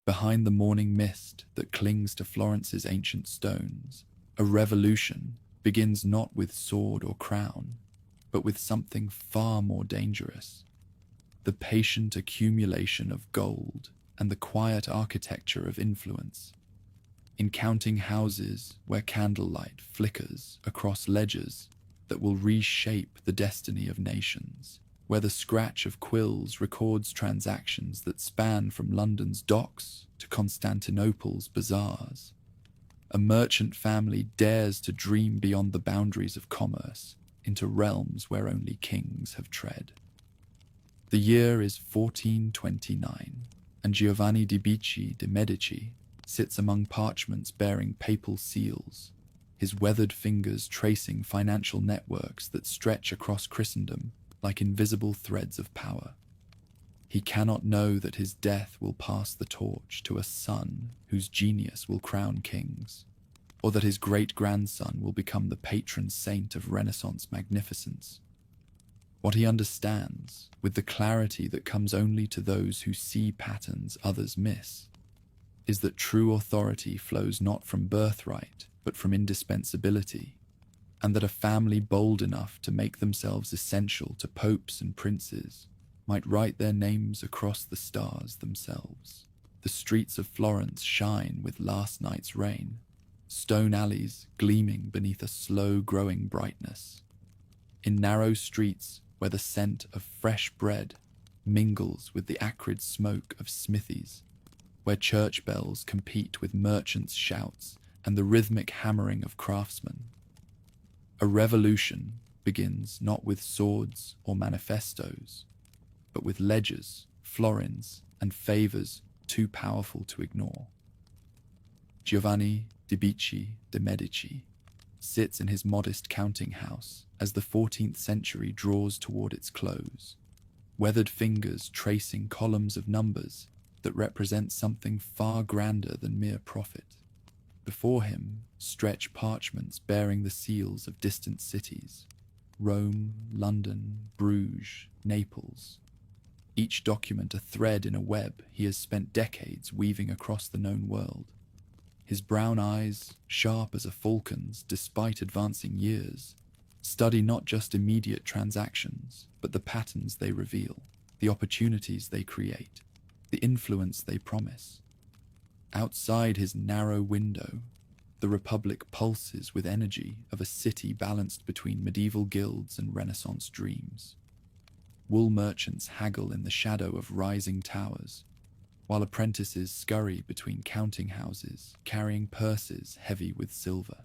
Behind the morning mist that clings to Florence's ancient stones, a revolution begins not with sword or crown, but with something far more dangerous: the patient accumulation of gold and the quiet architecture of influence. In counting houses where candlelight flickers across ledgers that will reshape the destiny of nations, where the scratch of quills records transactions that span from London's docks to Constantinople's bazaars, a merchant family dares to dream beyond the boundaries of commerce into realms where only kings have tread. The year is 1429, and Giovanni de' Medici sits among parchments bearing papal seals, his weathered fingers tracing financial networks that stretch across Christendom like invisible threads of power. He cannot know that his death will pass the torch to a son whose genius will crown kings, or that his great-grandson will become the patron saint of Renaissance magnificence. What he understands, with the clarity that comes only to those who see patterns others miss, is that true authority flows not from birthright, but from indispensability, and that a family bold enough to make themselves essential to popes and princes might write their names across the stars themselves. The streets of Florence shine with last night's rain, stone alleys gleaming beneath a slow-growing brightness. In narrow streets where the scent of fresh bread mingles with the acrid smoke of smithies, where church bells compete with merchants' shouts and the rhythmic hammering of craftsmen, a revolution begins not with swords or manifestos, but with ledgers, florins, and favors too powerful to ignore. Giovanni de' Medici sits in his modest counting house as the 14th century draws toward its close, weathered fingers tracing columns of numbers that represent something far grander than mere profit. Before him stretch parchments bearing the seals of distant cities: Rome, London, Bruges, Naples. Each document a thread in a web he has spent decades weaving across the known world. His brown eyes, sharp as a falcon's despite advancing years, study not just immediate transactions, but the patterns they reveal, the opportunities they create, the influence they promise. Outside his narrow window, the Republic pulses with energy of a city balanced between medieval guilds and Renaissance dreams. Wool merchants haggle in the shadow of rising towers, while apprentices scurry between counting houses, carrying purses heavy with silver.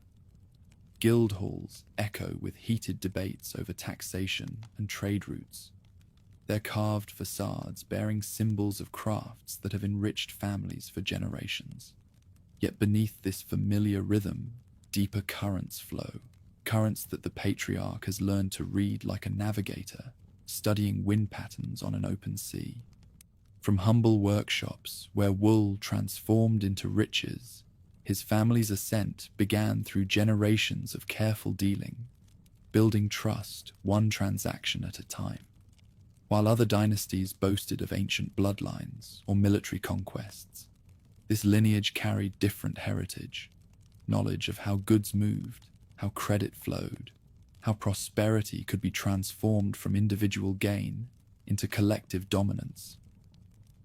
Guild halls echo with heated debates over taxation and trade routes, their carved facades bearing symbols of crafts that have enriched families for generations. Yet beneath this familiar rhythm, deeper currents flow, currents that the patriarch has learned to read like a navigator, studying wind patterns on an open sea. From humble workshops where wool transformed into riches, his family's ascent began through generations of careful dealing, building trust one transaction at a time. While other dynasties boasted of ancient bloodlines or military conquests, this lineage carried different heritage, knowledge of how goods moved, how credit flowed, how prosperity could be transformed from individual gain into collective dominance.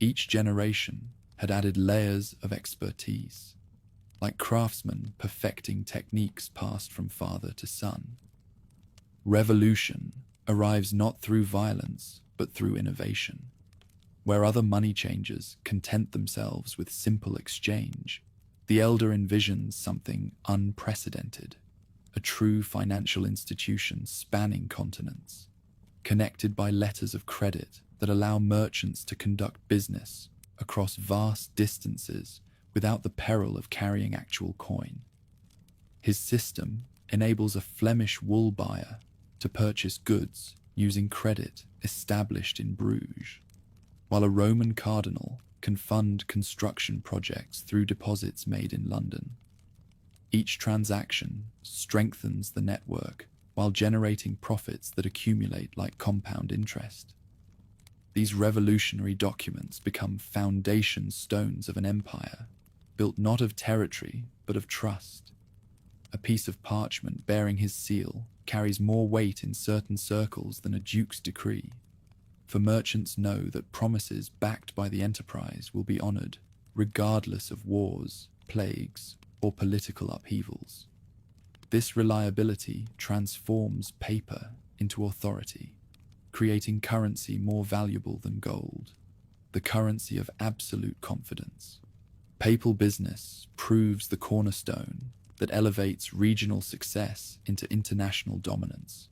Each generation had added layers of expertise, like craftsmen perfecting techniques passed from father to son. Revolution arrives not through violence, but through innovation. Where other money changers content themselves with simple exchange, the elder envisions something unprecedented, a true financial institution spanning continents, connected by letters of credit that allow merchants to conduct business across vast distances without the peril of carrying actual coin. His system enables a Flemish wool buyer to purchase goods using credit established in Bruges, while a Roman cardinal can fund construction projects through deposits made in London. Each transaction strengthens the network while generating profits that accumulate like compound interest. These revolutionary documents become foundation stones of an empire, built not of territory, but of trust. A piece of parchment bearing his seal carries more weight in certain circles than a duke's decree, for merchants know that promises backed by the enterprise will be honored, regardless of wars, plagues, or political upheavals. This reliability transforms paper into authority, creating currency more valuable than gold, the currency of absolute confidence. Papal business proves the cornerstone that elevates regional success into international dominance.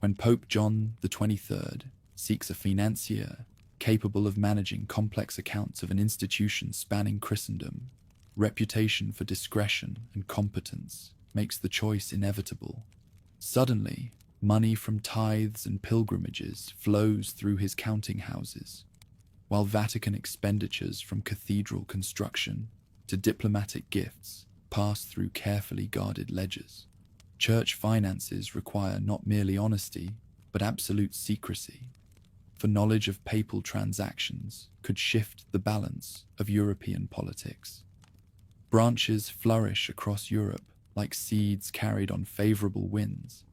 When Pope John the 23rd seeks a financier capable of managing complex accounts of an institution spanning Christendom, reputation for discretion and competence makes the choice inevitable. Suddenly, money from tithes and pilgrimages flows through his counting houses, while Vatican expenditures from cathedral construction to diplomatic gifts pass through carefully guarded ledgers. Church finances require not merely honesty, but absolute secrecy, for knowledge of papal transactions could shift the balance of European politics. Branches flourish across Europe like seeds carried on favorable winds.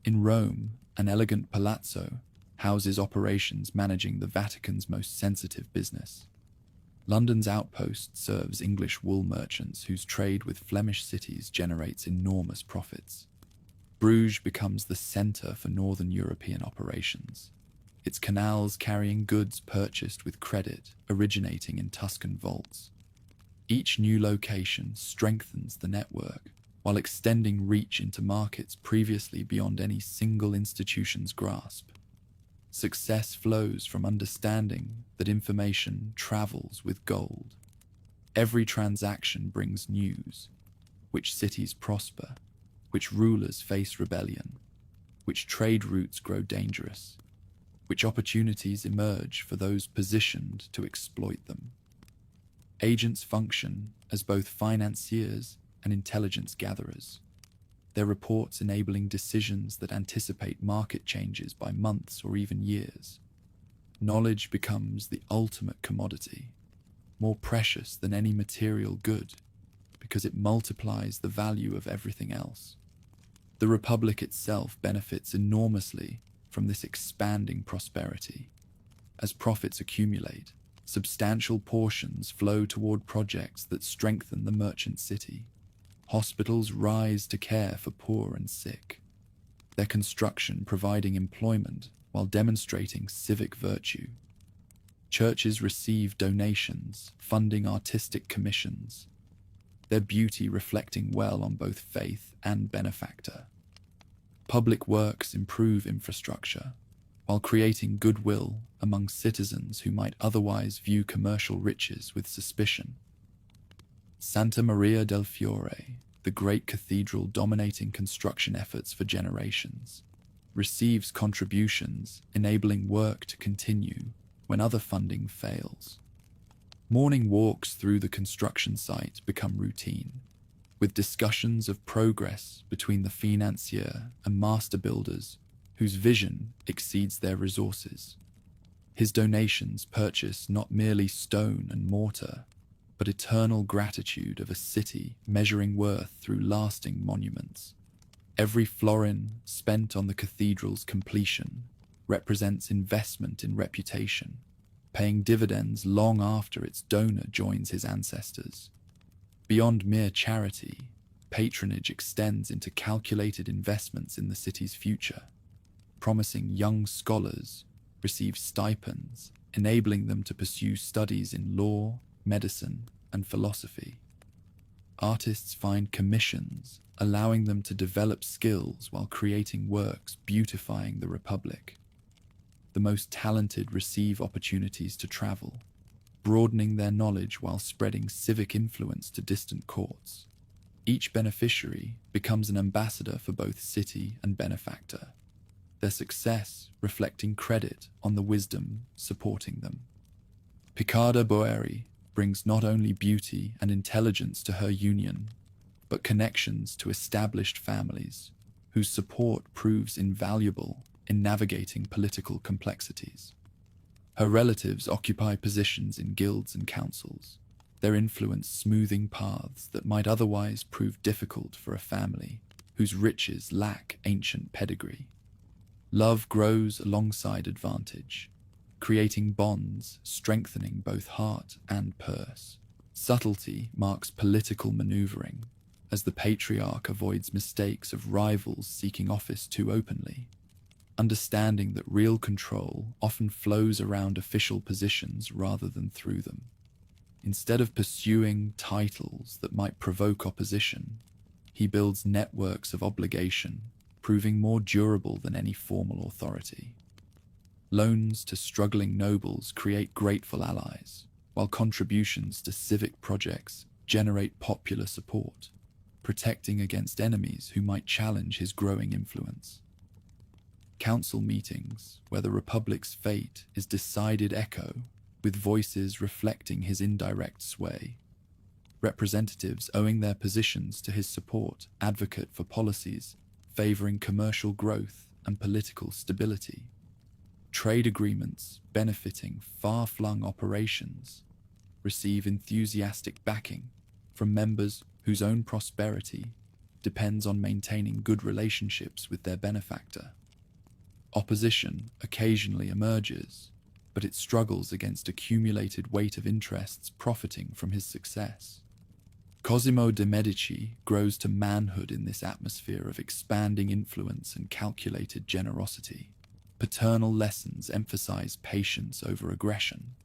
In Rome, an elegant palazzo houses operations managing the Vatican's most sensitive business. London's outpost serves English wool merchants whose trade with Flemish cities generates enormous profits. Bruges becomes the center for Northern European operations, its canals carrying goods purchased with credit originating in Tuscan vaults. Each new location strengthens the network, while extending reach into markets previously beyond any single institution's grasp. Success flows from understanding that information travels with gold. Every transaction brings news: which cities prosper, which rulers face rebellion, which trade routes grow dangerous, which opportunities emerge for those positioned to exploit them. Agents function as both financiers and intelligence gatherers, their reports enabling decisions that anticipate market changes by months or even years. Knowledge becomes the ultimate commodity, more precious than any material good, because it multiplies the value of everything else. The Republic itself benefits enormously from this expanding prosperity. As profits accumulate, substantial portions flow toward projects that strengthen the merchant city. Hospitals rise to care for poor and sick, their construction providing employment while demonstrating civic virtue. Churches receive donations, funding artistic commissions, their beauty reflecting well on both faith and benefactor. Public works improve infrastructure, while creating goodwill among citizens who might otherwise view commercial riches with suspicion. Santa Maria del Fiore, the great cathedral dominating construction efforts for generations, receives contributions enabling work to continue when other funding fails. Morning walks through the construction site become routine, with discussions of progress between the financier and master builders whose vision exceeds their resources. His donations purchase not merely stone and mortar, but eternal gratitude of a city measuring worth through lasting monuments. Every florin spent on the cathedral's completion represents investment in reputation, paying dividends long after its donor joins his ancestors. Beyond mere charity, patronage extends into calculated investments in the city's future, promising young scholars receive stipends, enabling them to pursue studies in law, medicine, and philosophy. Artists find commissions, allowing them to develop skills while creating works beautifying the Republic. The most talented receive opportunities to travel, broadening their knowledge while spreading civic influence to distant courts. Each beneficiary becomes an ambassador for both city and benefactor, their success reflecting credit on the wisdom supporting them. Piccarda Boeri brings not only beauty and intelligence to her union, but connections to established families, whose support proves invaluable in navigating political complexities. Her relatives occupy positions in guilds and councils, their influence smoothing paths that might otherwise prove difficult for a family whose riches lack ancient pedigree. Love grows alongside advantage, creating bonds strengthening both heart and purse. Subtlety marks political maneuvering, as the patriarch avoids mistakes of rivals seeking office too openly, understanding that real control often flows around official positions rather than through them. Instead of pursuing titles that might provoke opposition, he builds networks of obligation, proving more durable than any formal authority. Loans to struggling nobles create grateful allies, while contributions to civic projects generate popular support, protecting against enemies who might challenge his growing influence. Council meetings, where the Republic's fate is decided, echo, with voices reflecting his indirect sway. Representatives owing their positions to his support advocate for policies favoring commercial growth and political stability. Trade agreements benefiting far-flung operations receive enthusiastic backing from members whose own prosperity depends on maintaining good relationships with their benefactor. Opposition occasionally emerges, but it struggles against accumulated weight of interests profiting from his success. Cosimo de' Medici grows to manhood in this atmosphere of expanding influence and calculated generosity. Paternal lessons emphasize patience over aggression,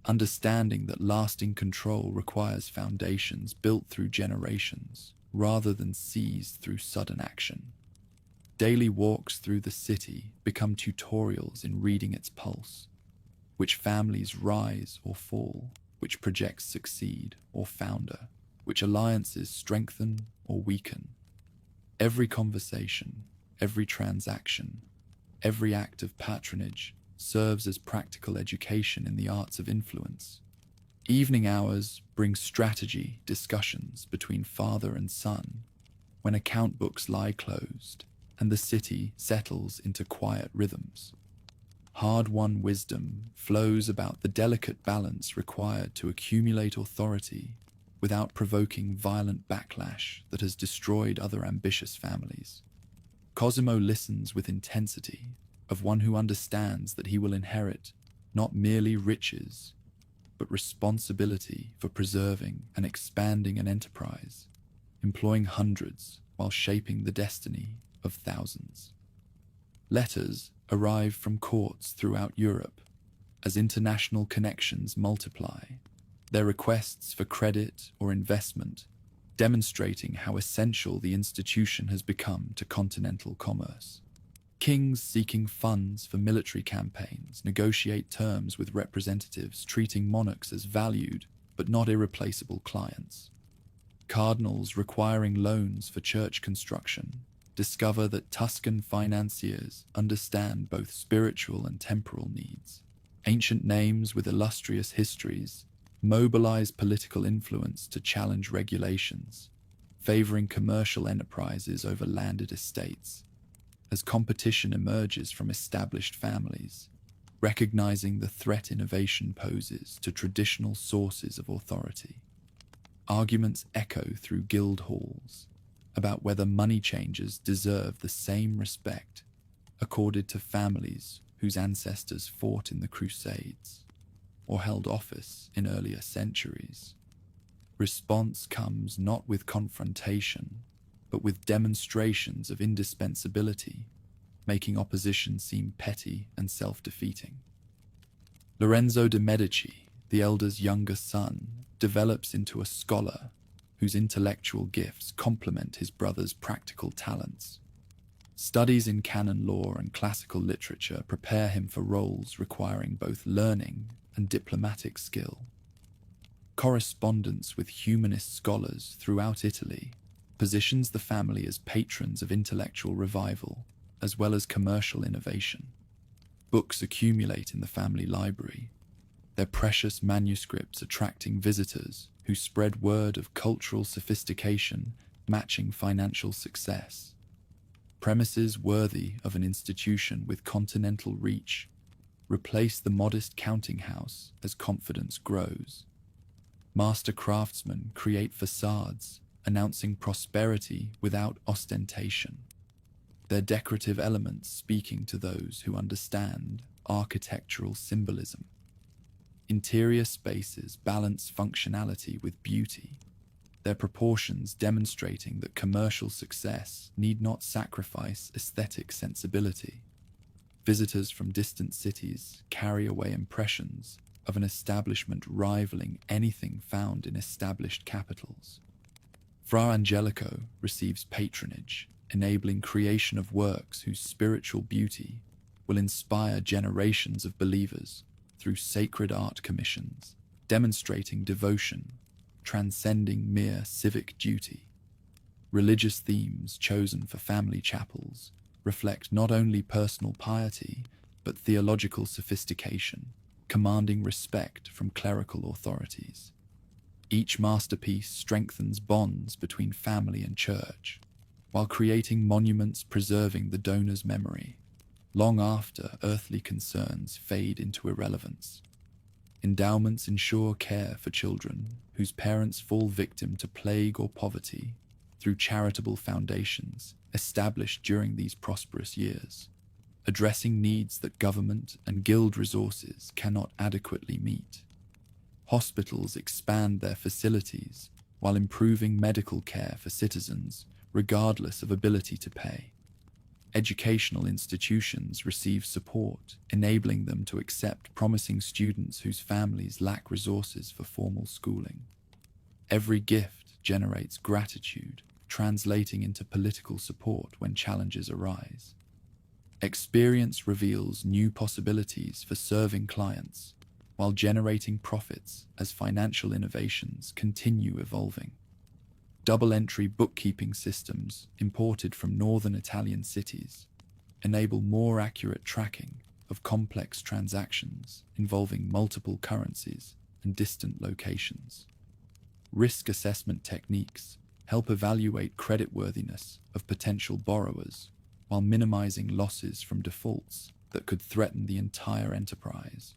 understanding that lasting control requires foundations built through generations rather than seized through sudden action. Daily walks through the city become tutorials in reading its pulse, which families rise or fall, which projects succeed or founder, which alliances strengthen or weaken. Every conversation, every transaction, every act of patronage serves as practical education in the arts of influence. Evening hours bring strategy discussions between father and son, when account books lie closed and the city settles into quiet rhythms. Hard-won wisdom flows about the delicate balance required to accumulate authority without provoking violent backlash that has destroyed other ambitious families. Cosimo listens with intensity of one who understands that he will inherit not merely riches, but responsibility for preserving and expanding an enterprise, employing hundreds while shaping the destiny of thousands. Letters arrive from courts throughout Europe as international connections multiply, their requests for credit or investment demonstrating how essential the institution has become to continental commerce. Kings seeking funds for military campaigns negotiate terms with representatives treating monarchs as valued but not irreplaceable clients. Cardinals requiring loans for church construction discover that Tuscan financiers understand both spiritual and temporal needs. Ancient names with illustrious histories mobilize political influence to challenge regulations, favoring commercial enterprises over landed estates. As competition emerges from established families, recognizing the threat innovation poses to traditional sources of authority. Arguments echo through guild halls about whether money changers deserve the same respect accorded to families whose ancestors fought in the Crusades or held office in earlier centuries. Response comes not with confrontation, but with demonstrations of indispensability, making opposition seem petty and self-defeating. Lorenzo de' Medici, the elder's younger son, develops into a scholar whose intellectual gifts complement his brother's practical talents. Studies in canon law and classical literature prepare him for roles requiring both learning and diplomatic skill. Correspondence with humanist scholars throughout Italy positions the family as patrons of intellectual revival as well as commercial innovation. Books accumulate in the family library, their precious manuscripts attracting visitors who spread word of cultural sophistication matching financial success. Premises worthy of an institution with continental reach Replace the modest counting house as confidence grows. Master craftsmen create facades, announcing prosperity without ostentation. Their decorative elements speaking to those who understand architectural symbolism. Interior spaces balance functionality with beauty, their proportions demonstrating that commercial success need not sacrifice aesthetic sensibility. Visitors from distant cities carry away impressions of an establishment rivaling anything found in established capitals. Fra Angelico receives patronage, enabling creation of works whose spiritual beauty will inspire generations of believers through sacred art commissions, demonstrating devotion, transcending mere civic duty. Religious themes chosen for family chapels reflect not only personal piety, but theological sophistication, commanding respect from clerical authorities. Each masterpiece strengthens bonds between family and church, while creating monuments preserving the donor's memory, long after earthly concerns fade into irrelevance. Endowments ensure care for children whose parents fall victim to plague or poverty through charitable foundations established during these prosperous years, addressing needs that government and guild resources cannot adequately meet. Hospitals expand their facilities while improving medical care for citizens regardless of ability to pay. Educational institutions receive support, enabling them to accept promising students whose families lack resources for formal schooling. Every gift generates gratitude, translating into political support when challenges arise. Experience reveals new possibilities for serving clients, while generating profits as financial innovations continue evolving. Double-entry bookkeeping systems imported from northern Italian cities enable more accurate tracking of complex transactions involving multiple currencies and distant locations. Risk assessment techniques help evaluate creditworthiness of potential borrowers while minimizing losses from defaults that could threaten the entire enterprise.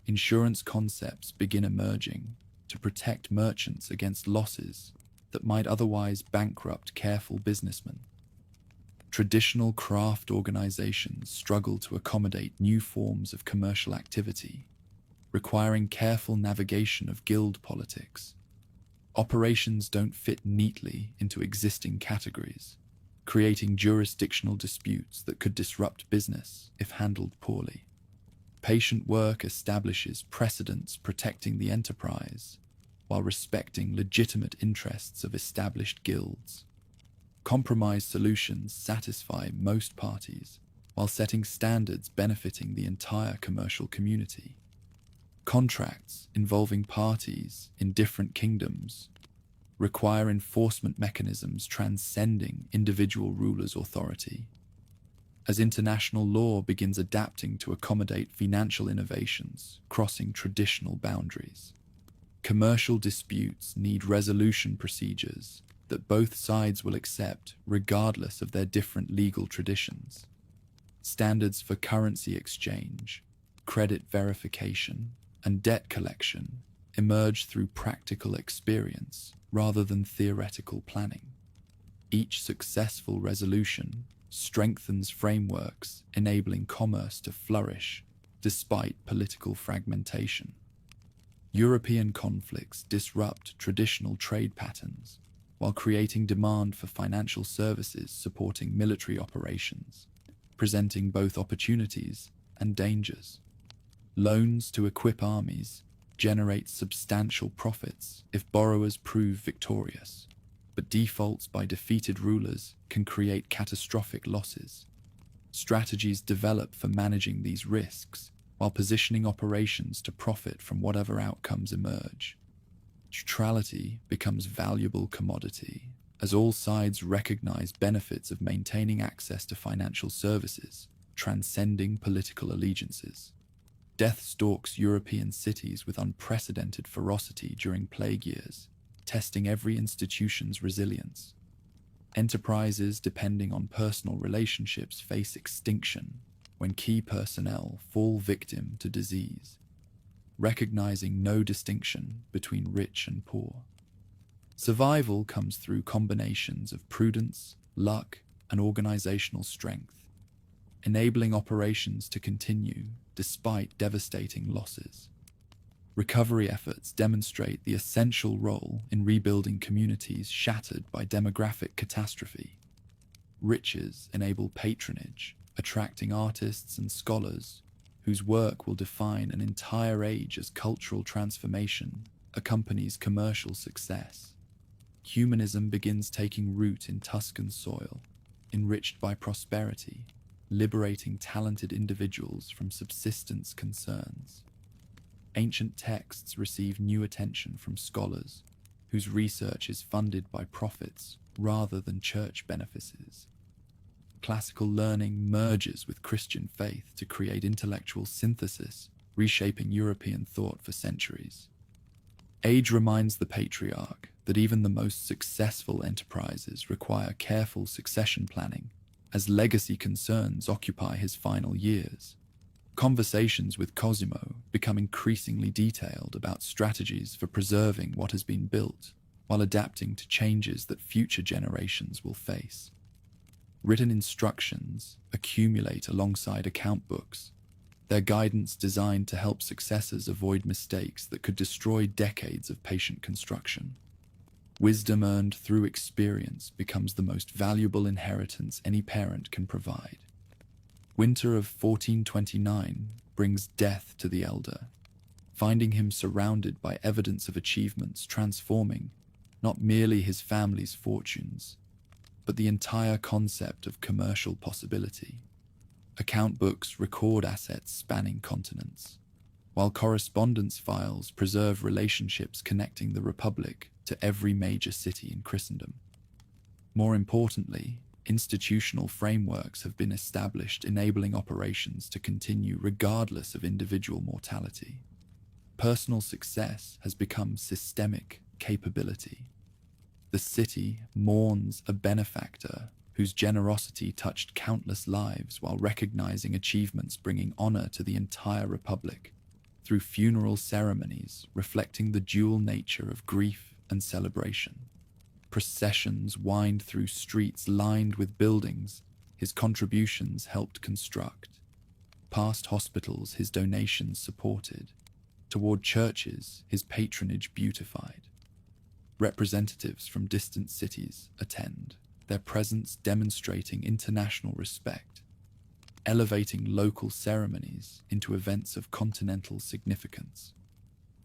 Insurance concepts begin emerging to protect merchants against losses that might otherwise bankrupt careful businessmen. Traditional craft organizations struggle to accommodate new forms of commercial activity, requiring careful navigation of guild politics. Operations don't fit neatly into existing categories, creating jurisdictional disputes that could disrupt business if handled poorly. Patient work establishes precedents protecting the enterprise while respecting legitimate interests of established guilds. Compromise solutions satisfy most parties while setting standards benefiting the entire commercial community. Contracts involving parties in different kingdoms require enforcement mechanisms transcending individual rulers' authority. As international law begins adapting to accommodate financial innovations crossing traditional boundaries, commercial disputes need resolution procedures that both sides will accept regardless of their different legal traditions. Standards for currency exchange, credit verification, and debt collection emerge through practical experience rather than theoretical planning. Each successful resolution strengthens frameworks enabling commerce to flourish despite political fragmentation. European conflicts disrupt traditional trade patterns while creating demand for financial services supporting military operations, presenting both opportunities and dangers. Loans to equip armies generate substantial profits if borrowers prove victorious, but defaults by defeated rulers can create catastrophic losses. Strategies develop for managing these risks while positioning operations to profit from whatever outcomes emerge. Neutrality becomes valuable commodity as all sides recognize benefits of maintaining access to financial services, transcending political allegiances. Death stalks European cities with unprecedented ferocity during plague years, testing every institution's resilience. Enterprises depending on personal relationships face extinction, when key personnel fall victim to disease, recognizing no distinction between rich and poor. Survival comes through combinations of prudence, luck, and organizational strength, enabling operations to continue despite devastating losses. Recovery efforts demonstrate the essential role in rebuilding communities shattered by demographic catastrophe. Riches enable patronage, attracting artists and scholars whose work will define an entire age as cultural transformation accompanies commercial success. Humanism begins taking root in Tuscan soil, enriched by prosperity, liberating talented individuals from subsistence concerns. Ancient texts receive new attention from scholars, whose research is funded by profits rather than church benefices. Classical learning merges with Christian faith to create intellectual synthesis, reshaping European thought for centuries. Age reminds the patriarch that even the most successful enterprises require careful succession planning, as legacy concerns occupy his final years. Conversations with Cosimo become increasingly detailed about strategies for preserving what has been built, while adapting to changes that future generations will face. Written instructions accumulate alongside account books, their guidance designed to help successors avoid mistakes that could destroy decades of patient construction. Wisdom earned through experience becomes the most valuable inheritance any parent can provide. Winter of 1429 brings death to the elder, finding him surrounded by evidence of achievements transforming not merely his family's fortunes, but the entire concept of commercial possibility. Account books record assets spanning continents, while correspondence files preserve relationships connecting the Republic to every major city in Christendom. More importantly, institutional frameworks have been established enabling operations to continue regardless of individual mortality. Personal success has become systemic capability. The city mourns a benefactor whose generosity touched countless lives while recognizing achievements bringing honor to the entire Republic through funeral ceremonies reflecting the dual nature of grief and celebration. Processions wind through streets lined with buildings his contributions helped construct, past hospitals his donations supported, toward churches his patronage beautified. Representatives from distant cities attend, their presence demonstrating international respect, elevating local ceremonies into events of continental significance.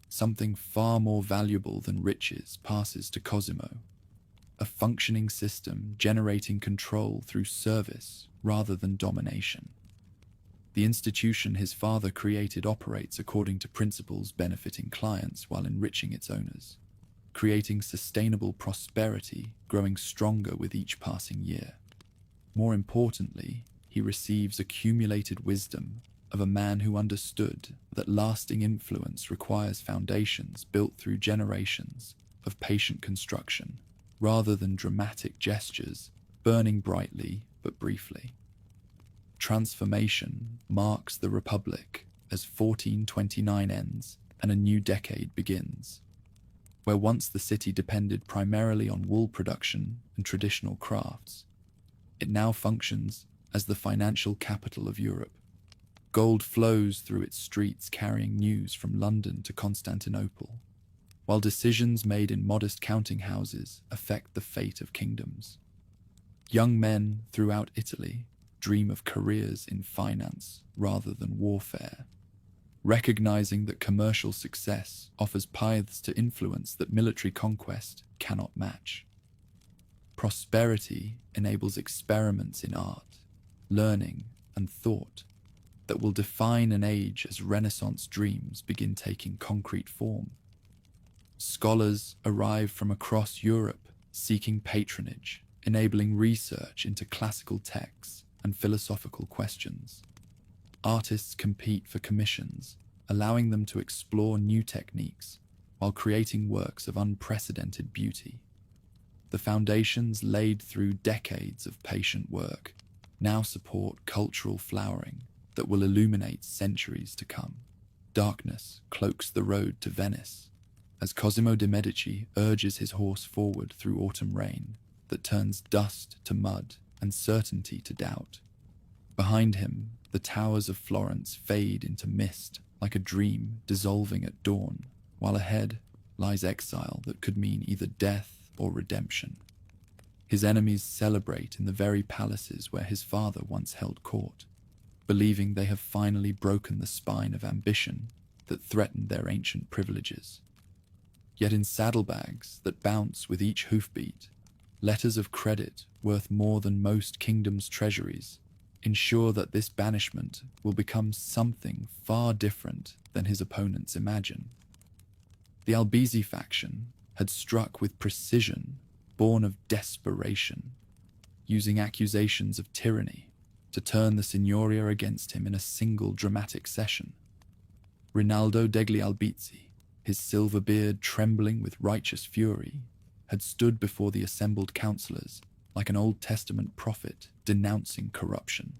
Something far more valuable than riches passes to Cosimo, a functioning system generating control through service rather than domination. The institution his father created operates according to principles benefiting clients while enriching its owners, creating sustainable prosperity growing stronger with each passing year. More importantly, he receives accumulated wisdom of a man who understood that lasting influence requires foundations built through generations of patient construction, rather than dramatic gestures burning brightly but briefly. Transformation marks the Republic as 1429 ends and a new decade begins. Where once the city depended primarily on wool production and traditional crafts, it now functions as the financial capital of Europe. Gold flows through its streets carrying news from London to Constantinople, while decisions made in modest counting houses affect the fate of kingdoms. Young men throughout Italy dream of careers in finance rather than warfare, recognizing that commercial success offers paths to influence that military conquest cannot match. Prosperity enables experiments in art, learning, and thought that will define an age as Renaissance dreams begin taking concrete form. Scholars arrive from across Europe seeking patronage, enabling research into classical texts and philosophical questions. Artists compete for commissions, allowing them to explore new techniques while creating works of unprecedented beauty. The foundations laid through decades of patient work now support cultural flowering, that will illuminate centuries to come. Darkness cloaks the road to Venice, as Cosimo de' Medici urges his horse forward through autumn rain that turns dust to mud and certainty to doubt. Behind him, the towers of Florence fade into mist like a dream dissolving at dawn, while ahead lies exile that could mean either death or redemption. His enemies celebrate in the very palaces where his father once held court, believing they have finally broken the spine of ambition that threatened their ancient privileges. Yet in saddlebags that bounce with each hoofbeat, letters of credit worth more than most kingdoms' treasuries ensure that this banishment will become something far different than his opponents imagine. The Albizzi faction had struck with precision, born of desperation, using accusations of tyranny to turn the Signoria against him in a single dramatic session. Rinaldo degli Albizzi, his silver beard trembling with righteous fury, had stood before the assembled councillors like an Old Testament prophet denouncing corruption.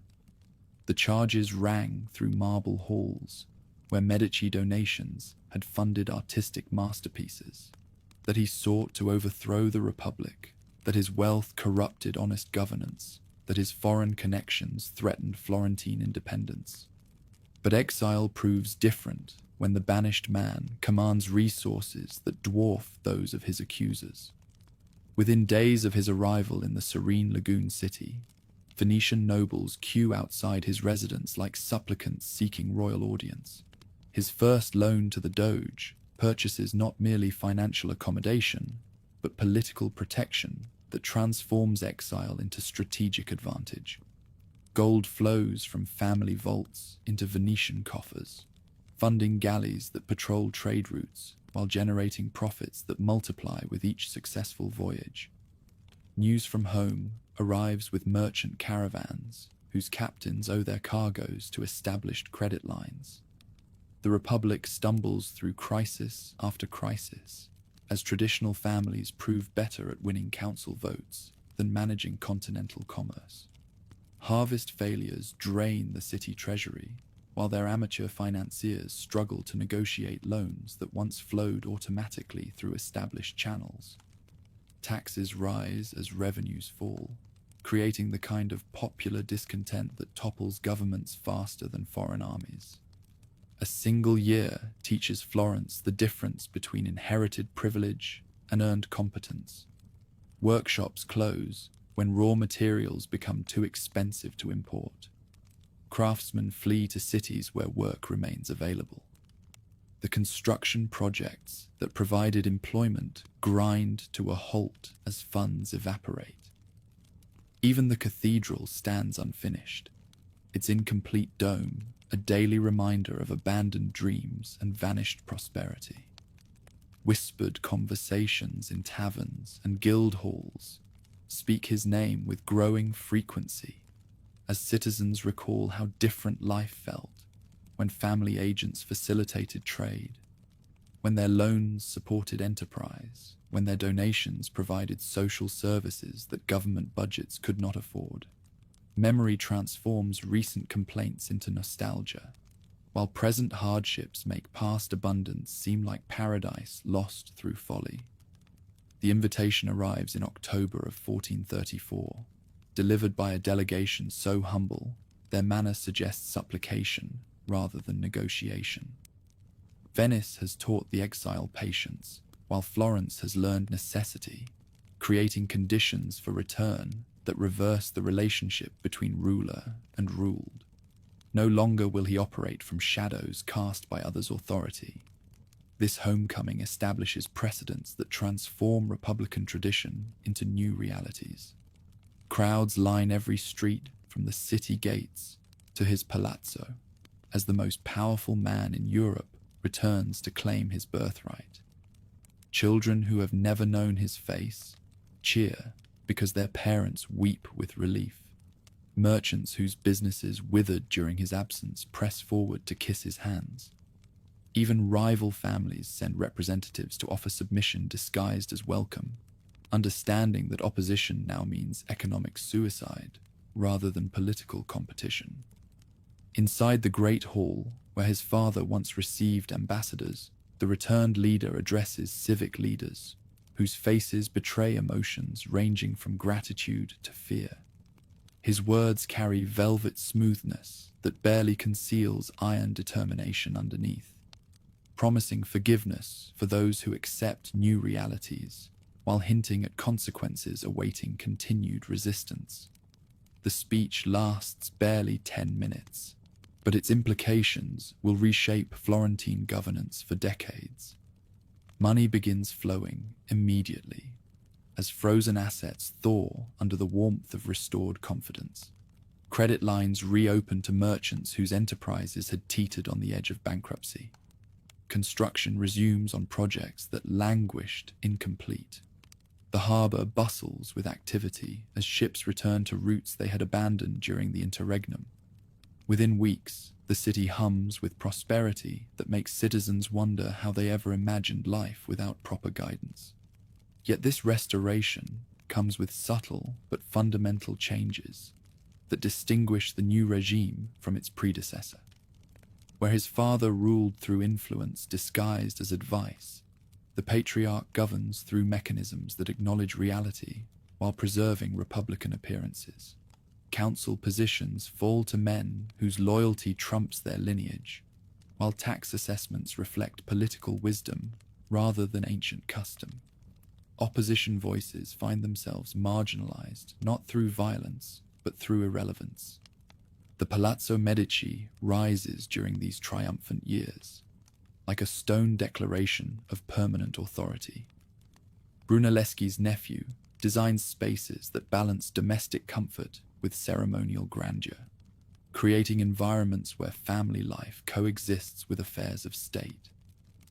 The charges rang through marble halls, where Medici donations had funded artistic masterpieces, that he sought to overthrow the Republic, that his wealth corrupted honest governance, that his foreign connections threatened Florentine independence. But exile proves different when the banished man commands resources that dwarf those of his accusers. Within days of his arrival in the serene lagoon city, Venetian nobles queue outside his residence like supplicants seeking royal audience. His first loan to the Doge purchases not merely financial accommodation, but political protection that transforms exile into strategic advantage. Gold flows from family vaults into Venetian coffers, funding galleys that patrol trade routes while generating profits that multiply with each successful voyage. News from home arrives with merchant caravans whose captains owe their cargoes to established credit lines. The Republic stumbles through crisis after crisis, as traditional families prove better at winning council votes than managing continental commerce. Harvest failures drain the city treasury, while their amateur financiers struggle to negotiate loans that once flowed automatically through established channels. Taxes rise as revenues fall, creating the kind of popular discontent that topples governments faster than foreign armies. A single year teaches Florence the difference between inherited privilege and earned competence. Workshops close when raw materials become too expensive to import. Craftsmen flee to cities where work remains available. The construction projects that provided employment grind to a halt as funds evaporate. Even the cathedral stands unfinished, its incomplete dome a daily reminder of abandoned dreams and vanished prosperity. Whispered conversations in taverns and guild halls speak his name with growing frequency as citizens recall how different life felt when family agents facilitated trade, when their loans supported enterprise, when their donations provided social services that government budgets could not afford. Memory transforms recent complaints into nostalgia, while present hardships make past abundance seem like paradise lost through folly. The invitation arrives in October of 1434, delivered by a delegation so humble, their manner suggests supplication rather than negotiation. Venice has taught the exile patience, while Florence has learned necessity, creating conditions for return that reverse the relationship between ruler and ruled. No longer will he operate from shadows cast by others' authority. This homecoming establishes precedents that transform Republican tradition into new realities. Crowds line every street from the city gates to his palazzo, as the most powerful man in Europe returns to claim his birthright. Children who have never known his face cheer because their parents weep with relief. Merchants whose businesses withered during his absence press forward to kiss his hands. Even rival families send representatives to offer submission disguised as welcome, understanding that opposition now means economic suicide rather than political competition. Inside the great hall, where his father once received ambassadors, the returned leader addresses civic leaders, whose faces betray emotions ranging from gratitude to fear. His words carry velvet smoothness that barely conceals iron determination underneath, promising forgiveness for those who accept new realities, while hinting at consequences awaiting continued resistance. The speech lasts barely 10 minutes, but its implications will reshape Florentine governance for decades. Money begins flowing immediately, as frozen assets thaw under the warmth of restored confidence. Credit lines reopen to merchants whose enterprises had teetered on the edge of bankruptcy. Construction resumes on projects that languished incomplete. The harbour bustles with activity as ships return to routes they had abandoned during the interregnum. Within weeks, the city hums with prosperity that makes citizens wonder how they ever imagined life without proper guidance. Yet this restoration comes with subtle but fundamental changes that distinguish the new regime from its predecessor. Where his father ruled through influence disguised as advice, the patriarch governs through mechanisms that acknowledge reality while preserving republican appearances. Council positions fall to men whose loyalty trumps their lineage, while tax assessments reflect political wisdom rather than ancient custom. Opposition voices find themselves marginalized not through violence, but through irrelevance. The Palazzo Medici rises during these triumphant years, like a stone declaration of permanent authority. Brunelleschi's nephew designs spaces that balance domestic comfort with ceremonial grandeur, creating environments where family life coexists with affairs of state.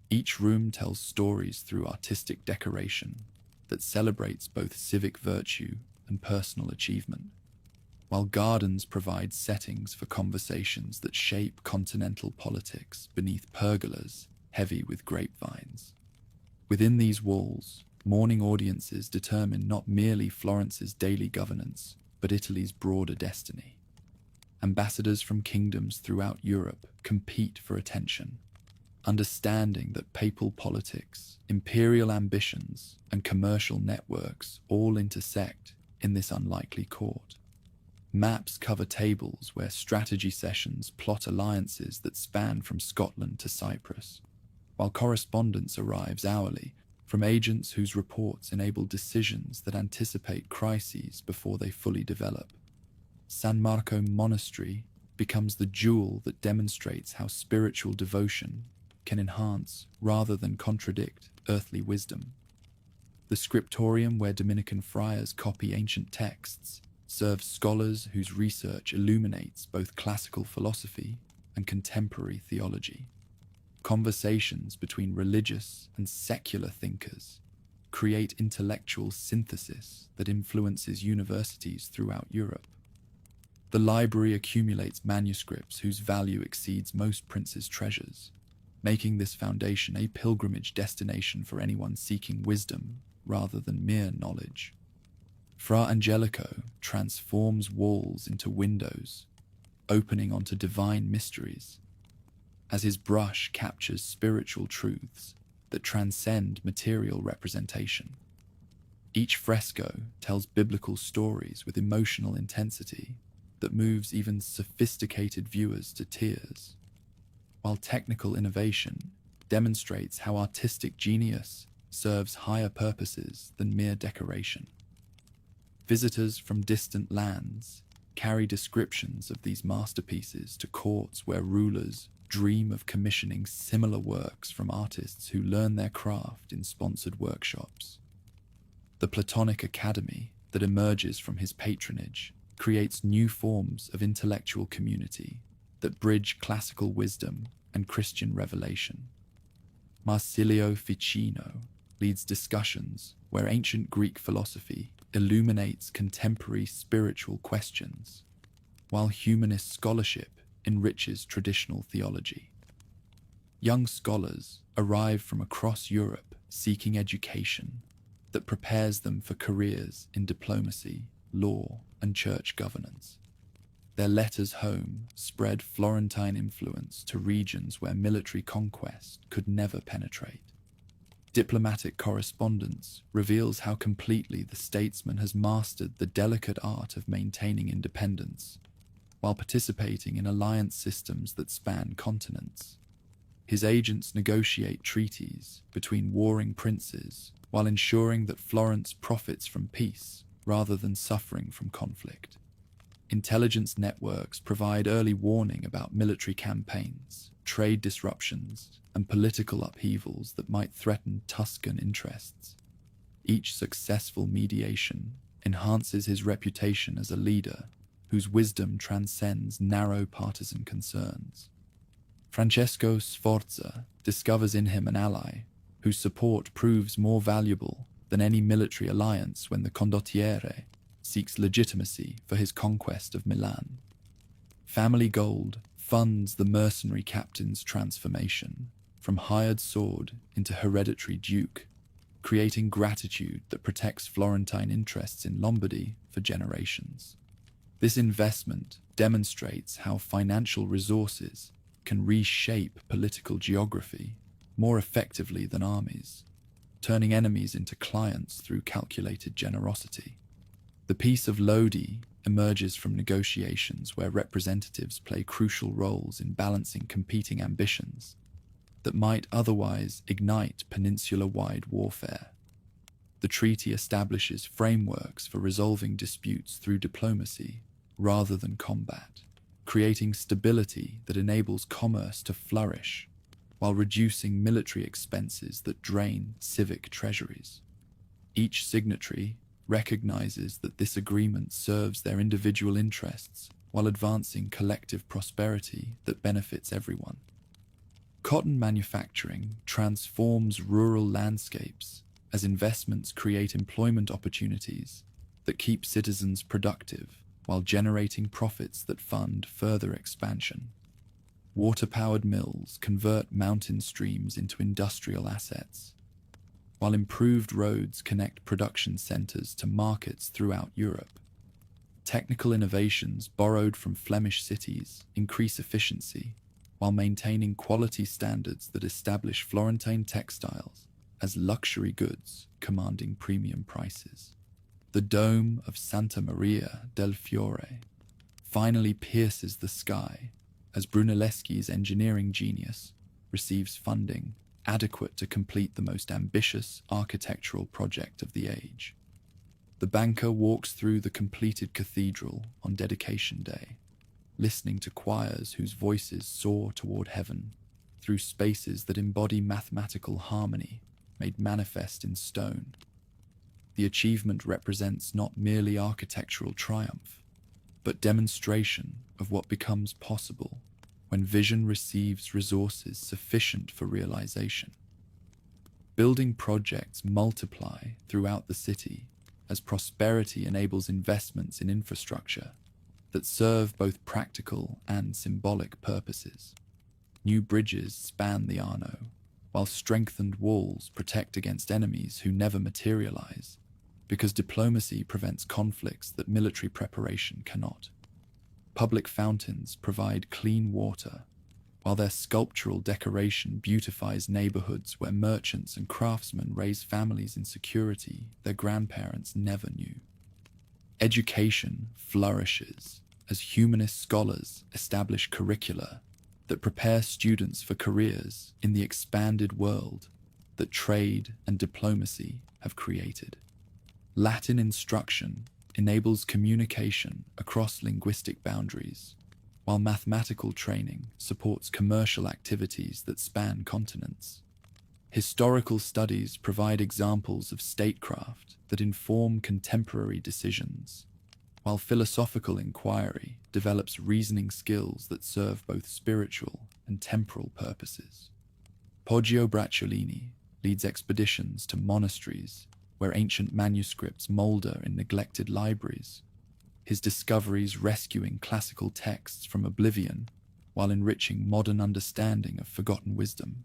Each room tells stories through artistic decoration that celebrates both civic virtue and personal achievement, while gardens provide settings for conversations that shape continental politics beneath pergolas heavy with grapevines. Within these walls, morning audiences determine not merely Florence's daily governance, but Italy's broader destiny. Ambassadors from kingdoms throughout Europe compete for attention, understanding that papal politics, imperial ambitions, and commercial networks all intersect in this unlikely court. Maps cover tables where strategy sessions plot alliances that span from Scotland to Cyprus, while correspondence arrives hourly from agents whose reports enable decisions that anticipate crises before they fully develop. San Marco Monastery becomes the jewel that demonstrates how spiritual devotion can enhance rather than contradict earthly wisdom. The scriptorium, where Dominican friars copy ancient texts, serves scholars whose research illuminates both classical philosophy and contemporary theology. Conversations between religious and secular thinkers create intellectual synthesis that influences universities throughout Europe. The library accumulates manuscripts whose value exceeds most princes' treasures, making this foundation a pilgrimage destination for anyone seeking wisdom rather than mere knowledge. Fra Angelico transforms walls into windows, opening onto divine mysteries, as his brush captures spiritual truths that transcend material representation. Each fresco tells biblical stories with emotional intensity that moves even sophisticated viewers to tears, while technical innovation demonstrates how artistic genius serves higher purposes than mere decoration. Visitors from distant lands carry descriptions of these masterpieces to courts where rulers dream of commissioning similar works from artists who learn their craft in sponsored workshops. The Platonic Academy that emerges from his patronage creates new forms of intellectual community that bridge classical wisdom and Christian revelation. Marsilio Ficino leads discussions where ancient Greek philosophy illuminates contemporary spiritual questions, while humanist scholarship enriches traditional theology. Young scholars arrive from across Europe seeking education that prepares them for careers in diplomacy, law, and church governance. Their letters home spread Florentine influence to regions where military conquest could never penetrate. Diplomatic correspondence reveals how completely the statesman has mastered the delicate art of maintaining independence, while participating in alliance systems that span continents. His agents negotiate treaties between warring princes while ensuring that Florence profits from peace rather than suffering from conflict. Intelligence networks provide early warning about military campaigns, trade disruptions, and political upheavals that might threaten Tuscan interests. Each successful mediation enhances his reputation as a leader whose wisdom transcends narrow partisan concerns. Francesco Sforza discovers in him an ally whose support proves more valuable than any military alliance when the condottiere seeks legitimacy for his conquest of Milan. Family gold funds the mercenary captain's transformation from hired sword into hereditary duke, creating gratitude that protects Florentine interests in Lombardy for generations. This investment demonstrates how financial resources can reshape political geography more effectively than armies, turning enemies into clients through calculated generosity. The Peace of Lodi emerges from negotiations where representatives play crucial roles in balancing competing ambitions that might otherwise ignite peninsula-wide warfare. The treaty establishes frameworks for resolving disputes through diplomacy rather than combat, creating stability that enables commerce to flourish while reducing military expenses that drain civic treasuries. Each signatory recognizes that this agreement serves their individual interests while advancing collective prosperity that benefits everyone. Cotton manufacturing transforms rural landscapes as investments create employment opportunities that keep citizens productive while generating profits that fund further expansion. Water-powered mills convert mountain streams into industrial assets, while improved roads connect production centers to markets throughout Europe. Technical innovations borrowed from Flemish cities increase efficiency, while maintaining quality standards that establish Florentine textiles as luxury goods commanding premium prices. The dome of Santa Maria del Fiore finally pierces the sky as Brunelleschi's engineering genius receives funding adequate to complete the most ambitious architectural project of the age. The banker walks through the completed cathedral on dedication day, listening to choirs whose voices soar toward heaven through spaces that embody mathematical harmony made manifest in stone. The achievement represents not merely architectural triumph, but demonstration of what becomes possible when vision receives resources sufficient for realization. Building projects multiply throughout the city as prosperity enables investments in infrastructure that serve both practical and symbolic purposes. New bridges span the Arno, while strengthened walls protect against enemies who never materialize, because diplomacy prevents conflicts that military preparation cannot. Public fountains provide clean water, while their sculptural decoration beautifies neighborhoods where merchants and craftsmen raise families in security their grandparents never knew. Education flourishes as humanist scholars establish curricula that prepare students for careers in the expanded world that trade and diplomacy have created. Latin instruction enables communication across linguistic boundaries, while mathematical training supports commercial activities that span continents. Historical studies provide examples of statecraft that inform contemporary decisions, while philosophical inquiry develops reasoning skills that serve both spiritual and temporal purposes. Poggio Bracciolini leads expeditions to monasteries where ancient manuscripts moulder in neglected libraries, his discoveries rescuing classical texts from oblivion while enriching modern understanding of forgotten wisdom.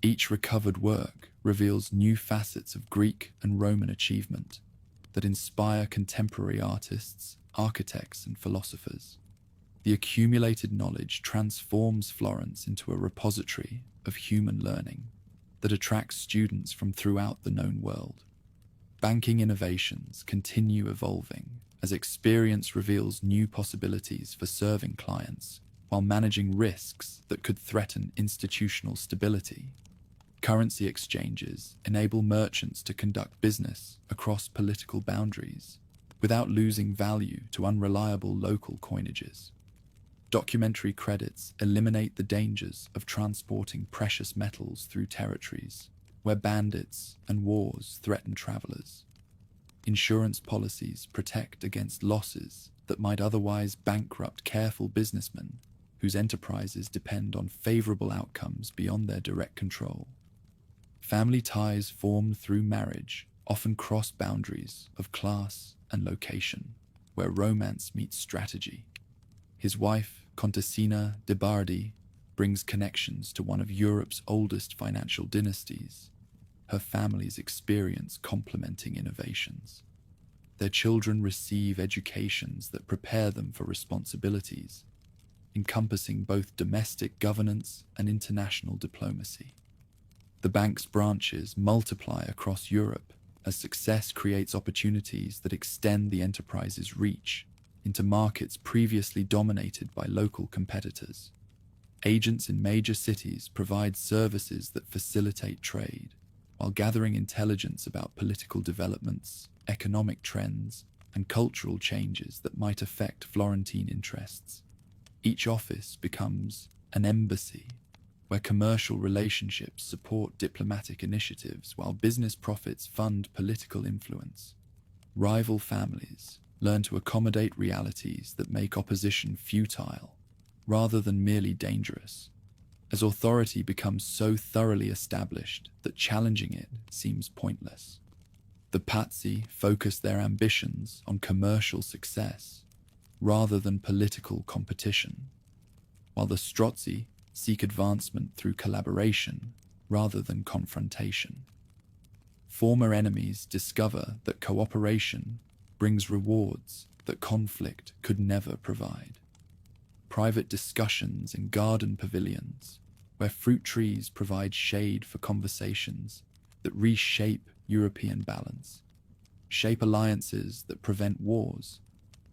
Each recovered work reveals new facets of Greek and Roman achievement that inspire contemporary artists, architects, and philosophers. The accumulated knowledge transforms Florence into a repository of human learning that attracts students from throughout the known world. Banking innovations continue evolving as experience reveals new possibilities for serving clients while managing risks that could threaten institutional stability. Currency exchanges enable merchants to conduct business across political boundaries without losing value to unreliable local coinages. Documentary credits eliminate the dangers of transporting precious metals through territories where bandits and wars threaten travelers. Insurance policies protect against losses that might otherwise bankrupt careful businessmen whose enterprises depend on favorable outcomes beyond their direct control. Family ties formed through marriage often cross boundaries of class and location, where romance meets strategy. His wife, Contessina de Bardi, brings connections to one of Europe's oldest financial dynasties, her family's experience complementing innovations. Their children receive educations that prepare them for responsibilities, encompassing both domestic governance and international diplomacy. The bank's branches multiply across Europe as success creates opportunities that extend the enterprise's reach into markets previously dominated by local competitors. Agents in major cities provide services that facilitate trade, while gathering intelligence about political developments, economic trends, and cultural changes that might affect Florentine interests. Each office becomes an embassy, where commercial relationships support diplomatic initiatives while business profits fund political influence. Rival families learn to accommodate realities that make opposition futile rather than merely dangerous, as authority becomes so thoroughly established that challenging it seems pointless. The Pazzi focus their ambitions on commercial success rather than political competition, while the Strozzi seek advancement through collaboration rather than confrontation. Former enemies discover that cooperation brings rewards that conflict could never provide. Private discussions in garden pavilions, where fruit trees provide shade for conversations that reshape European balance, shape alliances that prevent wars,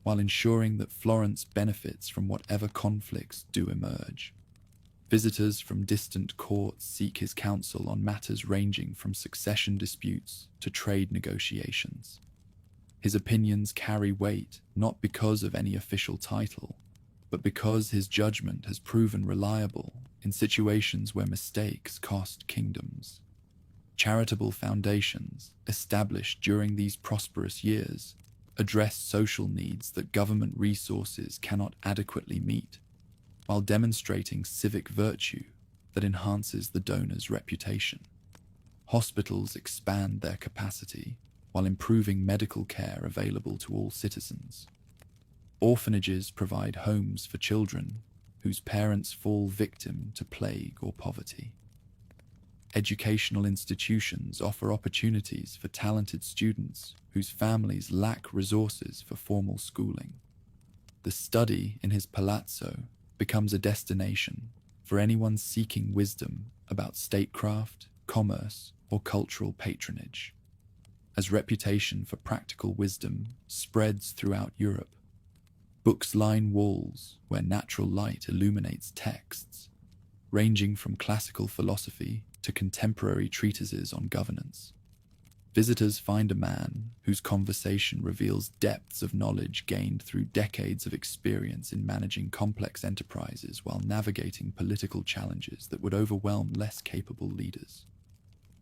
while ensuring that Florence benefits from whatever conflicts do emerge. Visitors from distant courts seek his counsel on matters ranging from succession disputes to trade negotiations. His opinions carry weight not because of any official title, but because his judgment has proven reliable in situations where mistakes cost kingdoms. Charitable foundations, established during these prosperous years, address social needs that government resources cannot adequately meet, while demonstrating civic virtue that enhances the donor's reputation. Hospitals expand their capacity while improving medical care available to all citizens. Orphanages provide homes for children whose parents fall victim to plague or poverty. Educational institutions offer opportunities for talented students whose families lack resources for formal schooling. The study in his palazzo becomes a destination for anyone seeking wisdom about statecraft, commerce, or cultural patronage. As reputation for practical wisdom spreads throughout Europe, books line walls where natural light illuminates texts, ranging from classical philosophy to contemporary treatises on governance. Visitors find a man whose conversation reveals depths of knowledge gained through decades of experience in managing complex enterprises while navigating political challenges that would overwhelm less capable leaders.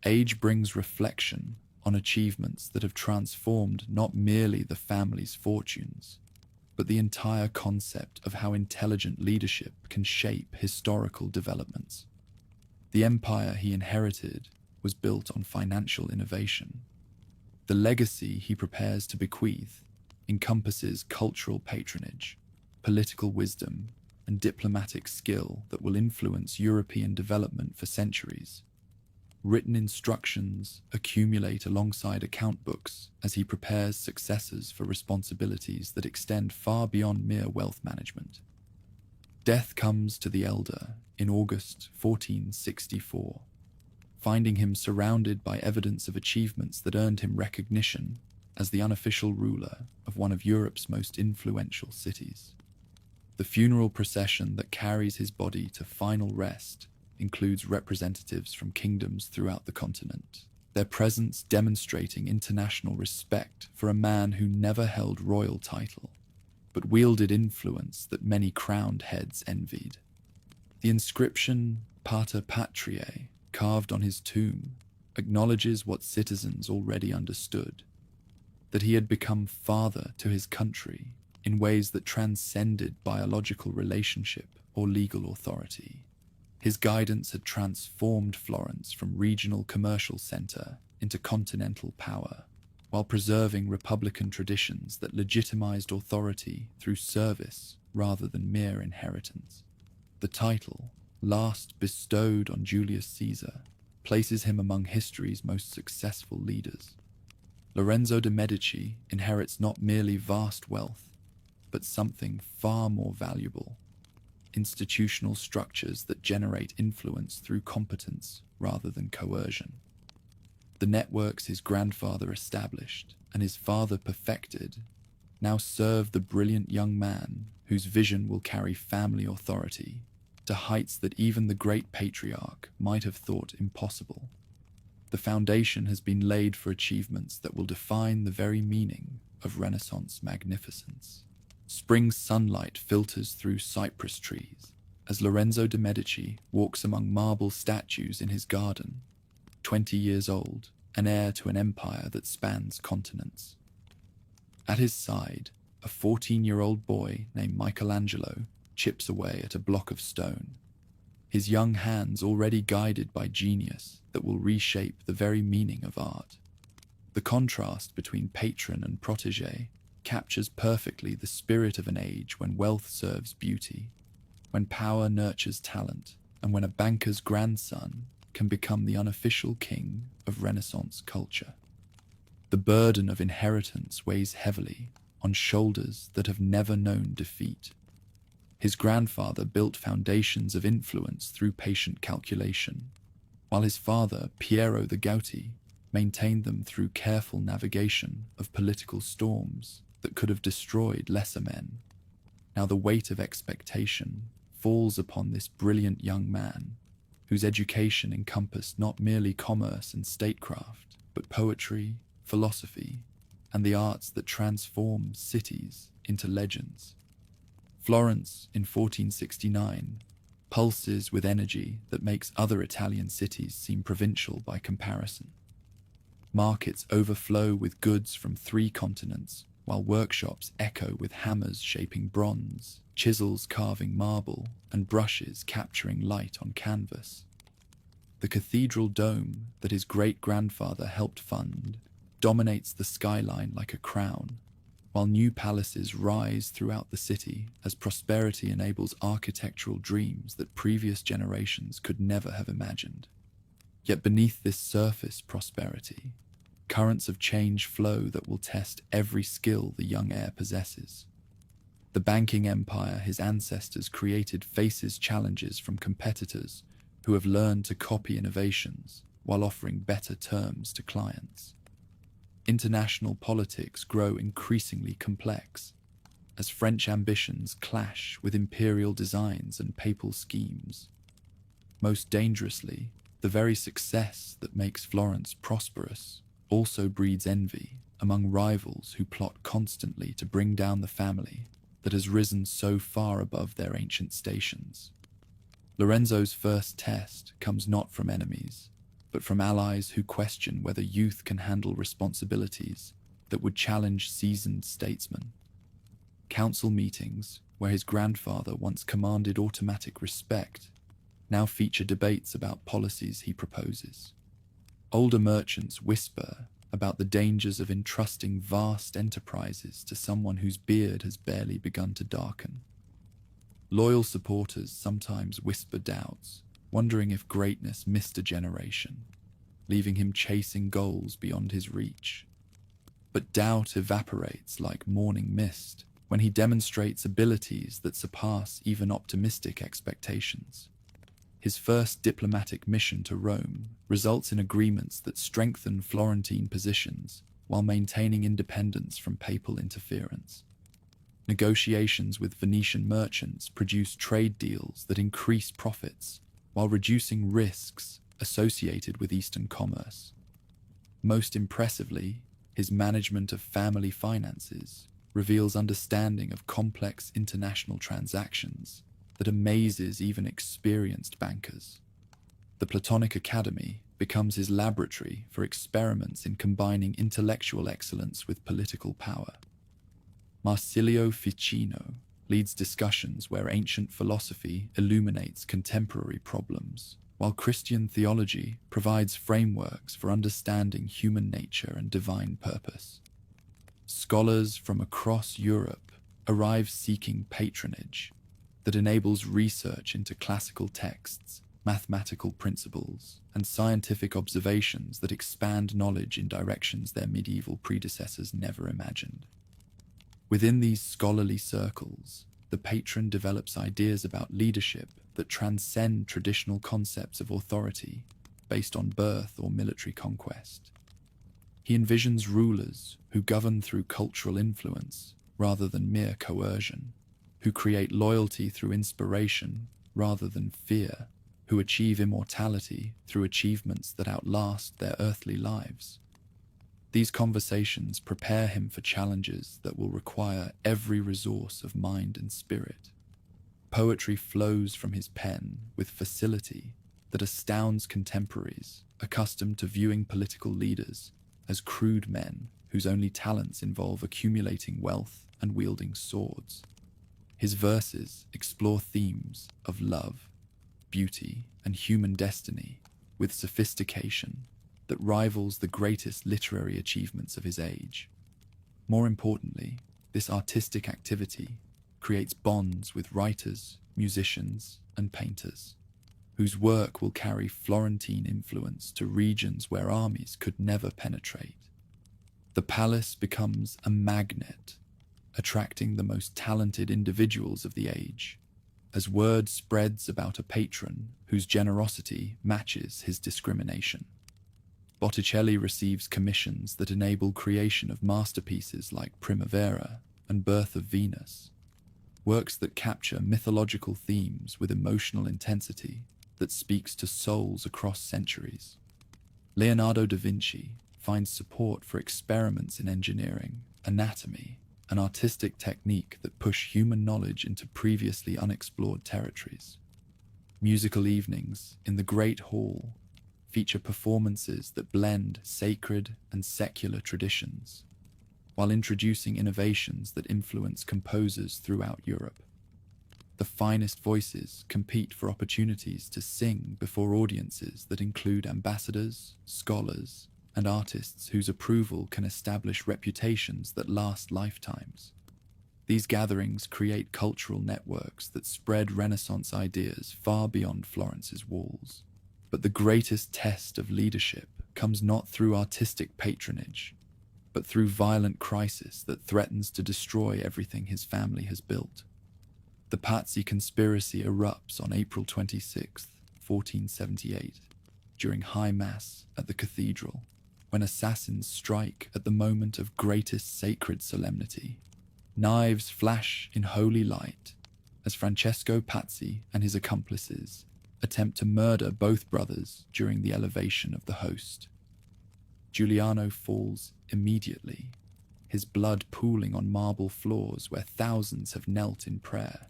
Age brings reflection on achievements that have transformed not merely the family's fortunes, but the entire concept of how intelligent leadership can shape historical developments. The empire he inherited was built on financial innovation. The legacy he prepares to bequeath encompasses cultural patronage, political wisdom, and diplomatic skill that will influence European development for centuries. Written instructions accumulate alongside account books as he prepares successors for responsibilities that extend far beyond mere wealth management. Death comes to the elder in August 1464, finding him surrounded by evidence of achievements that earned him recognition as the unofficial ruler of one of Europe's most influential cities. The funeral procession that carries his body to final rest includes representatives from kingdoms throughout the continent, their presence demonstrating international respect for a man who never held royal title, but wielded influence that many crowned heads envied. The inscription Pater Patriae, carved on his tomb, acknowledges what citizens already understood, that he had become father to his country in ways that transcended biological relationship or legal authority. His guidance had transformed Florence from regional commercial center into continental power, while preserving republican traditions that legitimized authority through service rather than mere inheritance. The title, last bestowed on Julius Caesar, places him among history's most successful leaders. Lorenzo de' Medici inherits not merely vast wealth, but something far more valuable: institutional structures that generate influence through competence rather than coercion. The networks his grandfather established and his father perfected now serve the brilliant young man whose vision will carry family authority to heights that even the great patriarch might have thought impossible. The foundation has been laid for achievements that will define the very meaning of Renaissance magnificence. Spring sunlight filters through cypress trees as Lorenzo de' Medici walks among marble statues in his garden, 20 years old, an heir to an empire that spans continents. At his side, a 14-year-old boy named Michelangelo chips away at a block of stone, his young hands already guided by genius that will reshape the very meaning of art. The contrast between patron and protégé captures perfectly the spirit of an age when wealth serves beauty, when power nurtures talent, and when a banker's grandson can become the unofficial king of Renaissance culture. The burden of inheritance weighs heavily on shoulders that have never known defeat. His grandfather built foundations of influence through patient calculation, while his father, Piero the Gouty, maintained them through careful navigation of political storms that could have destroyed lesser men. Now the weight of expectation falls upon this brilliant young man, whose education encompassed not merely commerce and statecraft, but poetry, philosophy, and the arts that transform cities into legends. Florence in 1469 pulses with energy that makes other Italian cities seem provincial by comparison. Markets overflow with goods from 3 continents, while workshops echo with hammers shaping bronze, chisels carving marble, and brushes capturing light on canvas. The cathedral dome that his great-grandfather helped fund dominates the skyline like a crown, while new palaces rise throughout the city as prosperity enables architectural dreams that previous generations could never have imagined. Yet beneath this surface prosperity, currents of change flow that will test every skill the young heir possesses. The banking empire his ancestors created faces challenges from competitors who have learned to copy innovations while offering better terms to clients. International politics grow increasingly complex as French ambitions clash with imperial designs and papal schemes. Most dangerously, the very success that makes Florence prosperous also breeds envy among rivals who plot constantly to bring down the family that has risen so far above their ancient stations. Lorenzo's first test comes not from enemies, but from allies who question whether youth can handle responsibilities that would challenge seasoned statesmen. Council meetings, where his grandfather once commanded automatic respect, now feature debates about policies he proposes. Older merchants whisper about the dangers of entrusting vast enterprises to someone whose beard has barely begun to darken. Loyal supporters sometimes whisper doubts, wondering if greatness missed a generation, leaving him chasing goals beyond his reach. But doubt evaporates like morning mist when he demonstrates abilities that surpass even optimistic expectations. His first diplomatic mission to Rome results in agreements that strengthen Florentine positions while maintaining independence from papal interference. Negotiations with Venetian merchants produce trade deals that increase profits while reducing risks associated with Eastern commerce. Most impressively, his management of family finances reveals understanding of complex international transactions that amazes even experienced bankers. The Platonic Academy becomes his laboratory for experiments in combining intellectual excellence with political power. Marsilio Ficino leads discussions where ancient philosophy illuminates contemporary problems, while Christian theology provides frameworks for understanding human nature and divine purpose. Scholars from across Europe arrive seeking patronage that enables research into classical texts, mathematical principles, and scientific observations that expand knowledge in directions their medieval predecessors never imagined. Within these scholarly circles, the patron develops ideas about leadership that transcend traditional concepts of authority based on birth or military conquest. He envisions rulers who govern through cultural influence rather than mere coercion, who create loyalty through inspiration rather than fear, who achieve immortality through achievements that outlast their earthly lives. These conversations prepare him for challenges that will require every resource of mind and spirit. Poetry flows from his pen with facility that astounds contemporaries accustomed to viewing political leaders as crude men whose only talents involve accumulating wealth and wielding swords. His verses explore themes of love, beauty, and human destiny with sophistication that rivals the greatest literary achievements of his age. More importantly, this artistic activity creates bonds with writers, musicians, and painters, whose work will carry Florentine influence to regions where armies could never penetrate. The palace becomes a magnet, attracting the most talented individuals of the age, as word spreads about a patron whose generosity matches his discrimination. Botticelli receives commissions that enable creation of masterpieces like Primavera and Birth of Venus, works that capture mythological themes with emotional intensity that speaks to souls across centuries. Leonardo da Vinci finds support for experiments in engineering, anatomy, and artistic technique that push human knowledge into previously unexplored territories. Musical evenings in the Great Hall feature performances that blend sacred and secular traditions, while introducing innovations that influence composers throughout Europe. The finest voices compete for opportunities to sing before audiences that include ambassadors, scholars, and artists whose approval can establish reputations that last lifetimes. These gatherings create cultural networks that spread Renaissance ideas far beyond Florence's walls. But the greatest test of leadership comes not through artistic patronage, but through violent crisis that threatens to destroy everything his family has built. The Pazzi conspiracy erupts on April 26, 1478, during High Mass at the cathedral, when assassins strike at the moment of greatest sacred solemnity. Knives flash in holy light as Francesco Pazzi and his accomplices attempt to murder both brothers during the elevation of the host. Giuliano falls immediately, his blood pooling on marble floors where thousands have knelt in prayer.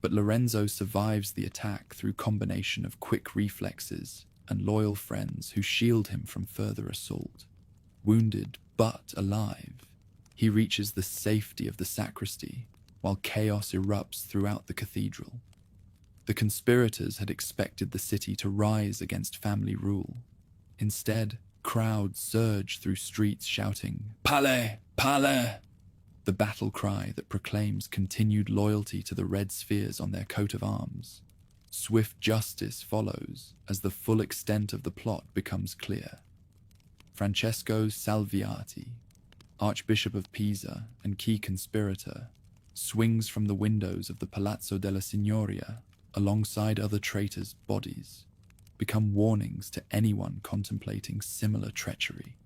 But Lorenzo survives the attack through combination of quick reflexes and loyal friends who shield him from further assault. Wounded but alive, he reaches the safety of the sacristy while chaos erupts throughout the cathedral. The conspirators had expected the city to rise against family rule. Instead, crowds surge through streets shouting, "Palle! Palle!" the battle cry that proclaims continued loyalty to the red spheres on their coat of arms. Swift justice follows as the full extent of the plot becomes clear. Francesco Salviati, Archbishop of Pisa and key conspirator, swings from the windows of the Palazzo della Signoria alongside other traitors' bodies, become warnings to anyone contemplating similar treachery.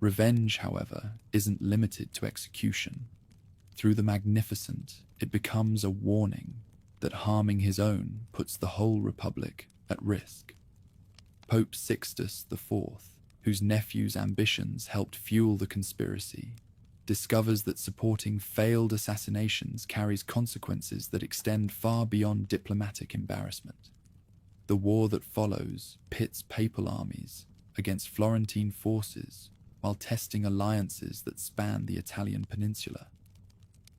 Revenge, however, isn't limited to execution. Through the Magnificent, it becomes a warning that harming his own puts the whole republic at risk. Pope Sixtus IV, whose nephew's ambitions helped fuel the conspiracy, discovers that supporting failed assassinations carries consequences that extend far beyond diplomatic embarrassment. The war that follows pits papal armies against Florentine forces while testing alliances that span the Italian peninsula.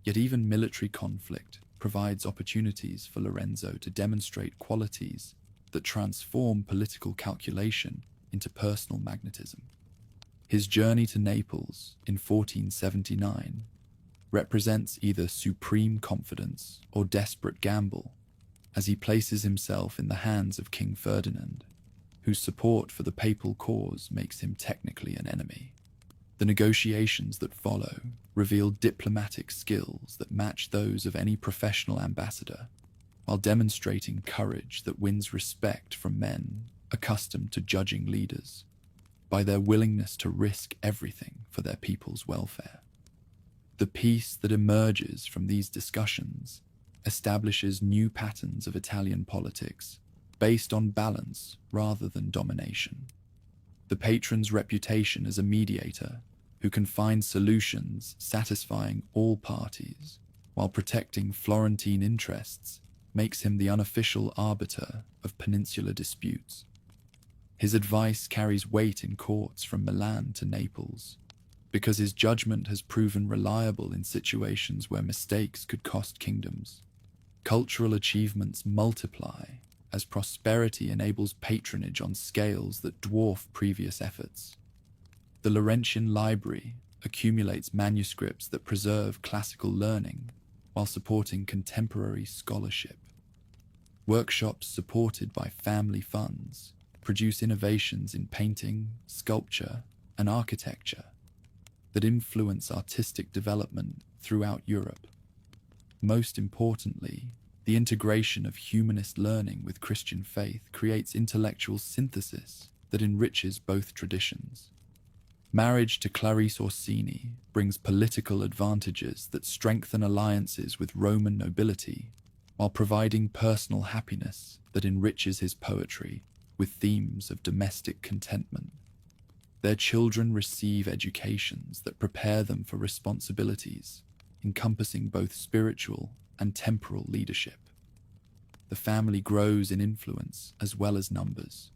Yet even military conflict provides opportunities for Lorenzo to demonstrate qualities that transform political calculation into personal magnetism. His journey to Naples in 1479 represents either supreme confidence or desperate gamble, as he places himself in the hands of King Ferdinand, whose support for the papal cause makes him technically an enemy. The negotiations that follow reveal diplomatic skills that match those of any professional ambassador, while demonstrating courage that wins respect from men accustomed to judging leaders by their willingness to risk everything for their people's welfare. The peace that emerges from these discussions establishes new patterns of Italian politics based on balance rather than domination. The patron's reputation as a mediator who can find solutions satisfying all parties while protecting Florentine interests makes him the unofficial arbiter of peninsular disputes. His advice carries weight in courts from Milan to Naples, because his judgment has proven reliable in situations where mistakes could cost kingdoms. Cultural achievements multiply as prosperity enables patronage on scales that dwarf previous efforts. The Laurentian Library accumulates manuscripts that preserve classical learning while supporting contemporary scholarship. Workshops supported by family funds produce innovations in painting, sculpture, and architecture that influence artistic development throughout Europe. Most importantly, the integration of humanist learning with Christian faith creates intellectual synthesis that enriches both traditions. Marriage to Clarice Orsini brings political advantages that strengthen alliances with Roman nobility, while providing personal happiness that enriches his poetry with themes of domestic contentment. Their children receive educations that prepare them for responsibilities, encompassing both spiritual and temporal leadership. The family grows in influence as well as numbers,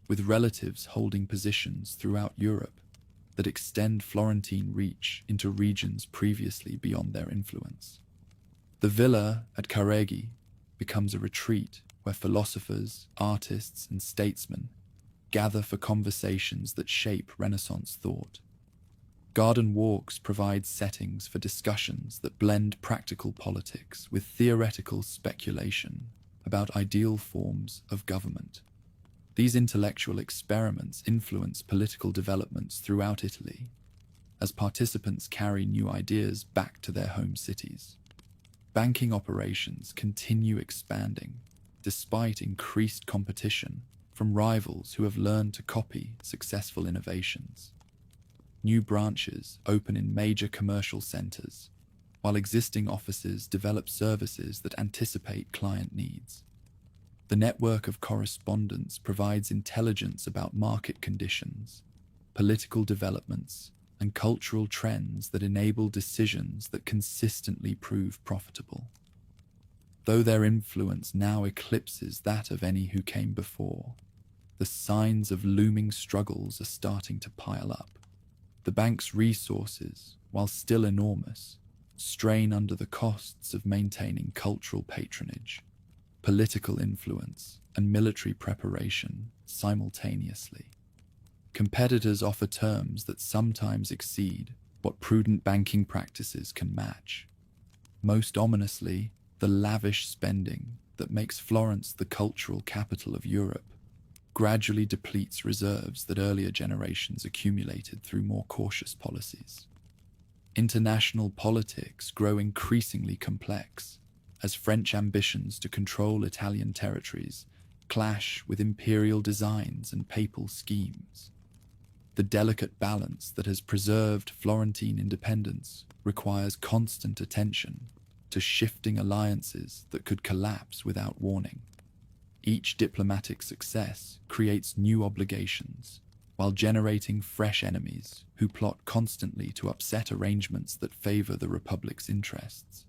with relatives holding positions throughout Europe that extend Florentine reach into regions previously beyond their influence. The villa at Careggi becomes a retreat where philosophers, artists, and statesmen gather for conversations that shape Renaissance thought. Garden walks provide settings for discussions that blend practical politics with theoretical speculation about ideal forms of government. These intellectual experiments influence political developments throughout Italy, as participants carry new ideas back to their home cities. Banking operations continue expanding, despite increased competition from rivals who have learned to copy successful innovations. New branches open in major commercial centers, while existing offices develop services that anticipate client needs. The network of correspondence provides intelligence about market conditions, political developments, and cultural trends that enable decisions that consistently prove profitable. Though their influence now eclipses that of any who came before, the signs of looming struggles are starting to pile up. The bank's resources, while still enormous, strain under the costs of maintaining cultural patronage, political influence, and military preparation simultaneously. Competitors offer terms that sometimes exceed what prudent banking practices can match. Most ominously, the lavish spending that makes Florence the cultural capital of Europe gradually depletes reserves that earlier generations accumulated through more cautious policies. International politics grow increasingly complex as French ambitions to control Italian territories clash with imperial designs and papal schemes. The delicate balance that has preserved Florentine independence requires constant attention to shifting alliances that could collapse without warning. Each diplomatic success creates new obligations, while generating fresh enemies who plot constantly to upset arrangements that favor the Republic's interests.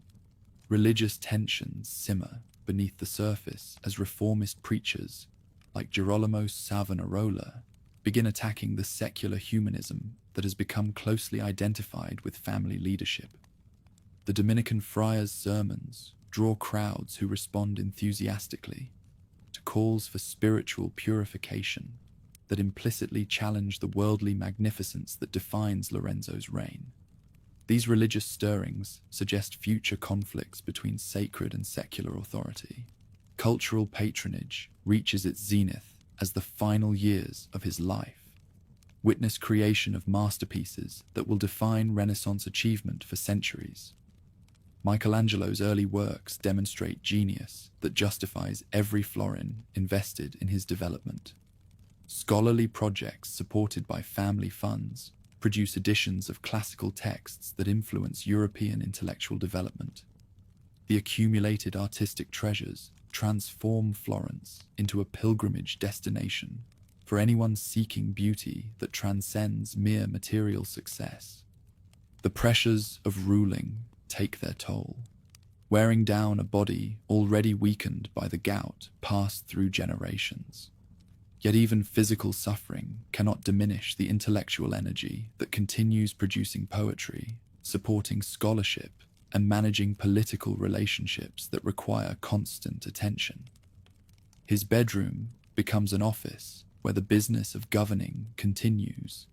Religious tensions simmer beneath the surface as reformist preachers, like Girolamo Savonarola, begin attacking the secular humanism that has become closely identified with family leadership. The Dominican friars' sermons draw crowds who respond enthusiastically to calls for spiritual purification that implicitly challenge the worldly magnificence that defines Lorenzo's reign. These religious stirrings suggest future conflicts between sacred and secular authority. Cultural patronage reaches its zenith as the final years of his life witness creation of masterpieces that will define Renaissance achievement for centuries. Michelangelo's early works demonstrate genius that justifies every florin invested in his development. Scholarly projects supported by family funds produce editions of classical texts that influence European intellectual development. The accumulated artistic treasures transform Florence into a pilgrimage destination for anyone seeking beauty that transcends mere material success. The pressures of ruling take their toll, wearing down a body already weakened by the gout passed through generations. Yet even physical suffering cannot diminish the intellectual energy that continues producing poetry, supporting scholarship, and managing political relationships that require constant attention. His bedroom becomes an office where the business of governing continues,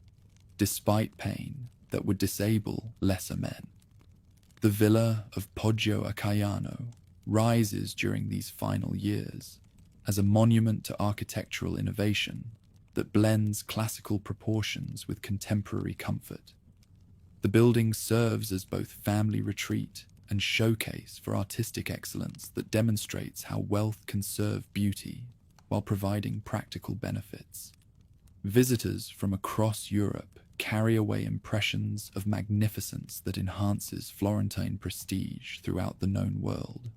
despite pain that would disable lesser men. The villa of Poggio a Caiano rises during these final years as a monument to architectural innovation that blends classical proportions with contemporary comfort. The building serves as both family retreat and showcase for artistic excellence that demonstrates how wealth can serve beauty while providing practical benefits. Visitors from across Europe carry away impressions of magnificence that enhances Florentine prestige throughout the known world.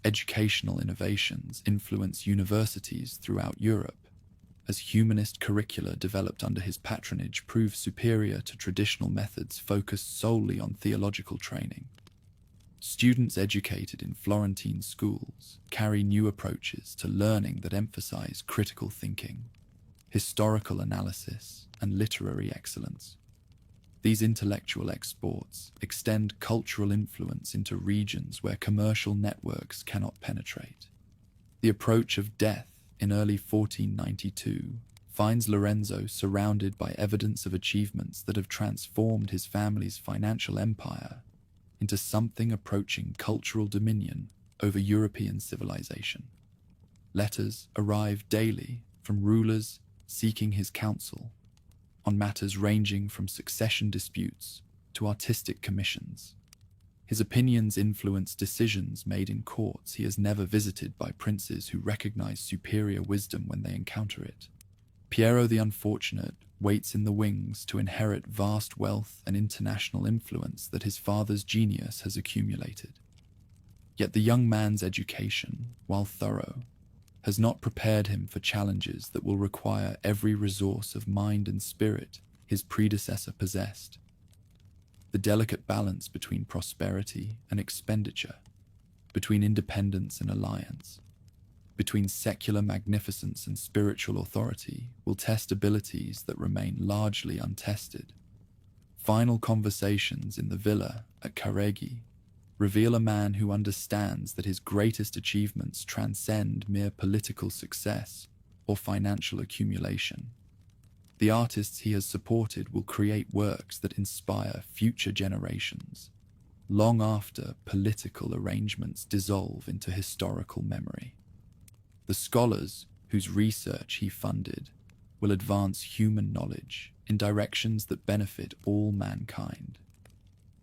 Educational innovations influence universities throughout Europe, as humanist curricula developed under his patronage prove superior to traditional methods focused solely on theological training. Students educated in Florentine schools carry new approaches to learning that emphasize critical thinking, historical analysis, and literary excellence. These intellectual exports extend cultural influence into regions where commercial networks cannot penetrate. The approach of death in early 1492 finds Lorenzo surrounded by evidence of achievements that have transformed his family's financial empire into something approaching cultural dominion over European civilization. Letters arrive daily from rulers seeking his counsel on matters ranging from succession disputes to artistic commissions. His opinions influence decisions made in courts he has never visited by princes who recognize superior wisdom when they encounter it. Piero the Unfortunate waits in the wings to inherit vast wealth and international influence that his father's genius has accumulated. Yet the young man's education, while thorough, has not prepared him for challenges that will require every resource of mind and spirit his predecessor possessed. The delicate balance between prosperity and expenditure, between independence and alliance, between secular magnificence and spiritual authority will test abilities that remain largely untested. Final conversations in the villa at Careggi reveal a man who understands that his greatest achievements transcend mere political success or financial accumulation. The artists he has supported will create works that inspire future generations, long after political arrangements dissolve into historical memory. The scholars whose research he funded will advance human knowledge in directions that benefit all mankind.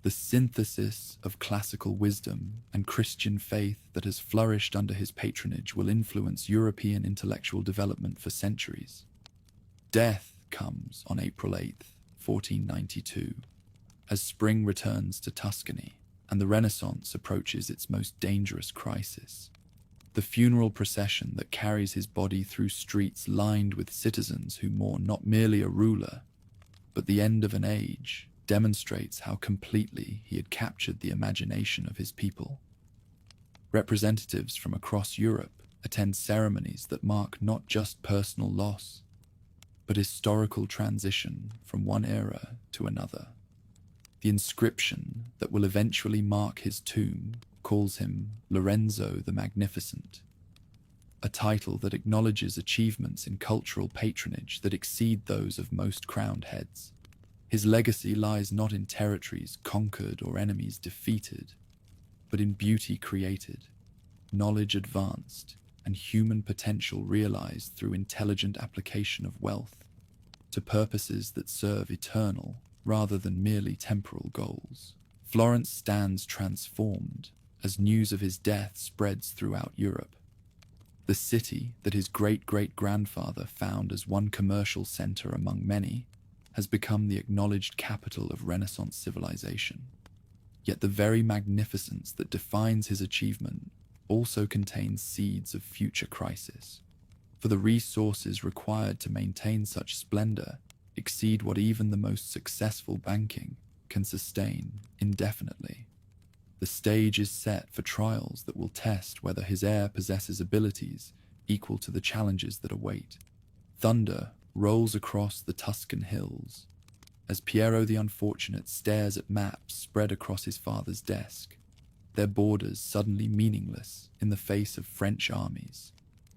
The synthesis of classical wisdom and Christian faith that has flourished under his patronage will influence European intellectual development for centuries. Death comes on April 8th, 1492, as spring returns to Tuscany and the Renaissance approaches its most dangerous crisis. The funeral procession that carries his body through streets lined with citizens who mourn not merely a ruler, but the end of an age, demonstrates how completely he had captured the imagination of his people. Representatives from across Europe attend ceremonies that mark not just personal loss, but historical transition from one era to another. The inscription that will eventually mark his tomb calls him Lorenzo the Magnificent, a title that acknowledges achievements in cultural patronage that exceed those of most crowned heads. His legacy lies not in territories conquered or enemies defeated, but in beauty created, knowledge advanced, and human potential realized through intelligent application of wealth to purposes that serve eternal rather than merely temporal goals. Florence stands transformed as news of his death spreads throughout Europe. The city that his great-great-grandfather found as one commercial center among many has become the acknowledged capital of Renaissance civilization. Yet the very magnificence that defines his achievement also contains seeds of future crisis, for the resources required to maintain such splendor exceed what even the most successful banking can sustain indefinitely. The stage is set for trials that will test whether his heir possesses abilities equal to the challenges that await. Thunder rolls across the Tuscan hills as Piero the Unfortunate stares at maps spread across his father's desk, their borders suddenly meaningless in the face of French armies,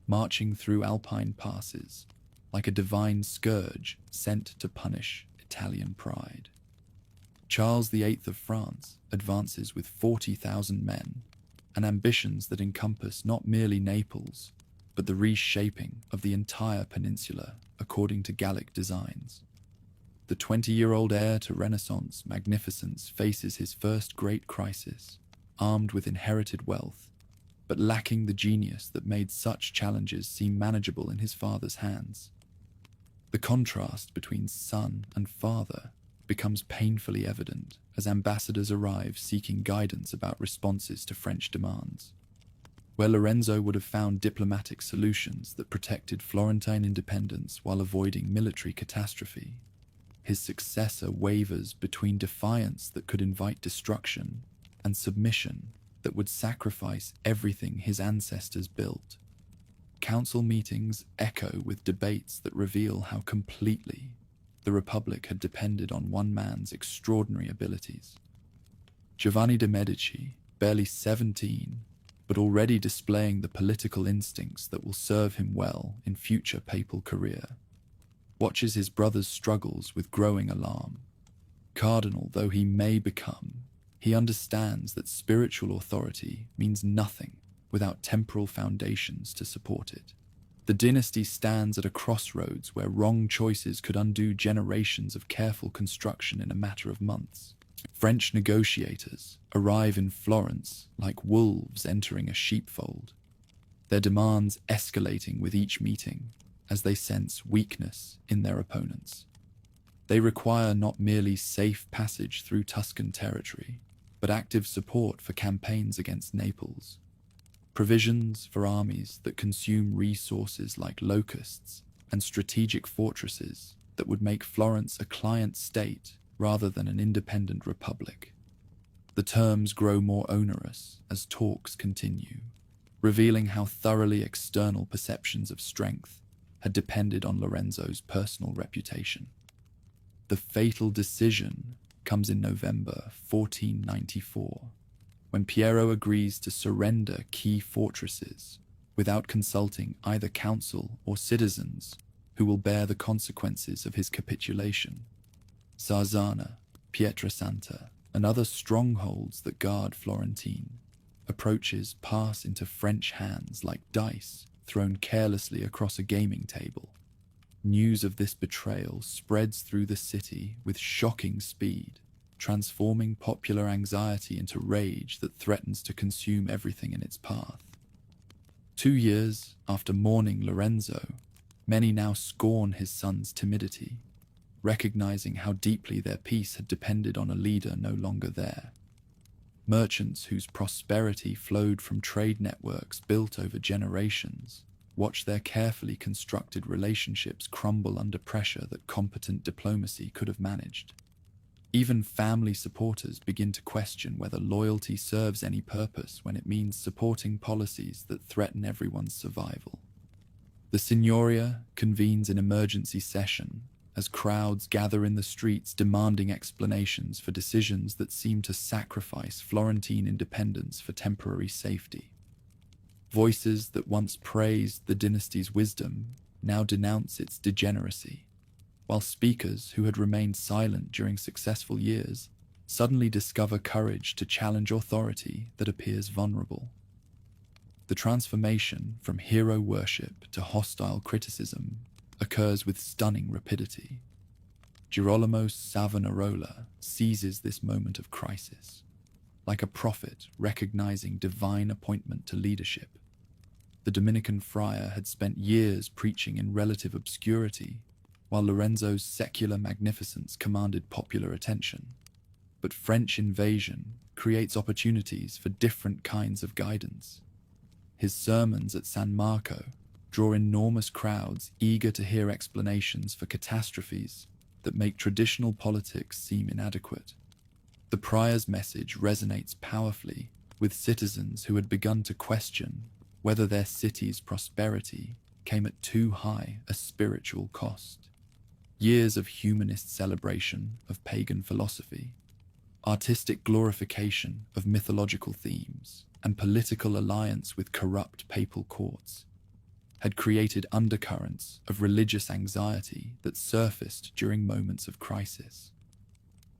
marching through Alpine passes like a divine scourge sent to punish Italian pride. Charles VIII of France advances with 40,000 men and ambitions that encompass not merely Naples, but the reshaping of the entire peninsula according to Gallic designs. The 20-year-old heir to Renaissance magnificence faces his first great crisis, armed with inherited wealth, but lacking the genius that made such challenges seem manageable in his father's hands. The contrast between son and father becomes painfully evident as ambassadors arrive seeking guidance about responses to French demands. Where Lorenzo would have found diplomatic solutions that protected Florentine independence while avoiding military catastrophe, his successor wavers between defiance that could invite destruction and submission that would sacrifice everything his ancestors built. Council meetings echo with debates that reveal how completely the Republic had depended on one man's extraordinary abilities. Giovanni de' Medici, barely 17, but already displaying the political instincts that will serve him well in future papal career, watches his brother's struggles with growing alarm. Cardinal though he may become, he understands that spiritual authority means nothing without temporal foundations to support it. The dynasty stands at a crossroads where wrong choices could undo generations of careful construction in a matter of months. French negotiators arrive in Florence like wolves entering a sheepfold, their demands escalating with each meeting as they sense weakness in their opponents. They require not merely safe passage through Tuscan territory, but active support for campaigns against Naples, provisions for armies that consume resources like locusts, and strategic fortresses that would make Florence a client state rather than an independent republic. The terms grow more onerous as talks continue, revealing how thoroughly external perceptions of strength had depended on Lorenzo's personal reputation. The fatal decision comes in November 1494, when Piero agrees to surrender key fortresses without consulting either council or citizens who will bear the consequences of his capitulation. Sarzana, Pietrasanta, and other strongholds that guard Florentine approaches pass into French hands like dice thrown carelessly across a gaming table. News of this betrayal spreads through the city with shocking speed, transforming popular anxiety into rage that threatens to consume everything in its path. 2 years after mourning Lorenzo, many now scorn his son's timidity, recognizing how deeply their peace had depended on a leader no longer there. Merchants whose prosperity flowed from trade networks built over generations watch their carefully constructed relationships crumble under pressure that competent diplomacy could have managed. Even family supporters begin to question whether loyalty serves any purpose when it means supporting policies that threaten everyone's survival. The Signoria convenes an emergency session as crowds gather in the streets demanding explanations for decisions that seem to sacrifice Florentine independence for temporary safety. Voices that once praised the dynasty's wisdom now denounce its degeneracy, while speakers who had remained silent during successful years suddenly discover courage to challenge authority that appears vulnerable. The transformation from hero worship to hostile criticism occurs with stunning rapidity. Girolamo Savonarola seizes this moment of crisis, like a prophet recognizing divine appointment to leadership. The Dominican friar had spent years preaching in relative obscurity, while Lorenzo's secular magnificence commanded popular attention. But French invasion creates opportunities for different kinds of guidance. His sermons at San Marco draw enormous crowds eager to hear explanations for catastrophes that make traditional politics seem inadequate. The prior's message resonates powerfully with citizens who had begun to question whether their city's prosperity came at too high a spiritual cost. Years of humanist celebration of pagan philosophy, artistic glorification of mythological themes, and political alliance with corrupt papal courts had created undercurrents of religious anxiety that surfaced during moments of crisis.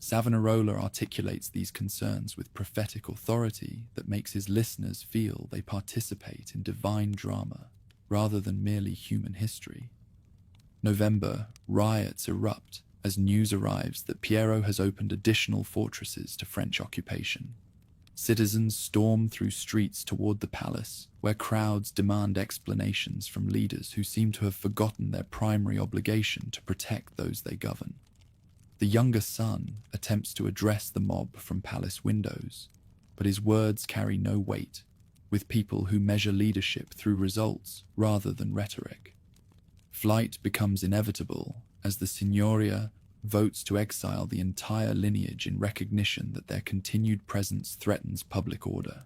Savonarola articulates these concerns with prophetic authority that makes his listeners feel they participate in divine drama rather than merely human history. November, riots erupt as news arrives that Piero has opened additional fortresses to French occupation. Citizens storm through streets toward the palace, where crowds demand explanations from leaders who seem to have forgotten their primary obligation to protect those they govern. The younger son attempts to address the mob from palace windows, but his words carry no weight, with people who measure leadership through results rather than rhetoric. Flight becomes inevitable as the Signoria votes to exile the entire lineage in recognition that their continued presence threatens public order.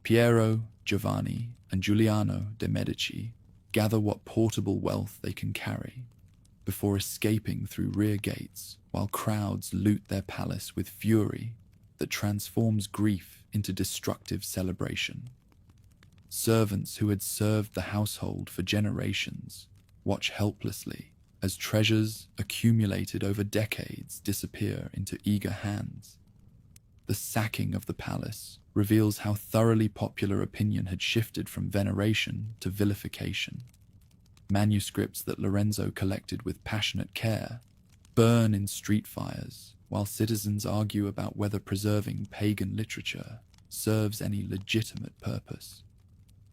Piero, Giovanni, and Giuliano de' Medici gather what portable wealth they can carry before escaping through rear gates while crowds loot their palace with fury that transforms grief into destructive celebration. Servants who had served the household for generations watch helplessly as treasures accumulated over decades disappear into eager hands. The sacking of the palace reveals how thoroughly popular opinion had shifted from veneration to vilification. Manuscripts that Lorenzo collected with passionate care burn in street fires, while citizens argue about whether preserving pagan literature serves any legitimate purpose.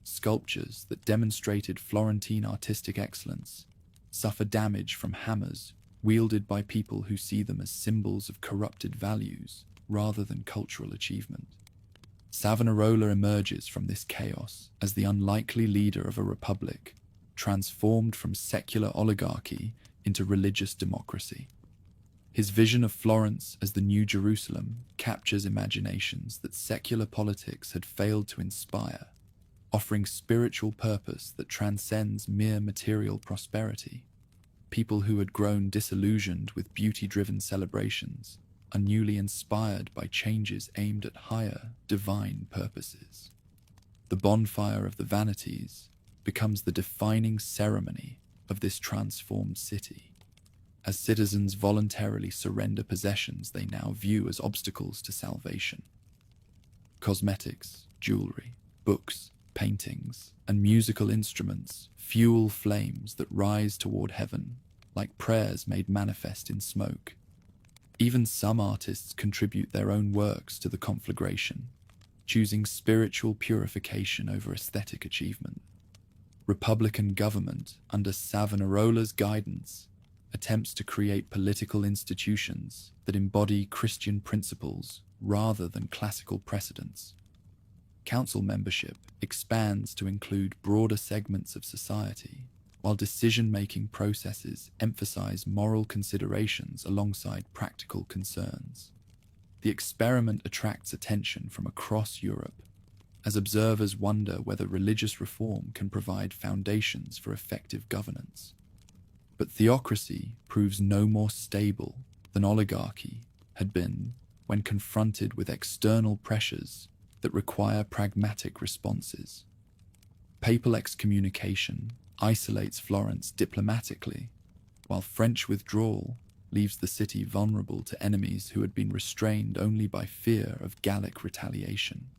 Sculptures that demonstrated Florentine artistic excellence suffer damage from hammers wielded by people who see them as symbols of corrupted values rather than cultural achievement. Savonarola emerges from this chaos as the unlikely leader of a republic, transformed from secular oligarchy into religious democracy. His vision of Florence as the New Jerusalem captures imaginations that secular politics had failed to inspire, offering spiritual purpose that transcends mere material prosperity. People who had grown disillusioned with beauty-driven celebrations are newly inspired by changes aimed at higher, divine purposes. The bonfire of the vanities becomes the defining ceremony of this transformed city, as citizens voluntarily surrender possessions they now view as obstacles to salvation. Cosmetics, jewelry, books, paintings, and musical instruments fuel flames that rise toward heaven like prayers made manifest in smoke. Even some artists contribute their own works to the conflagration, choosing spiritual purification over aesthetic achievement. Republican government, under Savonarola's guidance, attempts to create political institutions that embody Christian principles rather than classical precedents. Council membership expands to include broader segments of society, while decision-making processes emphasize moral considerations alongside practical concerns. The experiment attracts attention from across Europe, as observers wonder whether religious reform can provide foundations for effective governance. But theocracy proves no more stable than oligarchy had been when confronted with external pressures that require pragmatic responses. Papal excommunication isolates Florence diplomatically, while French withdrawal leaves the city vulnerable to enemies who had been restrained only by fear of Gallic retaliation.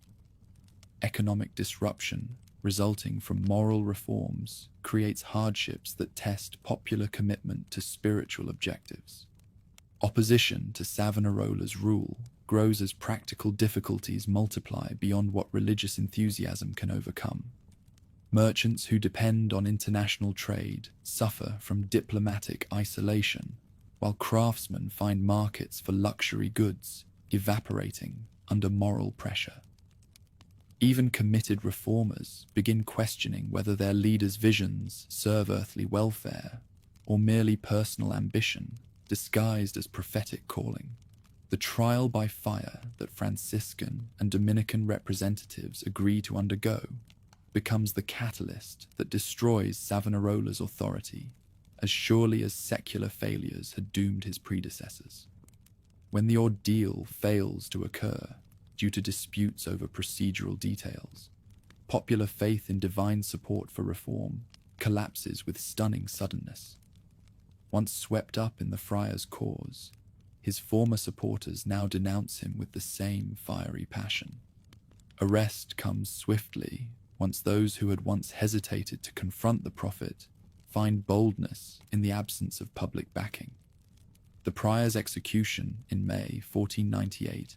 Economic disruption resulting from moral reforms creates hardships that test popular commitment to spiritual objectives. Opposition to Savonarola's rule grows as practical difficulties multiply beyond what religious enthusiasm can overcome. Merchants who depend on international trade suffer from diplomatic isolation, while craftsmen find markets for luxury goods evaporating under moral pressure. Even committed reformers begin questioning whether their leaders' visions serve earthly welfare or merely personal ambition disguised as prophetic calling. The trial by fire that Franciscan and Dominican representatives agree to undergo becomes the catalyst that destroys Savonarola's authority as surely as secular failures had doomed his predecessors. When the ordeal fails to occur due to disputes over procedural details, popular faith in divine support for reform collapses with stunning suddenness. Once swept up in the friar's cause, his former supporters now denounce him with the same fiery passion. Arrest comes swiftly once those who had once hesitated to confront the prophet find boldness in the absence of public backing. The prior's execution in May 1498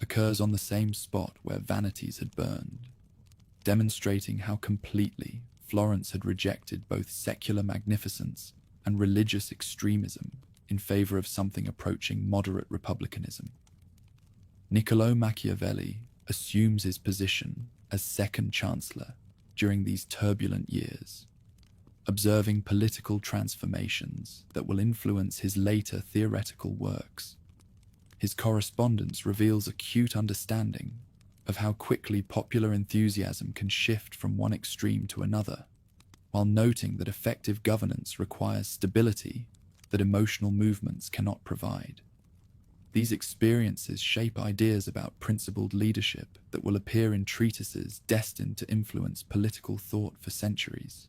occurs on the same spot where vanities had burned, demonstrating how completely Florence had rejected both secular magnificence and religious extremism in favor of something approaching moderate republicanism. Niccolò Machiavelli assumes his position as second chancellor during these turbulent years, observing political transformations that will influence his later theoretical works. His correspondence reveals acute understanding of how quickly popular enthusiasm can shift from one extreme to another, while noting that effective governance requires stability that emotional movements cannot provide. These experiences shape ideas about principled leadership that will appear in treatises destined to influence political thought for centuries.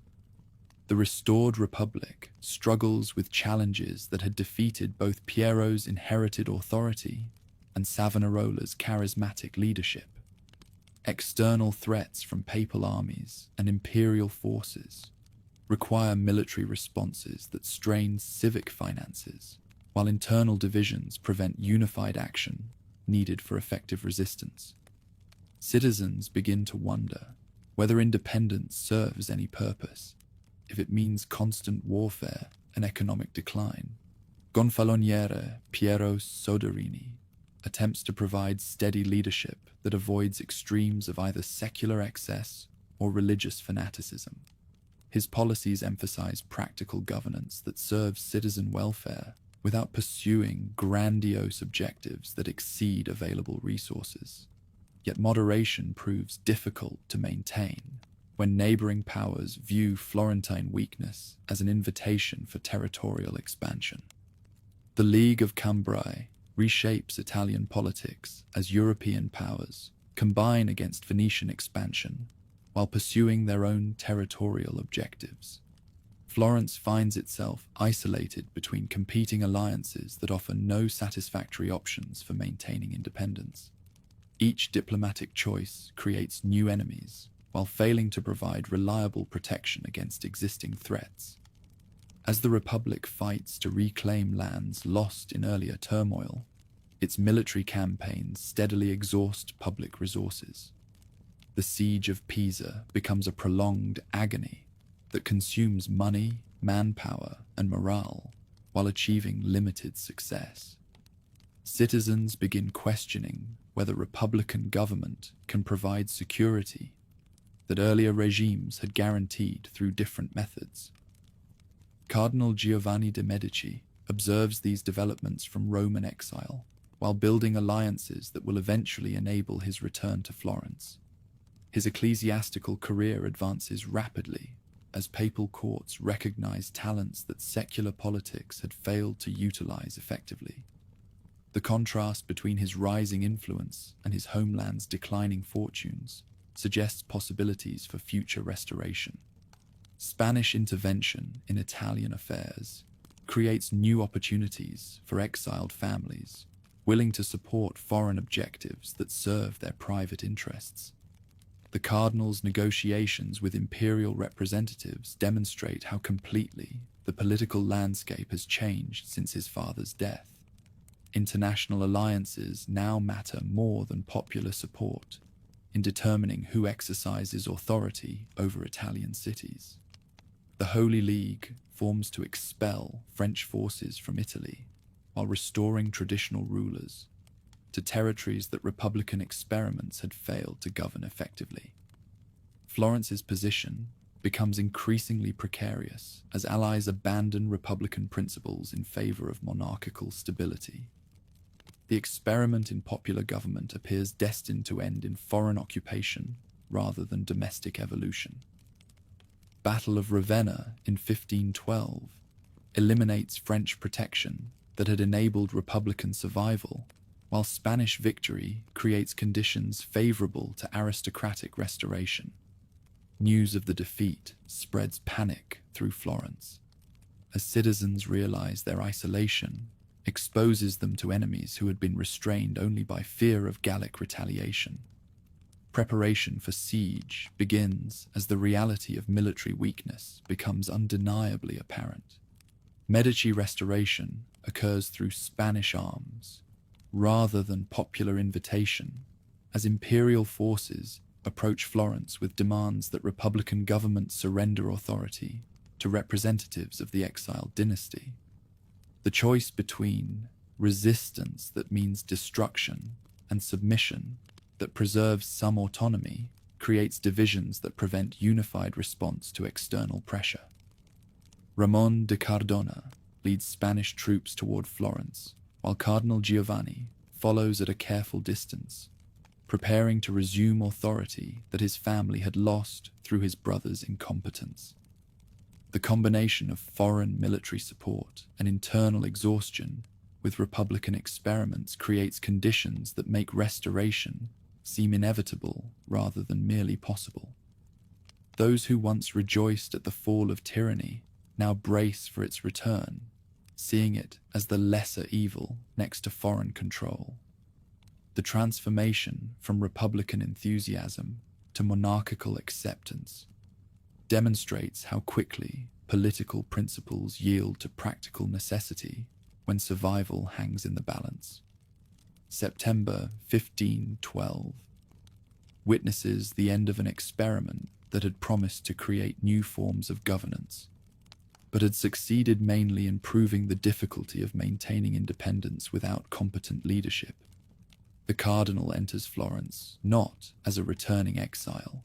The restored republic struggles with challenges that had defeated both Piero's inherited authority and Savonarola's charismatic leadership. External threats from papal armies and imperial forces require military responses that strain civic finances, while internal divisions prevent unified action needed for effective resistance. Citizens begin to wonder whether independence serves any purpose if it means constant warfare and economic decline. Gonfaloniere Piero Soderini attempts to provide steady leadership that avoids extremes of either secular excess or religious fanaticism. His policies emphasize practical governance that serves citizen welfare without pursuing grandiose objectives that exceed available resources. Yet moderation proves difficult to maintain when neighboring powers view Florentine weakness as an invitation for territorial expansion. The League of Cambrai reshapes Italian politics as European powers combine against Venetian expansion while pursuing their own territorial objectives. Florence finds itself isolated between competing alliances that offer no satisfactory options for maintaining independence. Each diplomatic choice creates new enemies, while failing to provide reliable protection against existing threats. As the Republic fights to reclaim lands lost in earlier turmoil, Its military campaigns steadily exhaust public resources. The siege of Pisa becomes a prolonged agony that consumes money, manpower, and morale while achieving limited success. Citizens begin questioning whether Republican government can provide security that earlier regimes had guaranteed through different methods. Cardinal Giovanni de' Medici observes these developments from Roman exile while building alliances that will eventually enable his return to Florence. His ecclesiastical career advances rapidly as papal courts recognize talents that secular politics had failed to utilize effectively. The contrast between his rising influence and his homeland's declining fortunes suggests possibilities for future restoration. Spanish intervention in Italian affairs creates new opportunities for exiled families willing to support foreign objectives that serve their private interests. The cardinal's negotiations with imperial representatives demonstrate how completely the political landscape has changed since his father's death. International alliances now matter more than popular support in determining who exercises authority over Italian cities. The Holy League forms to expel French forces from Italy while restoring traditional rulers to territories that Republican experiments had failed to govern effectively. Florence's position becomes increasingly precarious as allies abandon Republican principles in favor of monarchical stability. The experiment in popular government appears destined to end in foreign occupation rather than domestic evolution. Battle of Ravenna in 1512 eliminates French protection that had enabled Republican survival, while Spanish victory creates conditions favorable to aristocratic restoration. News of the defeat spreads panic through Florence. As citizens realize their isolation exposes them to enemies who had been restrained only by fear of Gallic retaliation. Preparation for siege begins as the reality of military weakness becomes undeniably apparent. Medici restoration occurs through Spanish arms rather than popular invitation, as imperial forces approach Florence with demands that Republican governments surrender authority to representatives of the exiled dynasty. The choice between resistance that means destruction and submission that preserves some autonomy creates divisions that prevent unified response to external pressure. Ramon de Cardona leads Spanish troops toward Florence, while Cardinal Giovanni follows at a careful distance, preparing to resume authority that his family had lost through his brother's incompetence. The combination of foreign military support and internal exhaustion with Republican experiments creates conditions that make restoration seem inevitable rather than merely possible. Those who once rejoiced at the fall of tyranny now brace for its return, seeing it as the lesser evil next to foreign control. The transformation from Republican enthusiasm to monarchical acceptance demonstrates how quickly political principles yield to practical necessity when survival hangs in the balance. September 1512 witnesses the end of an experiment that had promised to create new forms of governance, but had succeeded mainly in proving the difficulty of maintaining independence without competent leadership. The cardinal enters Florence not as a returning exile,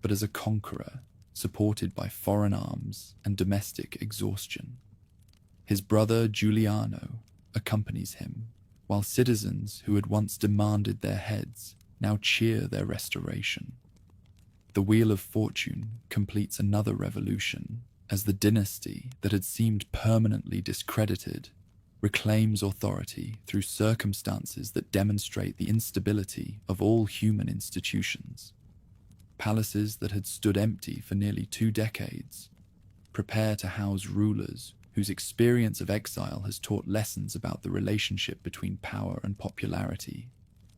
but as a conqueror supported by foreign arms and domestic exhaustion. His brother Giuliano accompanies him, while citizens who had once demanded their heads now cheer their restoration. The Wheel of Fortune completes another revolution as the dynasty that had seemed permanently discredited reclaims authority through circumstances that demonstrate the instability of all human institutions. Palaces that had stood empty for nearly 2 decades prepare to house rulers whose experience of exile has taught lessons about the relationship between power and popularity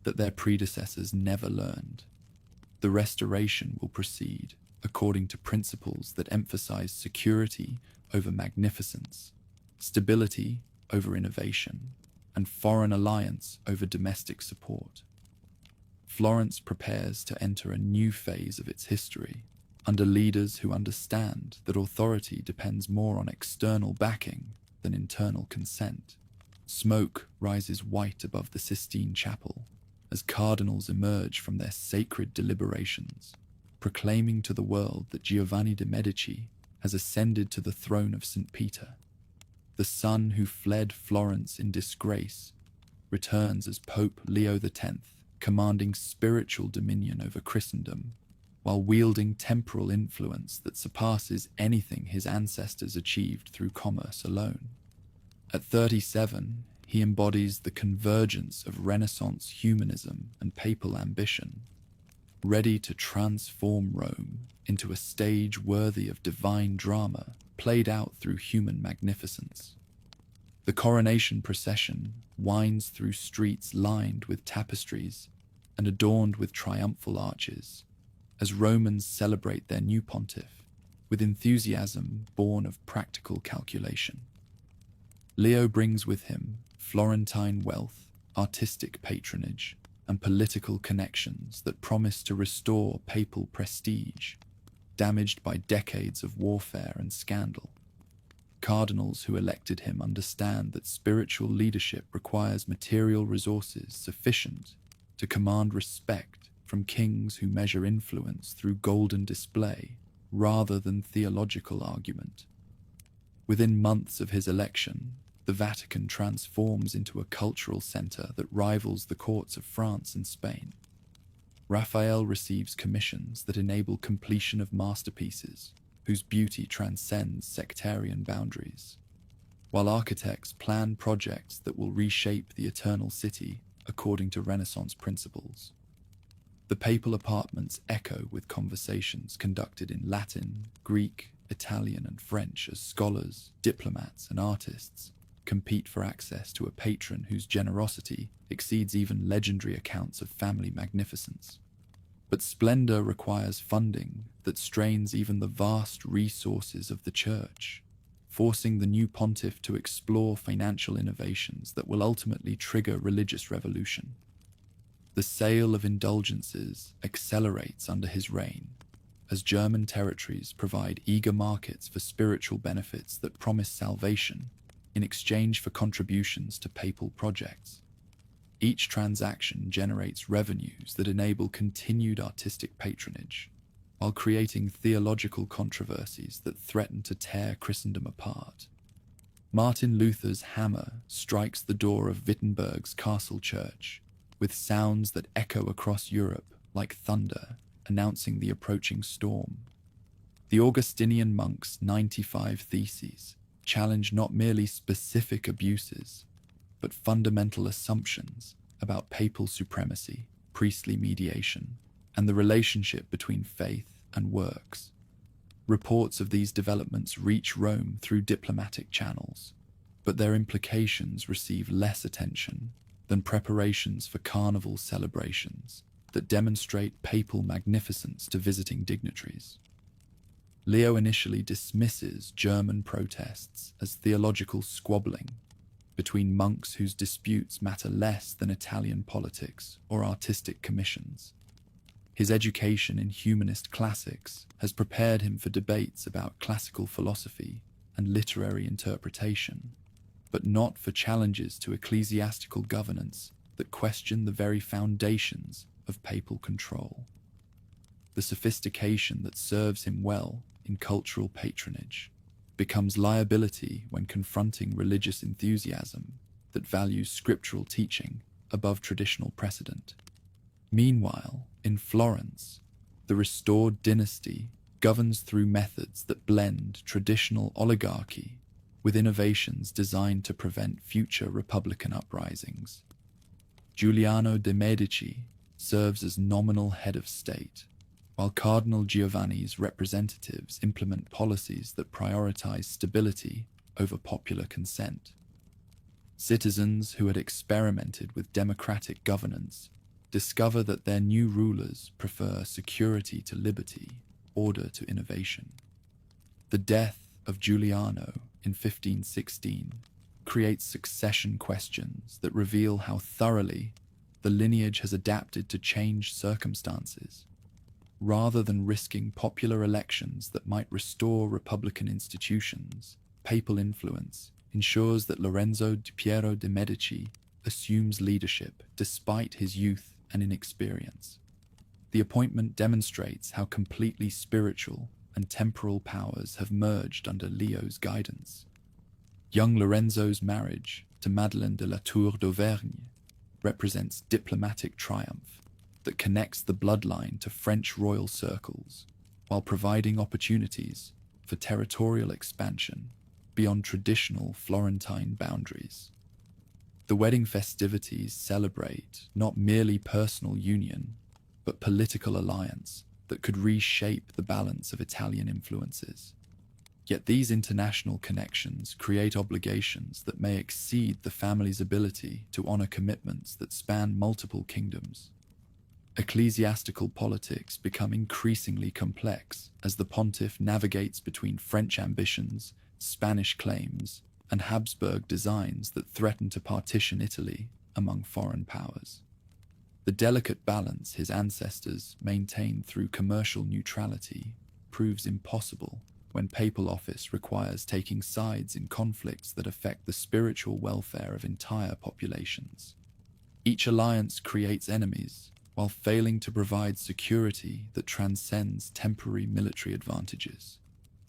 that their predecessors never learned. The restoration will proceed according to principles that emphasize security over magnificence, stability over innovation, and foreign alliance over domestic support. Florence prepares to enter a new phase of its history, under leaders who understand that authority depends more on external backing than internal consent. Smoke rises white above the Sistine Chapel as cardinals emerge from their sacred deliberations, proclaiming to the world that Giovanni de' Medici has ascended to the throne of St. Peter. The son who fled Florence in disgrace returns as Pope Leo X, commanding spiritual dominion over Christendom, while wielding temporal influence that surpasses anything his ancestors achieved through commerce alone. At 37, he embodies the convergence of Renaissance humanism and papal ambition, ready to transform Rome into a stage worthy of divine drama played out through human magnificence. The coronation procession winds through streets lined with tapestries and adorned with triumphal arches, as Romans celebrate their new pontiff with enthusiasm born of practical calculation. Leo brings with him Florentine wealth, artistic patronage, and political connections that promise to restore papal prestige, damaged by decades of warfare and scandal. Cardinals who elected him understand that spiritual leadership requires material resources sufficient to command respect from kings who measure influence through golden display rather than theological argument. Within months of his election, the Vatican transforms into a cultural center that rivals the courts of France and Spain. Raphael receives commissions that enable completion of masterpieces whose beauty transcends sectarian boundaries, while architects plan projects that will reshape the eternal city according to Renaissance principles. The papal apartments echo with conversations conducted in Latin, Greek, Italian, and French as scholars, diplomats, and artists compete for access to a patron whose generosity exceeds even legendary accounts of family magnificence. But splendor requires funding that strains even the vast resources of the Church, forcing the new pontiff to explore financial innovations that will ultimately trigger religious revolution. The sale of indulgences accelerates under his reign, as German territories provide eager markets for spiritual benefits that promise salvation in exchange for contributions to papal projects. Each transaction generates revenues that enable continued artistic patronage, while creating theological controversies that threaten to tear Christendom apart. Martin Luther's hammer strikes the door of Wittenberg's castle church, with sounds that echo across Europe like thunder, announcing the approaching storm. The Augustinian monk's 95 Theses challenge not merely specific abuses, but fundamental assumptions about papal supremacy, priestly mediation, and the relationship between faith and works. Reports of these developments reach Rome through diplomatic channels, but their implications receive less attention than preparations for carnival celebrations that demonstrate papal magnificence to visiting dignitaries. Leo initially dismisses German protests as theological squabbling between monks whose disputes matter less than Italian politics or artistic commissions. His education in humanist classics has prepared him for debates about classical philosophy and literary interpretation, but not for challenges to ecclesiastical governance that question the very foundations of papal control. The sophistication that serves him well in cultural patronage becomes liability when confronting religious enthusiasm that values scriptural teaching above traditional precedent. Meanwhile, in Florence, the restored dynasty governs through methods that blend traditional oligarchy with innovations designed to prevent future republican uprisings. Giuliano de' Medici serves as nominal head of state, while Cardinal Giovanni's representatives implement policies that prioritize stability over popular consent. Citizens who had experimented with democratic governance discover that their new rulers prefer security to liberty, order to innovation. The death of Giuliano in 1516 creates succession questions that reveal how thoroughly the lineage has adapted to changed circumstances. Rather than risking popular elections that might restore republican institutions, papal influence ensures that Lorenzo di Piero de' Medici assumes leadership despite his youth and inexperience. The appointment demonstrates how completely spiritual and temporal powers have merged under Leo's guidance. Young Lorenzo's marriage to Madeleine de la Tour d'Auvergne represents diplomatic triumph that connects the bloodline to French royal circles while providing opportunities for territorial expansion beyond traditional Florentine boundaries. The wedding festivities celebrate not merely personal union, but political alliance that could reshape the balance of Italian influences. Yet these international connections create obligations that may exceed the family's ability to honor commitments that span multiple kingdoms. Ecclesiastical politics become increasingly complex as the pontiff navigates between French ambitions, Spanish claims, and Habsburg designs that threaten to partition Italy among foreign powers. The delicate balance his ancestors maintained through commercial neutrality proves impossible when papal office requires taking sides in conflicts that affect the spiritual welfare of entire populations. Each alliance creates enemies, while failing to provide security that transcends temporary military advantages.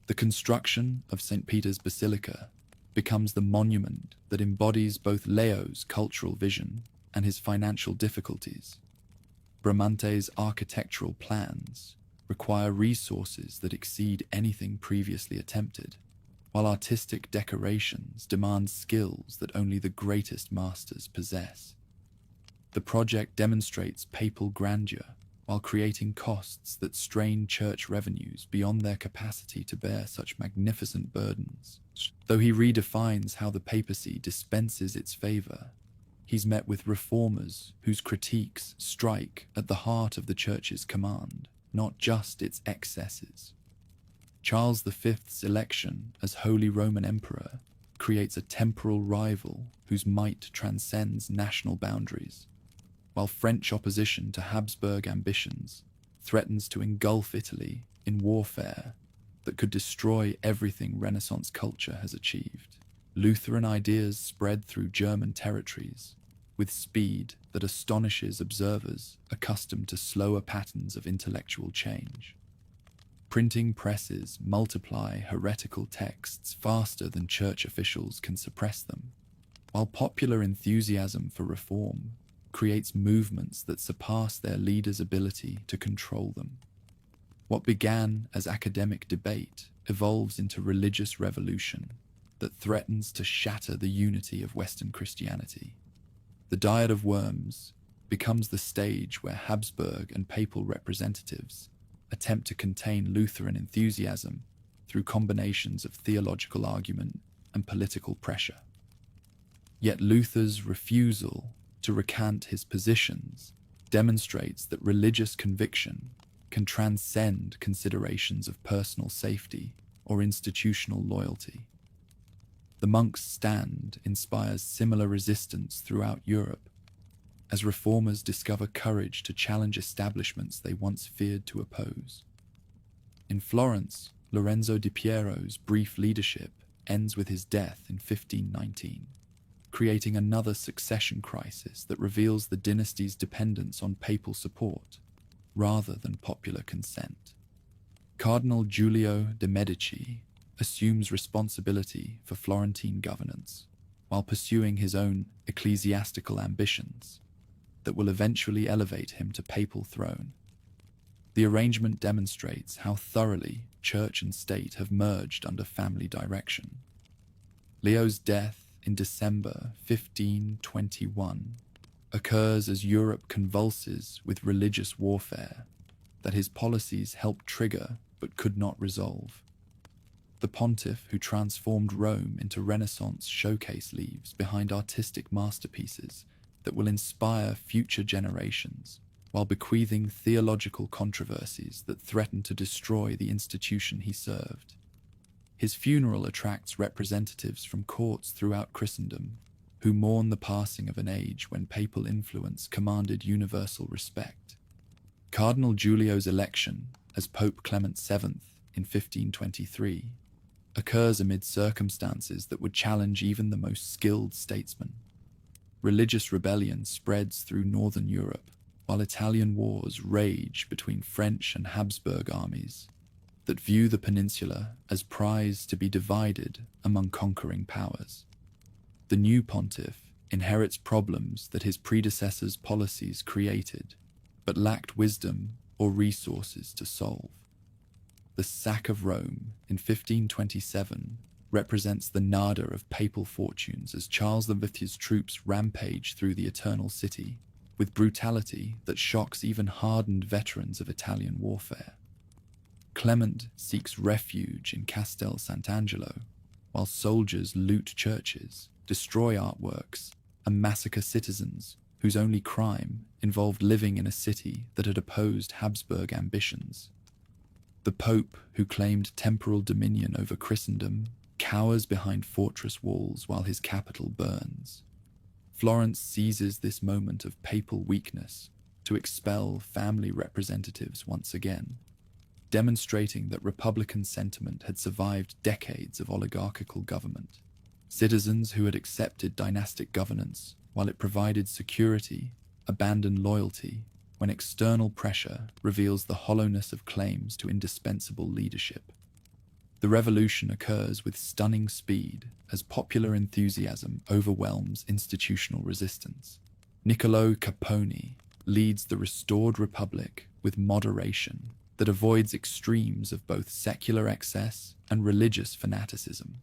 The construction of St. Peter's Basilica becomes the monument that embodies both Leo's cultural vision and his financial difficulties. Bramante's architectural plans require resources that exceed anything previously attempted, while artistic decorations demand skills that only the greatest masters possess. The project demonstrates papal grandeur while creating costs that strain church revenues beyond their capacity to bear such magnificent burdens. Though he redefines how the papacy dispenses its favor, he's met with reformers whose critiques strike at the heart of the church's command, not just its excesses. Charles V's election as Holy Roman Emperor creates a temporal rival whose might transcends national boundaries, while French opposition to Habsburg ambitions threatens to engulf Italy in warfare that could destroy everything Renaissance culture has achieved. Lutheran ideas spread through German territories with speed that astonishes observers accustomed to slower patterns of intellectual change. Printing presses multiply heretical texts faster than church officials can suppress them, while popular enthusiasm for reform creates movements that surpass their leaders' ability to control them. What began as academic debate evolves into religious revolution that threatens to shatter the unity of Western Christianity. The Diet of Worms becomes the stage where Habsburg and papal representatives attempt to contain Lutheran enthusiasm through combinations of theological argument and political pressure. Yet Luther's refusal to recant his positions demonstrates that religious conviction can transcend considerations of personal safety or institutional loyalty. The monk's stand inspires similar resistance throughout Europe, as reformers discover courage to challenge establishments they once feared to oppose. In Florence, Lorenzo di Piero's brief leadership ends with his death in 1519, creating another succession crisis that reveals the dynasty's dependence on papal support rather than popular consent. Cardinal Giulio de' Medici assumes responsibility for Florentine governance while pursuing his own ecclesiastical ambitions that will eventually elevate him to papal throne. The arrangement demonstrates how thoroughly church and state have merged under family direction. Leo's death in December 1521 occurs as Europe convulses with religious warfare that his policies helped trigger but could not resolve. The pontiff who transformed Rome into Renaissance showcase leaves behind artistic masterpieces that will inspire future generations, while bequeathing theological controversies that threaten to destroy the institution he served. His funeral attracts representatives from courts throughout Christendom, who mourn the passing of an age when papal influence commanded universal respect. Cardinal Giulio's election as Pope Clement VII in 1523 occurs amid circumstances that would challenge even the most skilled statesman. Religious rebellion spreads through northern Europe, while Italian wars rage between French and Habsburg armies that view the peninsula as prize to be divided among conquering powers. The new pontiff inherits problems that his predecessors' policies created, but lacked wisdom or resources to solve. The sack of Rome in 1527 represents the nada of papal fortunes as Charles V's troops rampage through the Eternal City with brutality that shocks even hardened veterans of Italian warfare. Clement seeks refuge in Castel Sant'Angelo, while soldiers loot churches, destroy artworks, and massacre citizens whose only crime involved living in a city that had opposed Habsburg ambitions. The Pope, who claimed temporal dominion over Christendom, cowers behind fortress walls while his capital burns. Florence seizes this moment of papal weakness to expel family representatives once again, demonstrating that Republican sentiment had survived decades of oligarchical government. Citizens who had accepted dynastic governance, while it provided security, abandon loyalty when external pressure reveals the hollowness of claims to indispensable leadership. The revolution occurs with stunning speed as popular enthusiasm overwhelms institutional resistance. Niccolò Capone leads the restored republic with moderation that avoids extremes of both secular excess and religious fanaticism.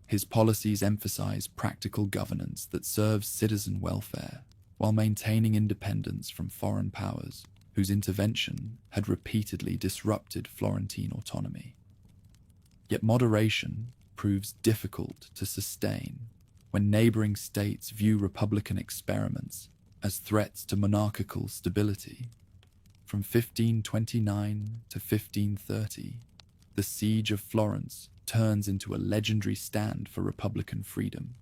His policies emphasize practical governance that serves citizen welfare while maintaining independence from foreign powers whose intervention had repeatedly disrupted Florentine autonomy. Yet moderation proves difficult to sustain when neighboring states view republican experiments as threats to monarchical stability. From 1529 to 1530, the siege of Florence turns into a legendary stand for republican freedom,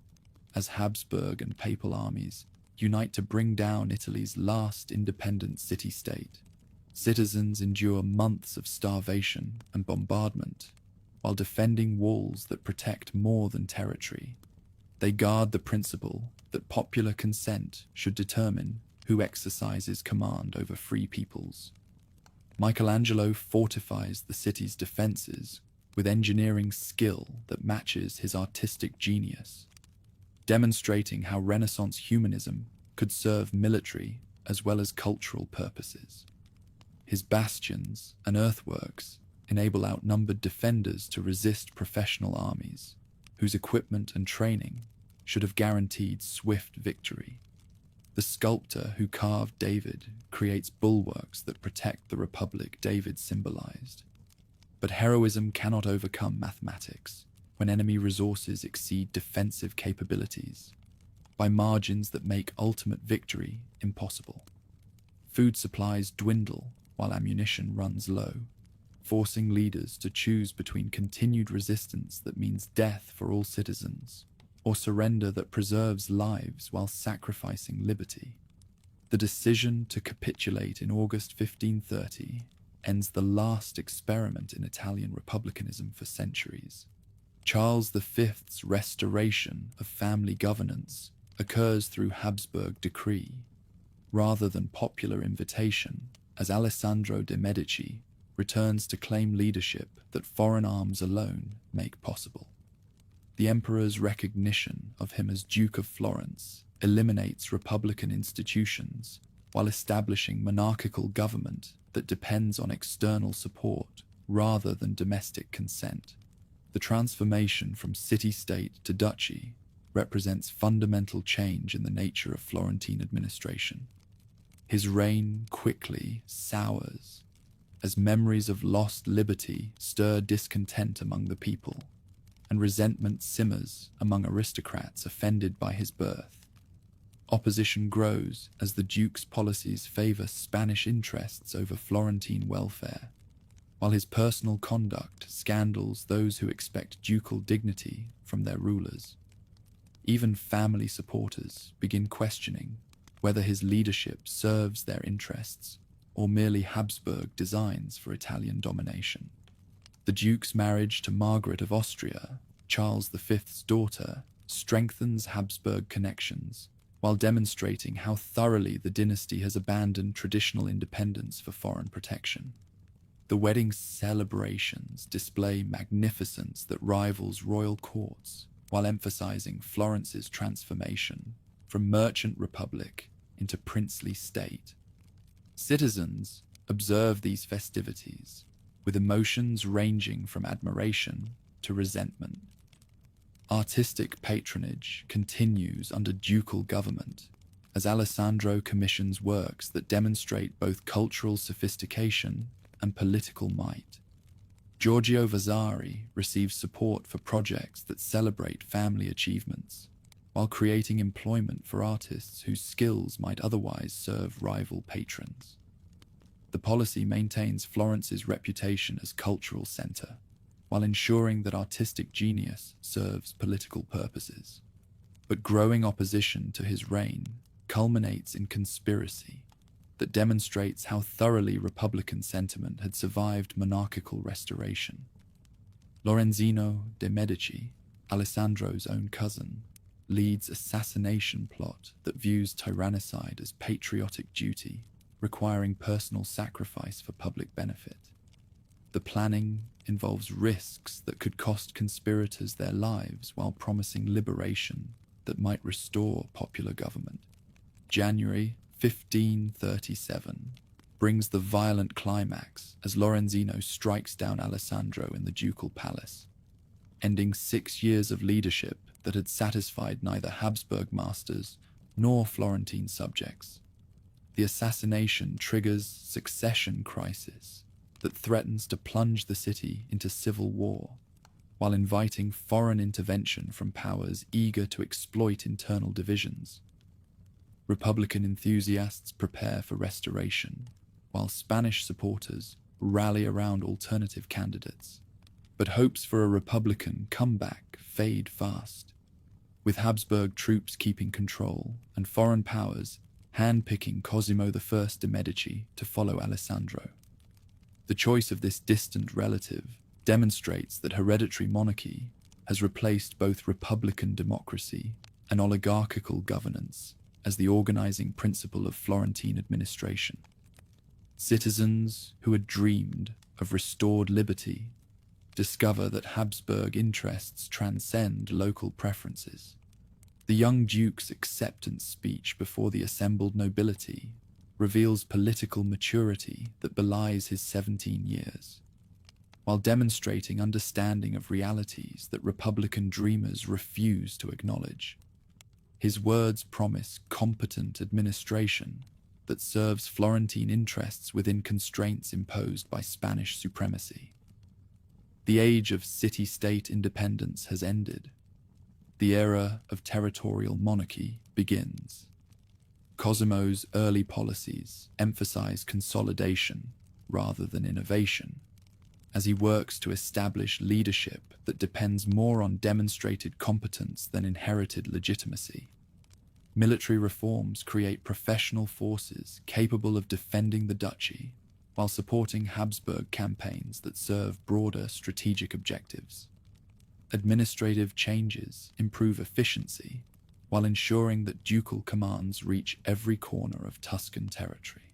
as Habsburg and papal armies unite to bring down Italy's last independent city-state. Citizens endure months of starvation and bombardment, while defending walls that protect more than territory. They guard the principle that popular consent should determine who exercises command over free peoples. Michelangelo fortifies the city's defenses with engineering skill that matches his artistic genius, demonstrating how Renaissance humanism could serve military as well as cultural purposes. His bastions and earthworks enable outnumbered defenders to resist professional armies, whose equipment and training should have guaranteed swift victory. The sculptor who carved David creates bulwarks that protect the republic David symbolized. But heroism cannot overcome mathematics when enemy resources exceed defensive capabilities by margins that make ultimate victory impossible. Food supplies dwindle while ammunition runs low, forcing leaders to choose between continued resistance that means death for all citizens, or surrender that preserves lives while sacrificing liberty. The decision to capitulate in August 1530 ends the last experiment in Italian republicanism for centuries. Charles V's restoration of family governance occurs through Habsburg decree, rather than popular invitation, as Alessandro de' Medici returns to claim leadership that foreign arms alone make possible. The emperor's recognition of him as Duke of Florence eliminates republican institutions while establishing monarchical government that depends on external support rather than domestic consent. The transformation from city-state to duchy represents fundamental change in the nature of Florentine administration. His reign quickly sours as memories of lost liberty stir discontent among the people, and resentment simmers among aristocrats offended by his birth. Opposition grows as the Duke's policies favor Spanish interests over Florentine welfare, while his personal conduct scandals those who expect ducal dignity from their rulers. Even family supporters begin questioning whether his leadership serves their interests or merely Habsburg designs for Italian domination. The Duke's marriage to Margaret of Austria, Charles V's daughter, strengthens Habsburg connections while demonstrating how thoroughly the dynasty has abandoned traditional independence for foreign protection. The wedding celebrations display magnificence that rivals royal courts, while emphasizing Florence's transformation from merchant republic into princely state. Citizens observe these festivities with emotions ranging from admiration to resentment. Artistic patronage continues under ducal government as Alessandro commissions works that demonstrate both cultural sophistication and political might. Giorgio Vasari receives support for projects that celebrate family achievements, while creating employment for artists whose skills might otherwise serve rival patrons. The policy maintains Florence's reputation as cultural center, while ensuring that artistic genius serves political purposes. But growing opposition to his reign culminates in conspiracy that demonstrates how thoroughly Republican sentiment had survived monarchical restoration. Lorenzino de' Medici, Alessandro's own cousin, leads assassination plot that views tyrannicide as patriotic duty, requiring personal sacrifice for public benefit. The planning involves risks that could cost conspirators their lives while promising liberation that might restore popular government. January 1537 brings the violent climax as Lorenzino strikes down Alessandro in the ducal palace, ending 6 years of leadership that had satisfied neither Habsburg masters nor Florentine subjects. The assassination triggers succession crisis that threatens to plunge the city into civil war, while inviting foreign intervention from powers eager to exploit internal divisions. Republican enthusiasts prepare for restoration, while Spanish supporters rally around alternative candidates. But hopes for a Republican comeback fade fast, with Habsburg troops keeping control and foreign powers handpicking Cosimo I de' Medici to follow Alessandro. The choice of this distant relative demonstrates that hereditary monarchy has replaced both republican democracy and oligarchical governance as the organizing principle of Florentine administration. Citizens who had dreamed of restored liberty discover that Habsburg interests transcend local preferences. The young duke's acceptance speech before the assembled nobility reveals political maturity that belies his 17 years, while demonstrating understanding of realities that Republican dreamers refuse to acknowledge. His words promise competent administration that serves Florentine interests within constraints imposed by Spanish supremacy. The age of city-state independence has ended. The era of territorial monarchy begins. Cosimo's early policies emphasize consolidation rather than innovation, as he works to establish leadership that depends more on demonstrated competence than inherited legitimacy. Military reforms create professional forces capable of defending the duchy, while supporting Habsburg campaigns that serve broader strategic objectives. Administrative changes improve efficiency, while ensuring that ducal commands reach every corner of Tuscan territory.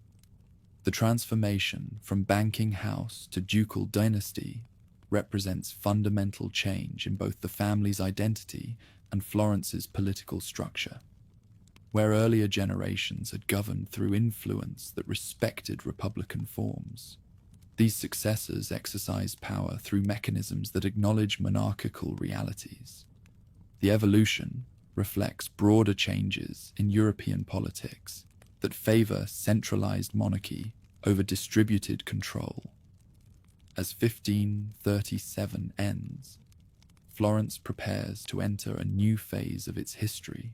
The transformation from banking house to ducal dynasty represents fundamental change in both the family's identity and Florence's political structure. Where earlier generations had governed through influence that respected republican forms, these successors exercise power through mechanisms that acknowledge monarchical realities. The evolution reflects broader changes in European politics that favor centralized monarchy over distributed control. As 1537 ends, Florence prepares to enter a new phase of its history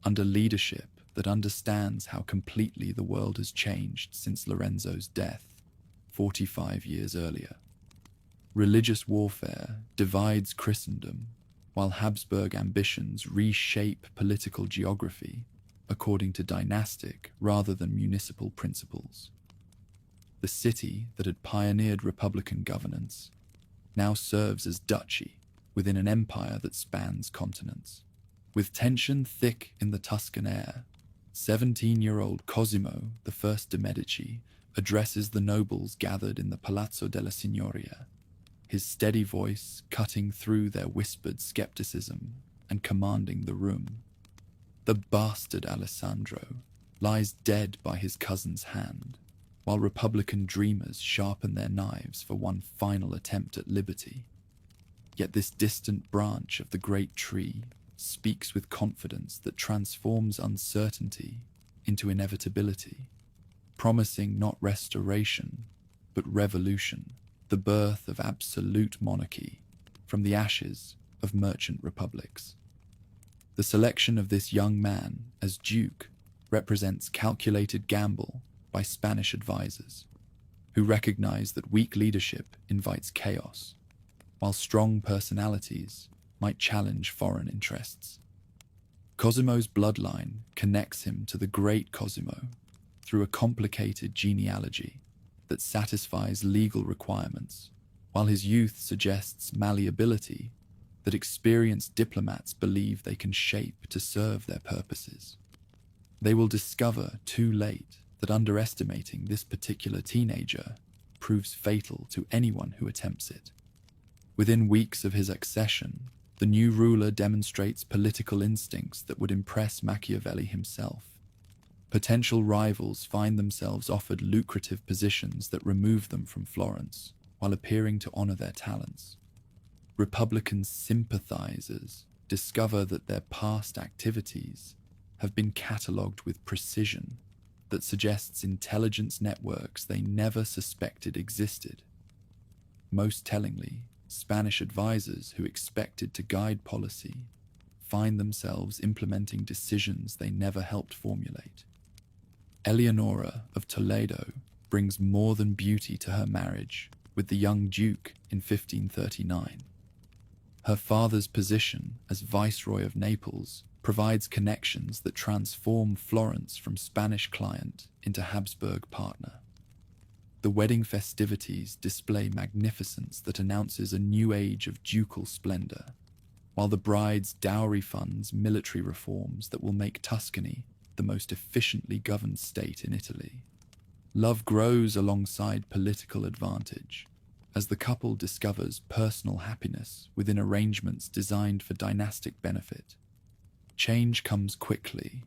under leadership that understands how completely the world has changed since Lorenzo's death 45 years earlier. Religious warfare divides Christendom, while Habsburg ambitions reshape political geography according to dynastic rather than municipal principles. The city that had pioneered republican governance now serves as duchy within an empire that spans continents. With tension thick in the Tuscan air, 17-year-old Cosimo I de' Medici addresses the nobles gathered in the Palazzo della Signoria, his steady voice cutting through their whispered skepticism and commanding the room. The bastard Alessandro lies dead by his cousin's hand, while republican dreamers sharpen their knives for one final attempt at liberty. Yet this distant branch of the great tree speaks with confidence that transforms uncertainty into inevitability, promising not restoration, but revolution, the birth of absolute monarchy from the ashes of merchant republics. The selection of this young man as Duke represents calculated gamble by Spanish advisors, who recognize that weak leadership invites chaos, while strong personalities might challenge foreign interests. Cosimo's bloodline connects him to the great Cosimo through a complicated genealogy that satisfies legal requirements, while his youth suggests malleability that experienced diplomats believe they can shape to serve their purposes. They will discover too late that underestimating this particular teenager proves fatal to anyone who attempts it. Within weeks of his accession, the new ruler demonstrates political instincts that would impress Machiavelli himself. Potential rivals find themselves offered lucrative positions that remove them from Florence, while appearing to honor their talents. Republican sympathizers discover that their past activities have been catalogued with precision that suggests intelligence networks they never suspected existed. Most tellingly, Spanish advisors who expected to guide policy find themselves implementing decisions they never helped formulate. Eleonora of Toledo brings more than beauty to her marriage with the young Duke in 1539. Her father's position as Viceroy of Naples provides connections that transform Florence from Spanish client into Habsburg partner. The wedding festivities display magnificence that announces a new age of ducal splendor, while the bride's dowry funds military reforms that will make Tuscany the most efficiently governed state in Italy. Love grows alongside political advantage, as the couple discovers personal happiness within arrangements designed for dynastic benefit. Change comes quickly,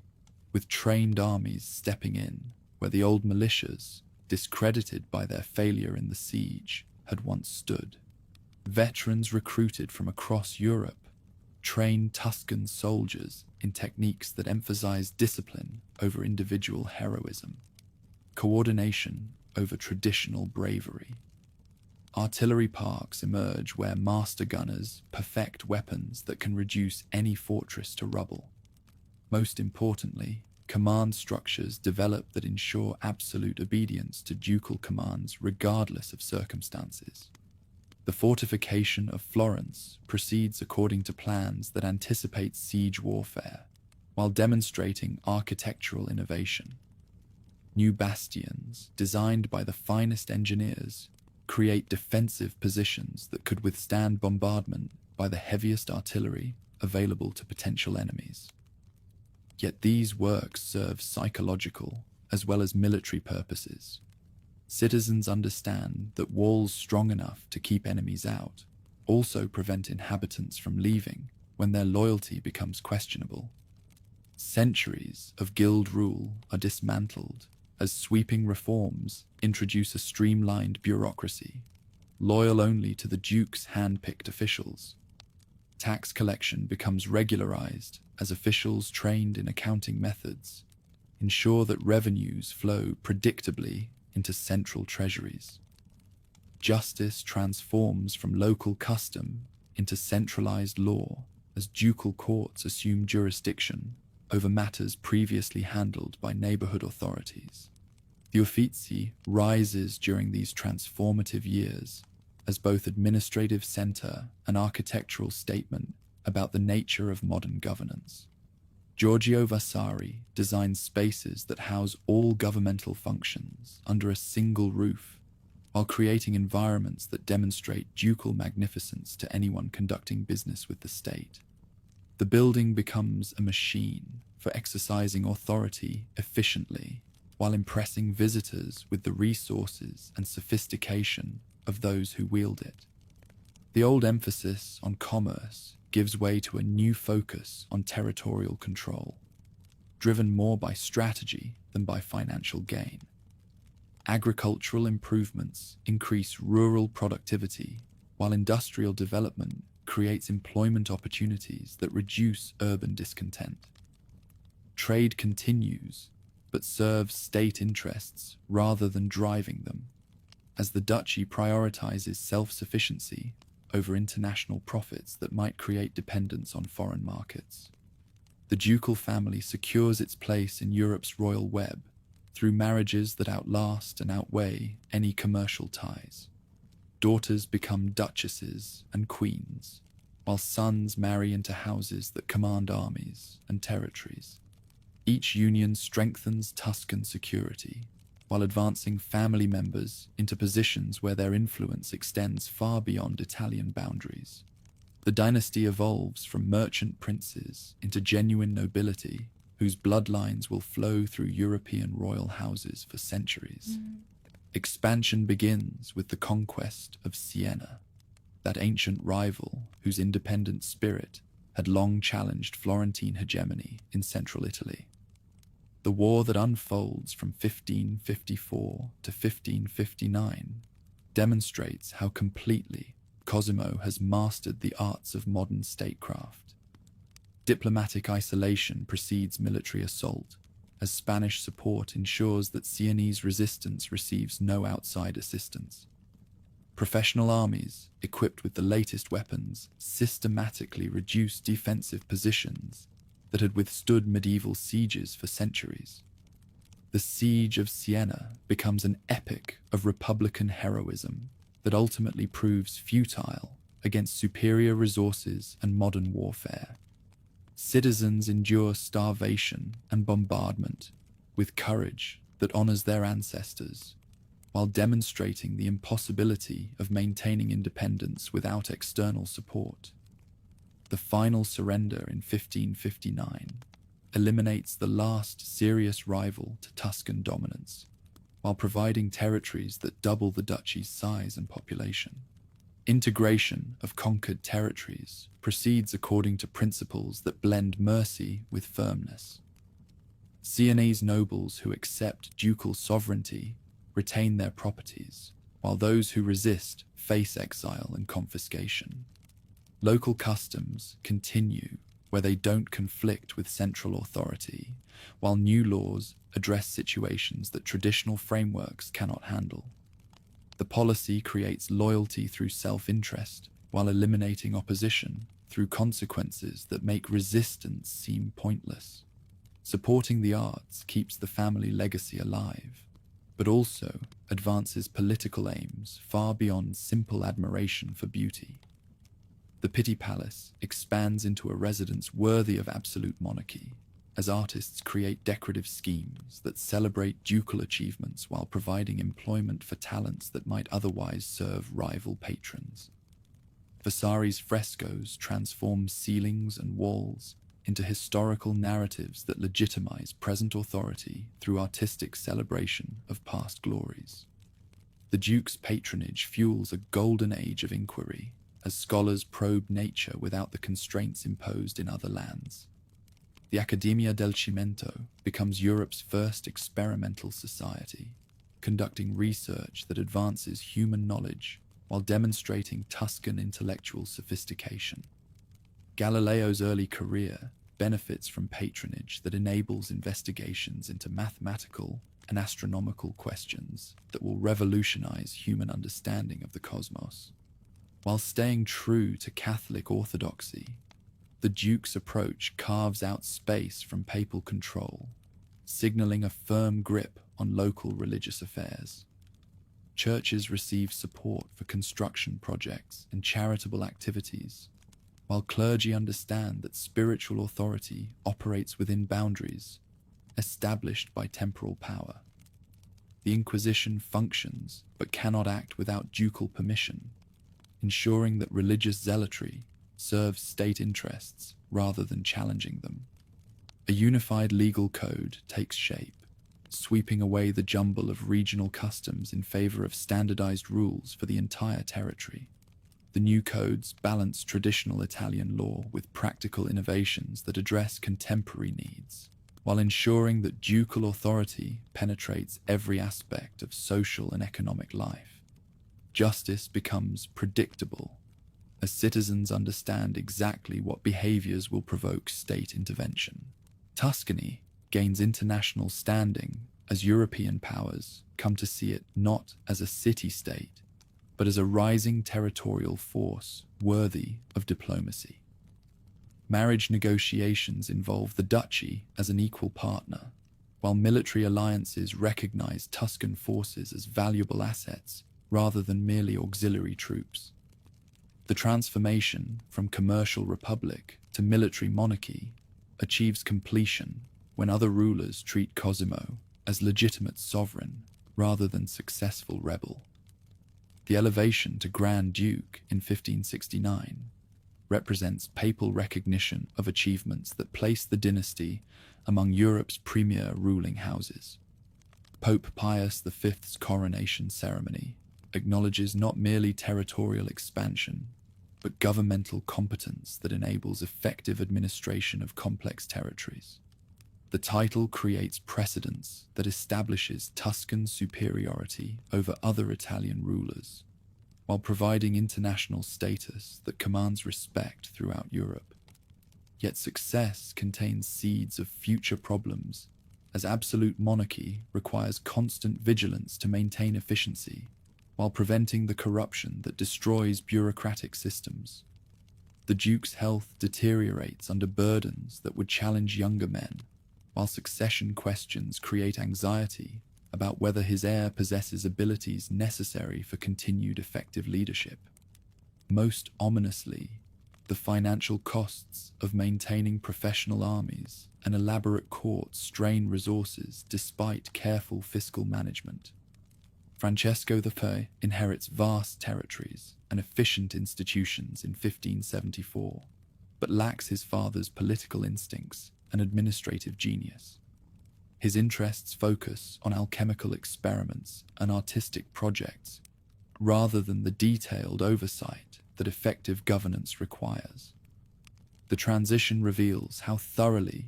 with trained armies stepping in where the old militias, discredited by their failure in the siege, had once stood. Veterans recruited from across Europe train Tuscan soldiers in techniques that emphasize discipline over individual heroism, coordination over traditional bravery. Artillery parks emerge where master gunners perfect weapons that can reduce any fortress to rubble. Most importantly, command structures develop that ensure absolute obedience to ducal commands regardless of circumstances. The fortification of Florence proceeds according to plans that anticipate siege warfare, while demonstrating architectural innovation. New bastions, designed by the finest engineers, create defensive positions that could withstand bombardment by the heaviest artillery available to potential enemies. Yet these works serve psychological as well as military purposes. Citizens understand that walls strong enough to keep enemies out also prevent inhabitants from leaving when their loyalty becomes questionable. Centuries of guild rule are dismantled as sweeping reforms introduce a streamlined bureaucracy, loyal only to the Duke's hand-picked officials. Tax collection becomes regularized as officials trained in accounting methods ensure that revenues flow predictably into central treasuries. Justice transforms from local custom into centralized law as ducal courts assume jurisdiction over matters previously handled by neighborhood authorities. The Uffizi rises during these transformative years as both administrative center and architectural statement about the nature of modern governance. Giorgio Vasari designed spaces that house all governmental functions under a single roof, while creating environments that demonstrate ducal magnificence to anyone conducting business with the state. The building becomes a machine for exercising authority efficiently, while impressing visitors with the resources and sophistication of those who wield it. The old emphasis on commerce gives way to a new focus on territorial control, driven more by strategy than by financial gain. Agricultural improvements increase rural productivity, while industrial development creates employment opportunities that reduce urban discontent. Trade continues, but serves state interests rather than driving them, as the duchy prioritizes self-sufficiency over international profits that might create dependence on foreign markets. The ducal family secures its place in Europe's royal web through marriages that outlast and outweigh any commercial ties. Daughters become duchesses and queens, while sons marry into houses that command armies and territories. Each union strengthens Tuscan security, while advancing family members into positions where their influence extends far beyond Italian boundaries. The dynasty evolves from merchant princes into genuine nobility, whose bloodlines will flow through European royal houses for centuries. Expansion begins with the conquest of Siena, that ancient rival whose independent spirit had long challenged Florentine hegemony in central Italy. The war that unfolds from 1554 to 1559 demonstrates how completely Cosimo has mastered the arts of modern statecraft. Diplomatic isolation precedes military assault, as Spanish support ensures that Sienese resistance receives no outside assistance. Professional armies, equipped with the latest weapons, systematically reduce defensive positions that had withstood medieval sieges for centuries. The Siege of Siena becomes an epic of republican heroism that ultimately proves futile against superior resources and modern warfare. Citizens endure starvation and bombardment with courage that honors their ancestors, while demonstrating the impossibility of maintaining independence without external support. The final surrender in 1559 eliminates the last serious rival to Tuscan dominance, while providing territories that double the duchy's size and population. Integration of conquered territories proceeds according to principles that blend mercy with firmness. Sienese nobles who accept ducal sovereignty retain their properties, while those who resist face exile and confiscation. Local customs continue where they don't conflict with central authority, while new laws address situations that traditional frameworks cannot handle. The policy creates loyalty through self-interest, while eliminating opposition through consequences that make resistance seem pointless. Supporting the arts keeps the family legacy alive, but also advances political aims far beyond simple admiration for beauty. The Pitti Palace expands into a residence worthy of absolute monarchy, as artists create decorative schemes that celebrate ducal achievements while providing employment for talents that might otherwise serve rival patrons. Vasari's frescoes transform ceilings and walls into historical narratives that legitimize present authority through artistic celebration of past glories. The Duke's patronage fuels a golden age of inquiry, as scholars probe nature without the constraints imposed in other lands. The Accademia del Cimento becomes Europe's first experimental society, conducting research that advances human knowledge while demonstrating Tuscan intellectual sophistication. Galileo's early career benefits from patronage that enables investigations into mathematical and astronomical questions that will revolutionize human understanding of the cosmos. While staying true to Catholic orthodoxy, the Duke's approach carves out space from papal control, signaling a firm grip on local religious affairs. churches receive support for construction projects and charitable activities, while clergy understand that spiritual authority operates within boundaries established by temporal power. The Inquisition functions but cannot act without ducal permission, ensuring that religious zealotry serves state interests rather than challenging them. A unified legal code takes shape, sweeping away the jumble of regional customs in favor of standardized rules for the entire territory. The new codes balance traditional Italian law with practical innovations that address contemporary needs, while ensuring that ducal authority penetrates every aspect of social and economic life. Justice becomes predictable, as citizens understand exactly what behaviors will provoke state intervention. Tuscany gains international standing as European powers come to see it not as a city-state, but as a rising territorial force worthy of diplomacy. Marriage negotiations involve the duchy as an equal partner, while military alliances recognize Tuscan forces as valuable assets rather than merely auxiliary troops. The transformation from commercial republic to military monarchy achieves completion when other rulers treat Cosimo as legitimate sovereign rather than successful rebel. The elevation to Grand Duke in 1569 represents papal recognition of achievements that place the dynasty among Europe's premier ruling houses. Pope Pius V's coronation ceremony acknowledges not merely territorial expansion, but governmental competence that enables effective administration of complex territories. The title creates precedents that establishes Tuscan superiority over other Italian rulers, while providing international status that commands respect throughout Europe. Yet success contains seeds of future problems, as absolute monarchy requires constant vigilance to maintain efficiency, while preventing the corruption that destroys bureaucratic systems. The Duke's health deteriorates under burdens that would challenge younger men, while succession questions create anxiety about whether his heir possesses abilities necessary for continued effective leadership. Most ominously, the financial costs of maintaining professional armies and elaborate courts strain resources despite careful fiscal management. Francesco I inherits vast territories and efficient institutions in 1574, but lacks his father's political instincts and administrative genius. His interests focus on alchemical experiments and artistic projects, rather than the detailed oversight that effective governance requires. The transition reveals how thoroughly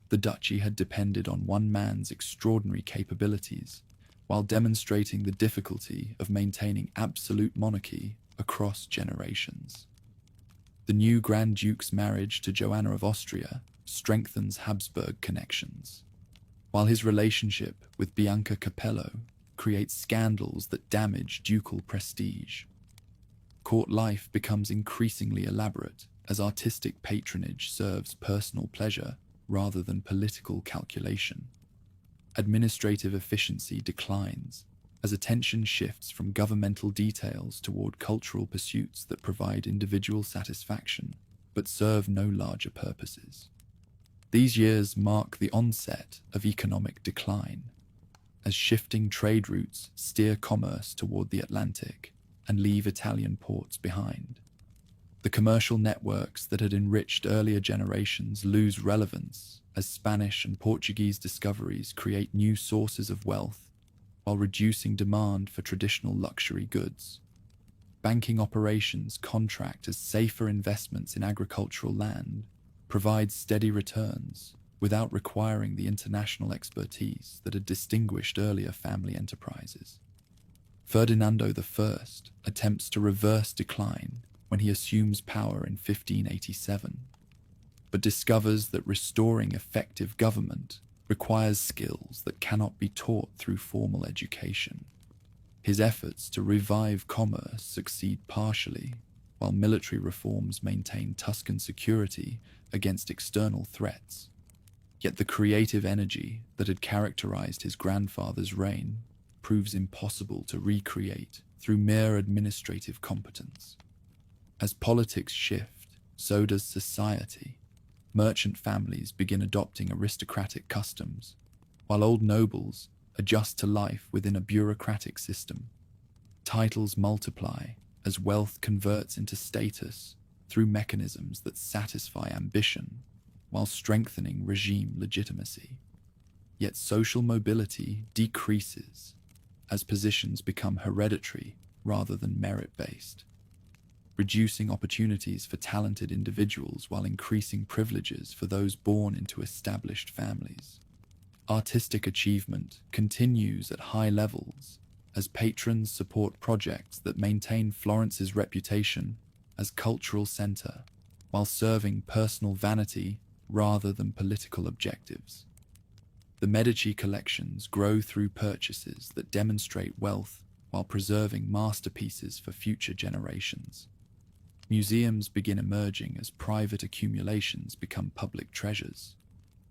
the duchy had depended on one man's extraordinary capabilities, while demonstrating the difficulty of maintaining absolute monarchy across generations. The new Grand Duke's marriage to Joanna of Austria strengthens Habsburg connections, while his relationship with Bianca Capello creates scandals that damage ducal prestige. Court life becomes increasingly elaborate as artistic patronage serves personal pleasure rather than political calculation. Administrative efficiency declines as attention shifts from governmental details toward cultural pursuits that provide individual satisfaction but serve no larger purposes. These years mark the onset of economic decline, as shifting trade routes steer commerce toward the Atlantic and leave Italian ports behind. The commercial networks that had enriched earlier generations lose relevance as Spanish and Portuguese discoveries create new sources of wealth while reducing demand for traditional luxury goods. Banking operations contract as safer investments in agricultural land, provide steady returns without requiring the international expertise that had distinguished earlier family enterprises. Ferdinando I attempts to reverse decline when he assumes power in 1587, but discovers that restoring effective government requires skills that cannot be taught through formal education. His efforts to revive commerce succeed partially, while military reforms maintain Tuscan security against external threats. Yet the creative energy that had characterized his grandfather's reign proves impossible to recreate through mere administrative competence. As politics shift, so does society. Merchant families begin adopting aristocratic customs, while old nobles adjust to life within a bureaucratic system. Titles multiply as wealth converts into status through mechanisms that satisfy ambition while strengthening regime legitimacy. Yet social mobility decreases as positions become hereditary rather than merit-based, reducing opportunities for talented individuals while increasing privileges for those born into established families. Artistic achievement continues at high levels as patrons support projects that maintain Florence's reputation as cultural center while serving personal vanity rather than political objectives. The Medici collections grow through purchases that demonstrate wealth while preserving masterpieces for future generations. Museums begin emerging as private accumulations become public treasures,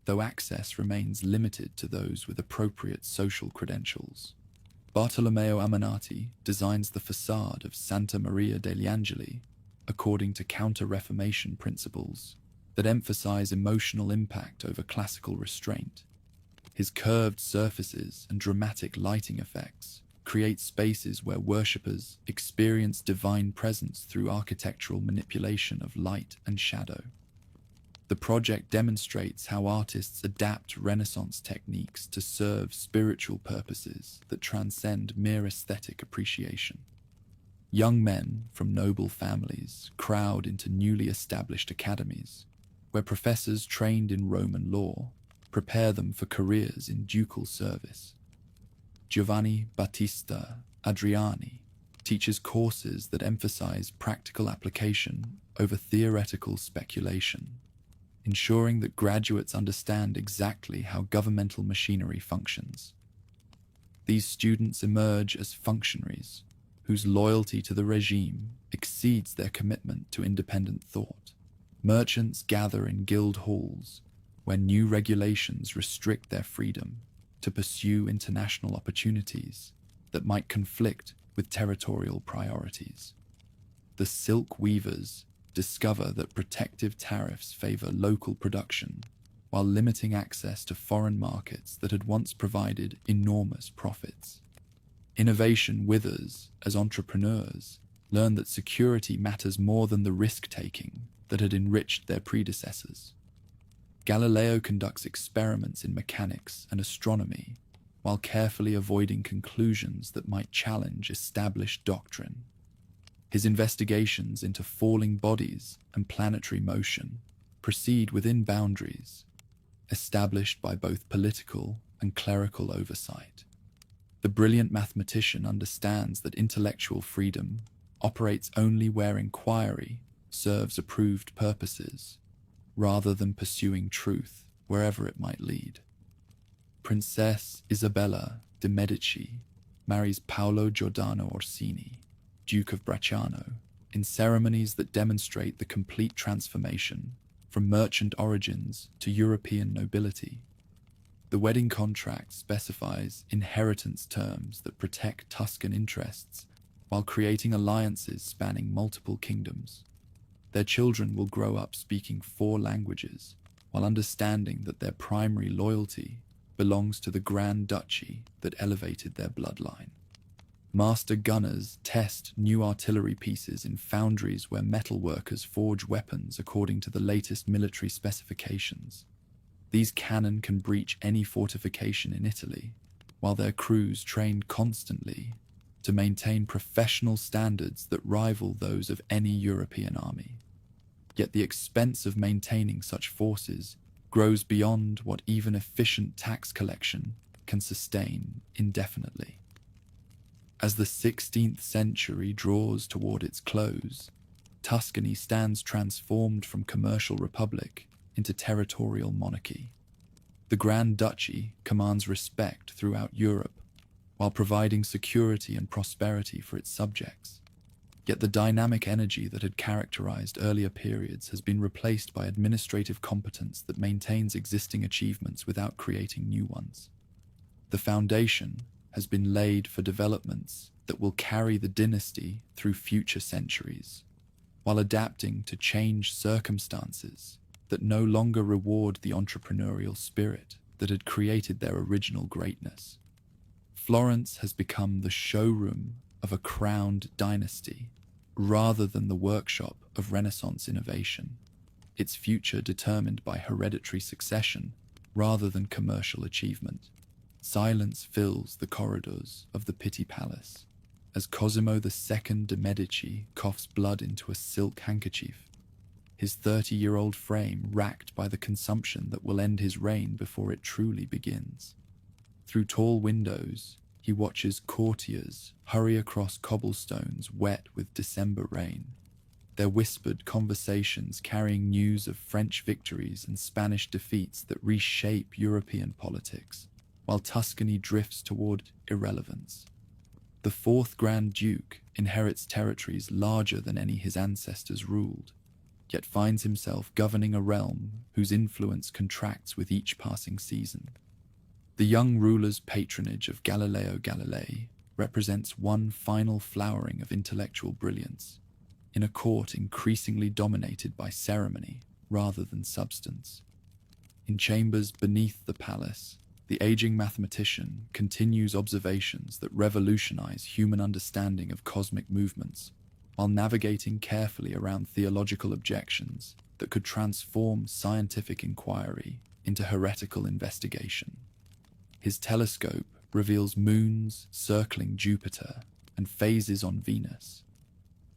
though access remains limited to those with appropriate social credentials. Bartolomeo Ammanati designs the facade of Santa Maria degli Angeli according to Counter-Reformation principles that emphasize emotional impact over classical restraint. His curved surfaces and dramatic lighting effects create spaces where worshippers experience divine presence through architectural manipulation of light and shadow. The project demonstrates how artists adapt Renaissance techniques to serve spiritual purposes that transcend mere aesthetic appreciation. Young men from noble families crowd into newly established academies, where professors trained in Roman law prepare them for careers in ducal service. Giovanni Battista Adriani teaches courses that emphasize practical application over theoretical speculation, ensuring that graduates understand exactly how governmental machinery functions. These students emerge as functionaries whose loyalty to the regime exceeds their commitment to independent thought. Merchants gather in guild halls where new regulations restrict their freedom to pursue international opportunities that might conflict with territorial priorities. The silk weavers discover that protective tariffs favor local production while limiting access to foreign markets that had once provided enormous profits. Innovation withers as entrepreneurs learn that security matters more than the risk-taking that had enriched their predecessors. Galileo conducts experiments in mechanics and astronomy while carefully avoiding conclusions that might challenge established doctrine. His investigations into falling bodies and planetary motion proceed within boundaries established by both political and clerical oversight. The brilliant mathematician understands that intellectual freedom operates only where inquiry serves approved purposes, rather than pursuing truth wherever it might lead. Princess Isabella de' Medici marries Paolo Giordano Orsini, Duke of Bracciano, in ceremonies that demonstrate the complete transformation from merchant origins to European nobility. The wedding contract specifies inheritance terms that protect Tuscan interests while creating alliances spanning multiple kingdoms. Their children will grow up speaking 4 languages while understanding that their primary loyalty belongs to the Grand Duchy that elevated their bloodline. Master gunners test new artillery pieces in foundries where metal workers forge weapons according to the latest military specifications. These cannon can breach any fortification in Italy, while their crews train constantly to maintain professional standards that rival those of any European army. Yet the expense of maintaining such forces grows beyond what even efficient tax collection can sustain indefinitely. As the 16th century draws toward its close, Tuscany stands transformed from commercial republic into territorial monarchy. The Grand Duchy commands respect throughout Europe, while providing security and prosperity for its subjects. Yet the dynamic energy that had characterized earlier periods has been replaced by administrative competence that maintains existing achievements without creating new ones. The foundation has been laid for developments that will carry the dynasty through future centuries, while adapting to changed circumstances that no longer reward the entrepreneurial spirit that had created their original greatness. Florence has become the showroom of a crowned dynasty, rather than the workshop of Renaissance innovation, its future determined by hereditary succession rather than commercial achievement. Silence fills the corridors of the Pitti Palace as Cosimo II de' Medici coughs blood into a silk handkerchief, his 30-year-old frame racked by the consumption that will end his reign before it truly begins. Through tall windows, he watches courtiers hurry across cobblestones wet with December rain, their whispered conversations carrying news of French victories and Spanish defeats that reshape European politics, while Tuscany drifts toward irrelevance. The fourth Grand Duke inherits territories larger than any his ancestors ruled, yet finds himself governing a realm whose influence contracts with each passing season. The young ruler's patronage of Galileo Galilei represents one final flowering of intellectual brilliance, in a court increasingly dominated by ceremony rather than substance. In chambers beneath the palace, the aging mathematician continues observations that revolutionize human understanding of cosmic movements, while navigating carefully around theological objections that could transform scientific inquiry into heretical investigation. His telescope reveals moons circling Jupiter and phases on Venus,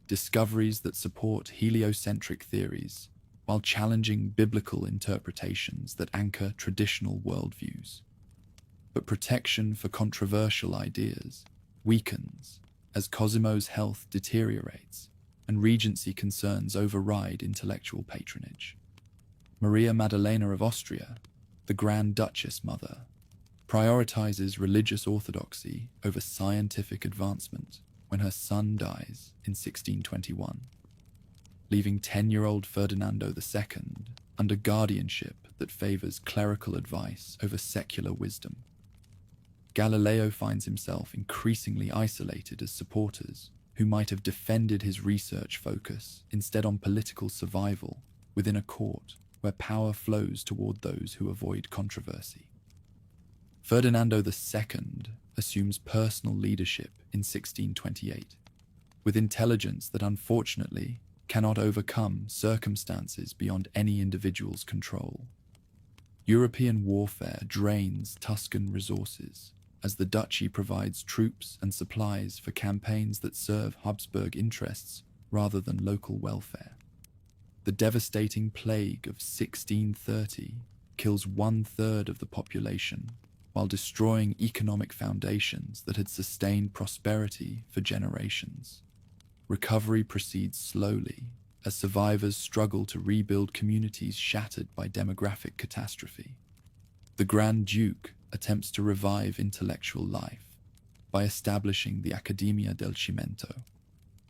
discoveries that support heliocentric theories while challenging biblical interpretations that anchor traditional worldviews. But protection for controversial ideas weakens as Cosimo's health deteriorates and regency concerns override intellectual patronage. Maria Maddalena of Austria, the Grand Duchess mother, prioritizes religious orthodoxy over scientific advancement when her son dies in 1621, leaving 10-year-old Ferdinando II under guardianship that favors clerical advice over secular wisdom. Galileo finds himself increasingly isolated as supporters who might have defended his research focus instead on political survival within a court where power flows toward those who avoid controversy. Ferdinando II assumes personal leadership in 1628, with intelligence that unfortunately cannot overcome circumstances beyond any individual's control. European warfare drains Tuscan resources as the duchy provides troops and supplies for campaigns that serve Habsburg interests rather than local welfare. The devastating plague of 1630 kills 1/3 of the population while destroying economic foundations that had sustained prosperity for generations. Recovery proceeds slowly as survivors struggle to rebuild communities shattered by demographic catastrophe. The Grand Duke attempts to revive intellectual life by establishing the Accademia del Cimento,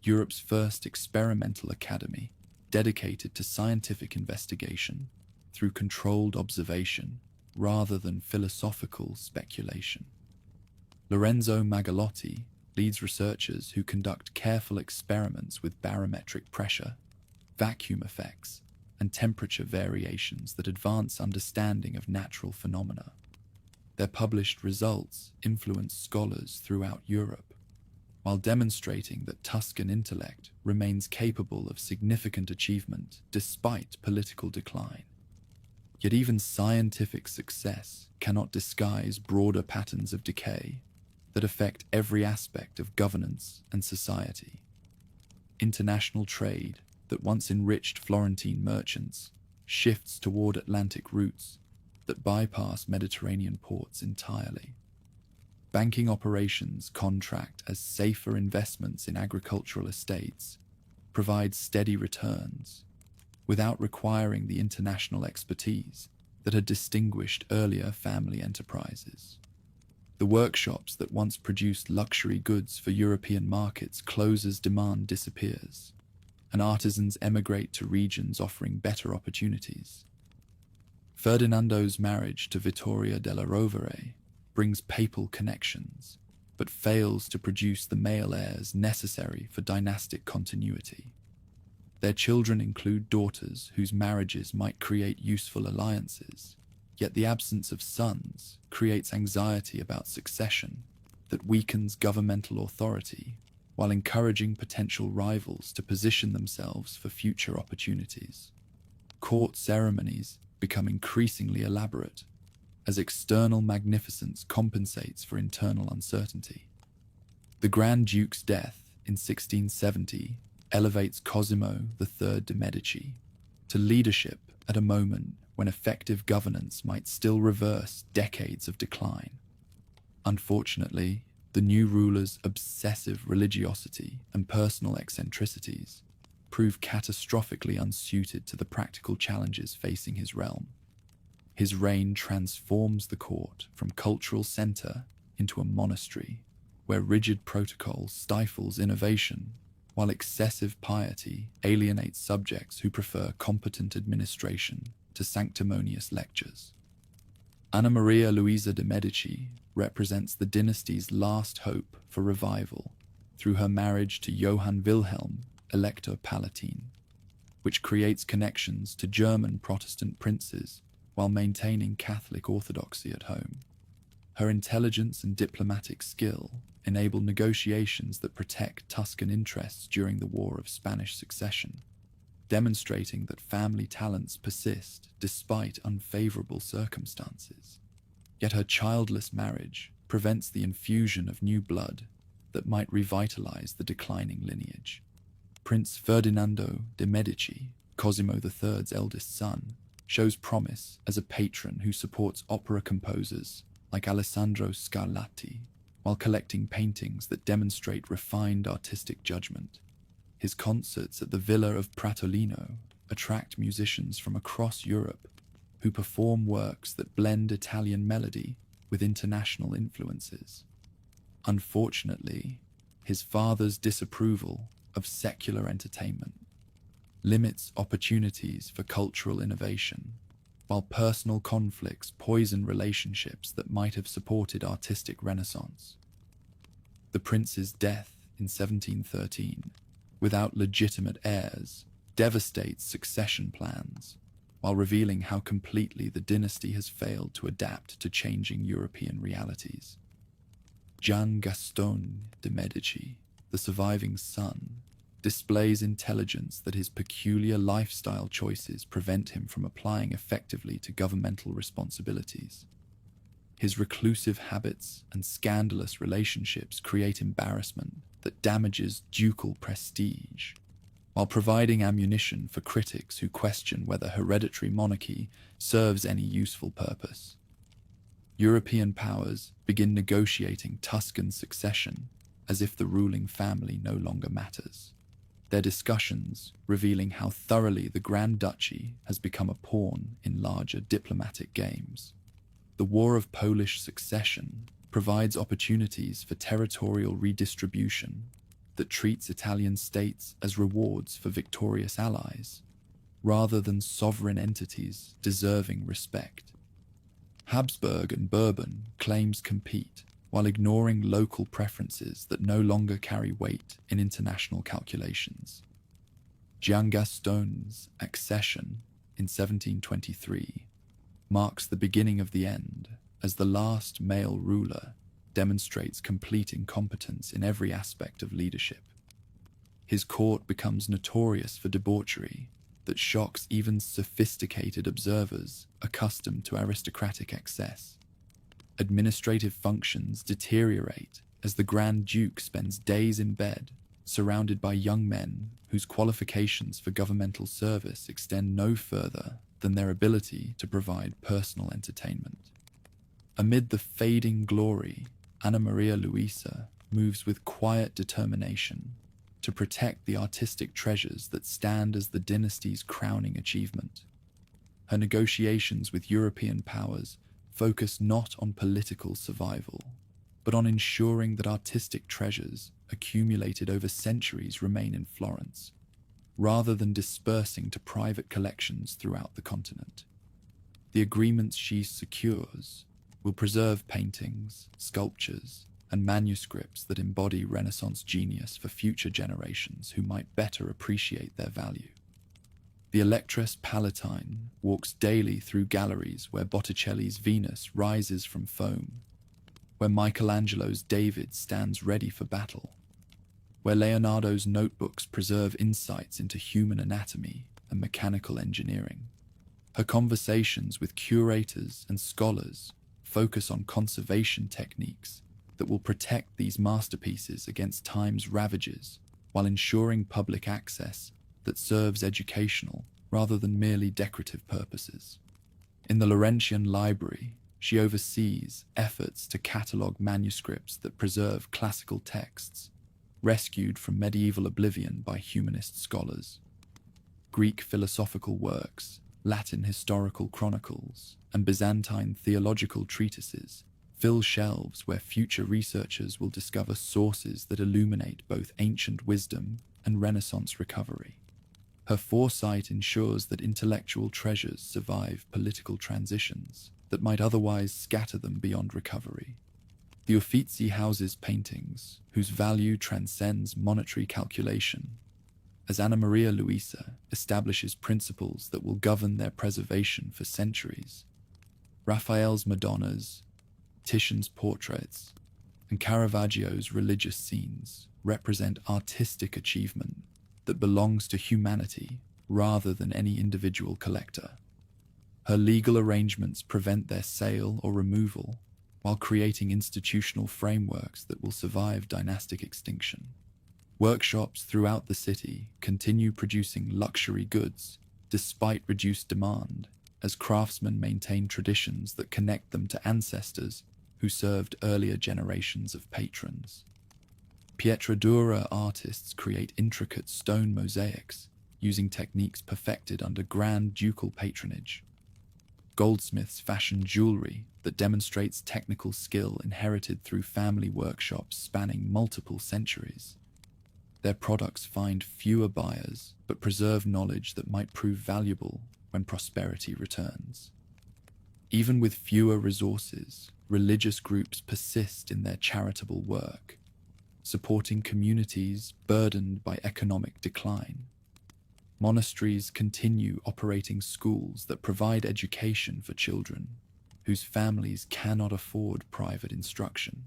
Europe's first experimental academy dedicated to scientific investigation through controlled observation rather than philosophical speculation. Lorenzo Magalotti leads researchers who conduct careful experiments with barometric pressure, vacuum effects, and temperature variations that advance understanding of natural phenomena. Their published results influence scholars throughout Europe, while demonstrating that Tuscan intellect remains capable of significant achievement despite political decline. Yet even scientific success cannot disguise broader patterns of decay that affect every aspect of governance and society. International trade that once enriched Florentine merchants shifts toward Atlantic routes that bypass Mediterranean ports entirely. Banking operations contract as safer investments in agricultural estates, provide steady returns, without requiring the international expertise that had distinguished earlier family enterprises. The workshops that once produced luxury goods for European markets close as demand disappears, and artisans emigrate to regions offering better opportunities. Ferdinando's marriage to Vittoria della Rovere brings papal connections, but fails to produce the male heirs necessary for dynastic continuity. Their children include daughters whose marriages might create useful alliances, yet the absence of sons creates anxiety about succession that weakens governmental authority while encouraging potential rivals to position themselves for future opportunities. Court ceremonies become increasingly elaborate as external magnificence compensates for internal uncertainty. The Grand Duke's death in 1670 elevates Cosimo III de' Medici to leadership at a moment when effective governance might still reverse decades of decline. Unfortunately, the new ruler's obsessive religiosity and personal eccentricities prove catastrophically unsuited to the practical challenges facing his realm. His reign transforms the court from cultural center into a monastery, where rigid protocol stifles innovation, while excessive piety alienates subjects who prefer competent administration to sanctimonious lectures. Anna Maria Luisa de' Medici represents the dynasty's last hope for revival through her marriage to Johann Wilhelm, Elector Palatine, which creates connections to German Protestant princes while maintaining Catholic orthodoxy at home. Her intelligence and diplomatic skill enable negotiations that protect Tuscan interests during the War of Spanish Succession, demonstrating that family talents persist despite unfavorable circumstances. Yet her childless marriage prevents the infusion of new blood that might revitalize the declining lineage. Prince Ferdinando de' Medici, Cosimo III's eldest son, shows promise as a patron who supports opera composers like Alessandro Scarlatti, while collecting paintings that demonstrate refined artistic judgment. His concerts at the Villa of Pratolino attract musicians from across Europe who perform works that blend Italian melody with international influences. Unfortunately, his father's disapproval of secular entertainment limits opportunities for cultural innovation, while personal conflicts poison relationships that might have supported artistic renaissance. The prince's death in 1713, without legitimate heirs, devastates succession plans, while revealing how completely the dynasty has failed to adapt to changing European realities. Gian Gastone de' Medici, the surviving son, displays intelligence that his peculiar lifestyle choices prevent him from applying effectively to governmental responsibilities. His reclusive habits and scandalous relationships create embarrassment that damages ducal prestige, while providing ammunition for critics who question whether hereditary monarchy serves any useful purpose. European powers begin negotiating Tuscan succession as if the ruling family no longer matters, their discussions revealing how thoroughly the Grand Duchy has become a pawn in larger diplomatic games. The War of Polish Succession provides opportunities for territorial redistribution that treats Italian states as rewards for victorious allies, rather than sovereign entities deserving respect. Habsburg and Bourbon claims compete, while ignoring local preferences that no longer carry weight in international calculations. Gian Gastone's accession in 1723 marks the beginning of the end, as the last male ruler demonstrates complete incompetence in every aspect of leadership. His court becomes notorious for debauchery that shocks even sophisticated observers accustomed to aristocratic excess. Administrative functions deteriorate as the Grand Duke spends days in bed, surrounded by young men whose qualifications for governmental service extend no further than their ability to provide personal entertainment. Amid the fading glory, Anna Maria Luisa moves with quiet determination to protect the artistic treasures that stand as the dynasty's crowning achievement. Her negotiations with European powers focus not on political survival, but on ensuring that artistic treasures accumulated over centuries remain in Florence, rather than dispersing to private collections throughout the continent. The agreements she secures will preserve paintings, sculptures, and manuscripts that embody Renaissance genius for future generations who might better appreciate their value. The Electress Palatine walks daily through galleries where Botticelli's Venus rises from foam, where Michelangelo's David stands ready for battle, where Leonardo's notebooks preserve insights into human anatomy and mechanical engineering. Her conversations with curators and scholars focus on conservation techniques that will protect these masterpieces against time's ravages while ensuring public access that serves educational rather than merely decorative purposes. In the Laurentian Library, she oversees efforts to catalogue manuscripts that preserve classical texts, rescued from medieval oblivion by humanist scholars. Greek philosophical works, Latin historical chronicles, and Byzantine theological treatises fill shelves where future researchers will discover sources that illuminate both ancient wisdom and Renaissance recovery. Her foresight ensures that intellectual treasures survive political transitions that might otherwise scatter them beyond recovery. The Uffizi houses paintings, whose value transcends monetary calculation, as Anna Maria Luisa establishes principles that will govern their preservation for centuries. Raphael's Madonnas, Titian's portraits, and Caravaggio's religious scenes represent artistic achievement that belongs to humanity rather than any individual collector. Her legal arrangements prevent their sale or removal, while creating institutional frameworks that will survive dynastic extinction. Workshops throughout the city continue producing luxury goods despite reduced demand, as craftsmen maintain traditions that connect them to ancestors who served earlier generations of patrons. Pietradura artists create intricate stone mosaics using techniques perfected under Grand Ducal patronage. Goldsmiths fashion jewelry that demonstrates technical skill inherited through family workshops spanning multiple centuries. Their products find fewer buyers but preserve knowledge that might prove valuable when prosperity returns. Even with fewer resources, religious groups persist in their charitable work, supporting communities burdened by economic decline. Monasteries continue operating schools that provide education for children whose families cannot afford private instruction.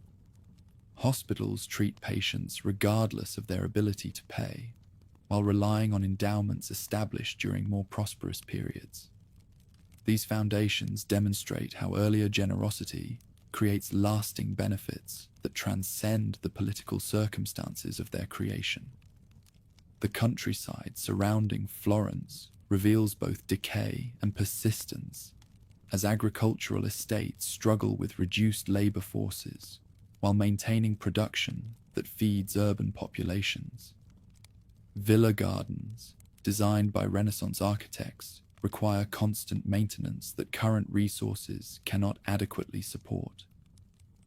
Hospitals treat patients regardless of their ability to pay, while relying on endowments established during more prosperous periods. These foundations demonstrate how earlier generosity creates lasting benefits that transcend the political circumstances of their creation. The countryside surrounding Florence reveals both decay and persistence, as agricultural estates struggle with reduced labor forces while maintaining production that feeds urban populations. Villa gardens, designed by Renaissance architects, require constant maintenance that current resources cannot adequately support.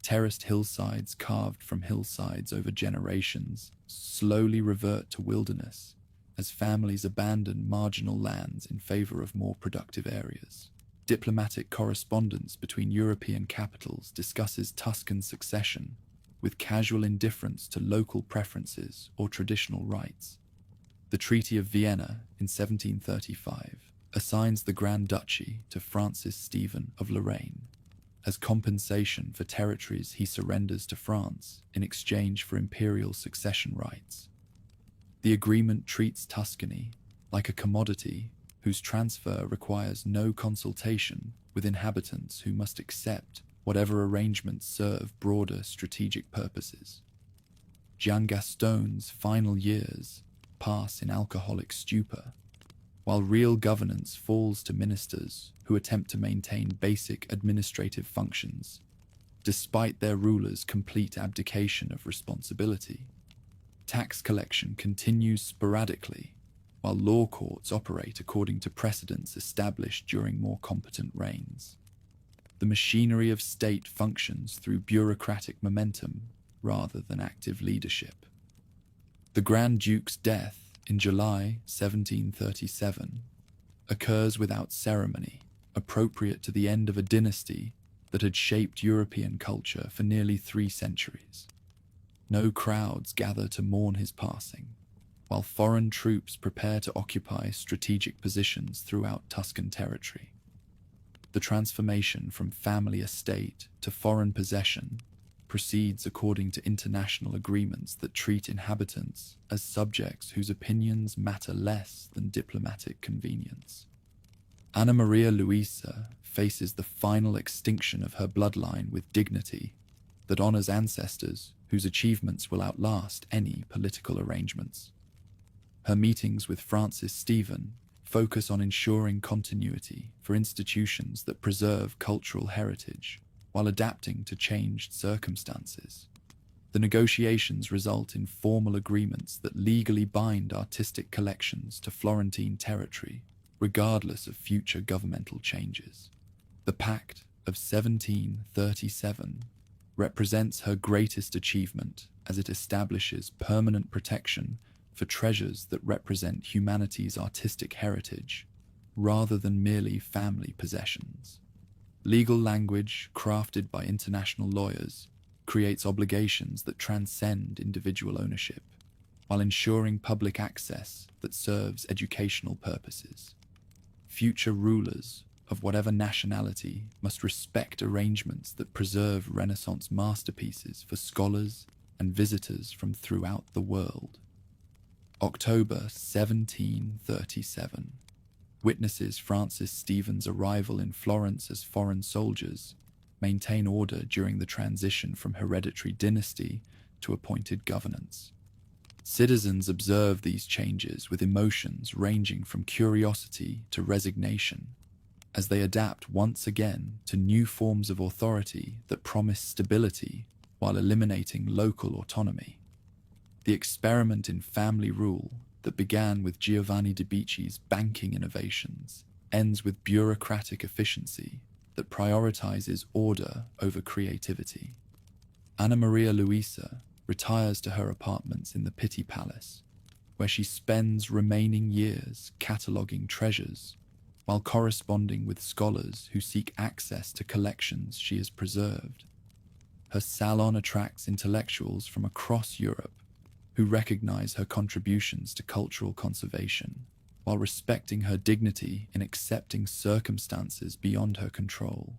Terraced hillsides carved from hillsides over generations slowly revert to wilderness as families abandon marginal lands in favor of more productive areas. Diplomatic correspondence between European capitals discusses Tuscan succession with casual indifference to local preferences or traditional rights. The Treaty of Vienna in 1735 assigns the Grand Duchy to Francis Stephen of Lorraine as compensation for territories he surrenders to France in exchange for imperial succession rights. The agreement treats Tuscany like a commodity whose transfer requires no consultation with inhabitants who must accept whatever arrangements serve broader strategic purposes. Jean Gaston's final years pass in alcoholic stupor, while real governance falls to ministers who attempt to maintain basic administrative functions, despite their rulers' complete abdication of responsibility. Tax collection continues sporadically, while law courts operate according to precedents established during more competent reigns. The machinery of state functions through bureaucratic momentum rather than active leadership. The Grand Duke's death in July 1737 occurs without ceremony, appropriate to the end of a dynasty that had shaped European culture for nearly 3 centuries. No crowds gather to mourn his passing, while foreign troops prepare to occupy strategic positions throughout Tuscan territory. The transformation from family estate to foreign possession proceeds according to international agreements that treat inhabitants as subjects whose opinions matter less than diplomatic convenience. Anna Maria Luisa faces the final extinction of her bloodline with dignity that honors ancestors whose achievements will outlast any political arrangements. Her meetings with Francis Stephen focus on ensuring continuity for institutions that preserve cultural heritage while adapting to changed circumstances. The negotiations result in formal agreements that legally bind artistic collections to Florentine territory, regardless of future governmental changes. The Pact of 1737 represents her greatest achievement as it establishes permanent protection for treasures that represent humanity's artistic heritage, rather than merely family possessions. Legal language, crafted by international lawyers, creates obligations that transcend individual ownership, while ensuring public access that serves educational purposes. Future rulers of whatever nationality must respect arrangements that preserve Renaissance masterpieces for scholars and visitors from throughout the world. October 1737 witnesses Francis Stephen's arrival in Florence as foreign soldiers maintain order during the transition from hereditary dynasty to appointed governance. Citizens observe these changes with emotions ranging from curiosity to resignation, as they adapt once again to new forms of authority that promise stability while eliminating local autonomy. The experiment in family rule that began with Giovanni de' Bicci's banking innovations ends with bureaucratic efficiency that prioritizes order over creativity. Anna Maria Luisa retires to her apartments in the Pitti Palace, where she spends remaining years cataloging treasures while corresponding with scholars who seek access to collections she has preserved. Her salon attracts intellectuals from across Europe who recognize her contributions to cultural conservation, while respecting her dignity in accepting circumstances beyond her control.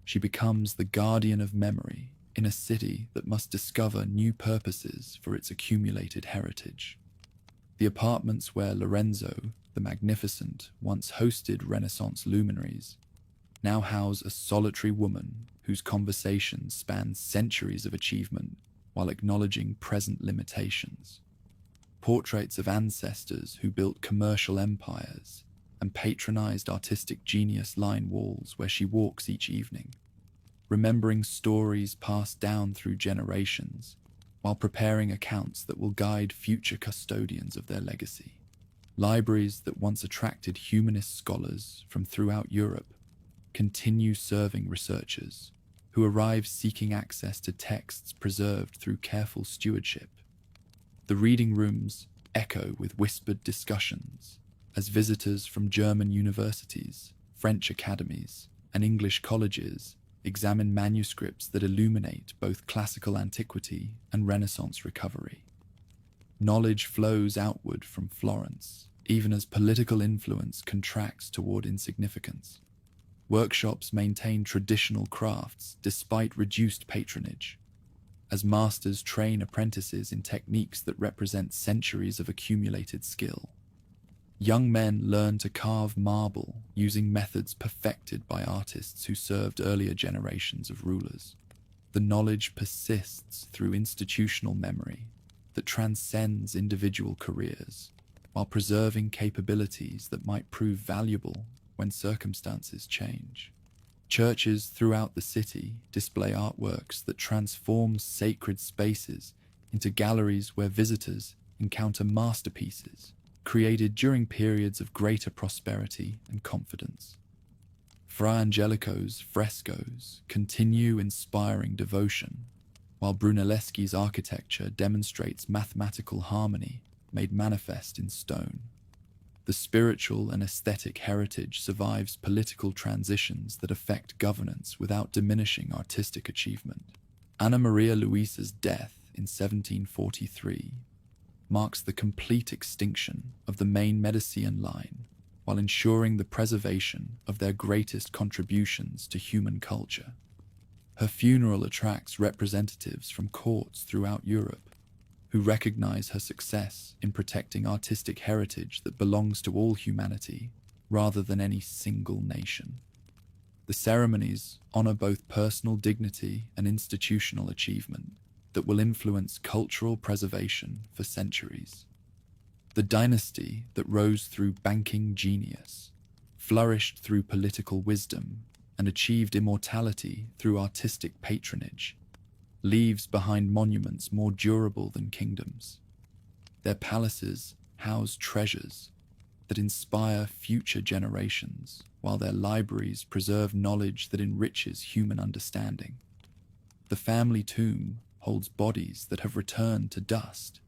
She becomes the guardian of memory in a city that must discover new purposes for its accumulated heritage. The apartments where Lorenzo the Magnificent once hosted Renaissance luminaries now house a solitary woman whose conversations span centuries of achievement while acknowledging present limitations. Portraits of ancestors who built commercial empires and patronized artistic genius line walls where she walks each evening, remembering stories passed down through generations while preparing accounts that will guide future custodians of their legacy. Libraries that once attracted humanist scholars from throughout Europe continue serving researchers who arrive seeking access to texts preserved through careful stewardship. The reading rooms echo with whispered discussions as visitors from German universities, French academies, and English colleges examine manuscripts that illuminate both classical antiquity and Renaissance recovery. Knowledge flows outward from Florence, even as political influence contracts toward insignificance. Workshops maintain traditional crafts despite reduced patronage, as masters train apprentices in techniques that represent centuries of accumulated skill. Young men learn to carve marble using methods perfected by artists who served earlier generations of rulers. The knowledge persists through institutional memory that transcends individual careers, while preserving capabilities that might prove valuable when circumstances change. Churches throughout the city display artworks that transform sacred spaces into galleries where visitors encounter masterpieces created during periods of greater prosperity and confidence. Fra Angelico's frescoes continue inspiring devotion, while Brunelleschi's architecture demonstrates mathematical harmony made manifest in stone. The spiritual and aesthetic heritage survives political transitions that affect governance without diminishing artistic achievement. Anna Maria Luisa's death in 1743 marks the complete extinction of the main Medicean line, while ensuring the preservation of their greatest contributions to human culture. Her funeral attracts representatives from courts throughout Europe, who recognize her success in protecting artistic heritage that belongs to all humanity rather than any single nation. The ceremonies honor both personal dignity and institutional achievement that will influence cultural preservation for centuries. The dynasty that rose through banking genius, flourished through political wisdom, and achieved immortality through artistic patronage, leaves behind monuments more durable than kingdoms. Their palaces house treasures that inspire future generations, while their libraries preserve knowledge that enriches human understanding. The family tomb holds bodies that have returned to dust,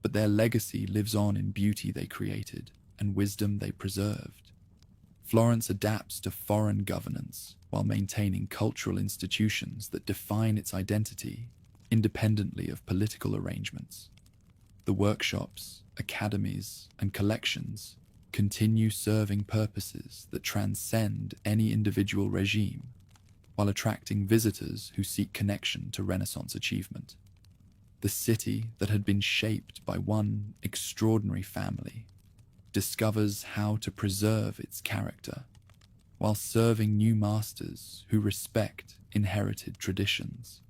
but their legacy lives on in beauty they created and wisdom they preserved. Florence adapts to foreign governance while maintaining cultural institutions that define its identity independently of political arrangements. The workshops, academies, and collections continue serving purposes that transcend any individual regime, while attracting visitors who seek connection to Renaissance achievement. The city that had been shaped by one extraordinary family discovers how to preserve its character, while serving new masters who respect inherited traditions.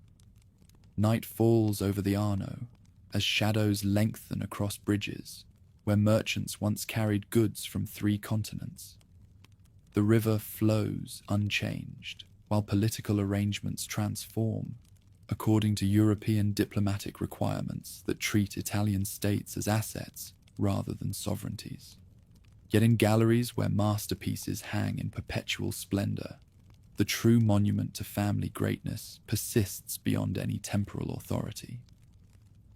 Night falls over the Arno as shadows lengthen across bridges where merchants once carried goods from 3 continents. The river flows unchanged, while political arrangements transform according to European diplomatic requirements that treat Italian states as assets rather than sovereignties. Yet in galleries where masterpieces hang in perpetual splendor, the true monument to family greatness persists beyond any temporal authority.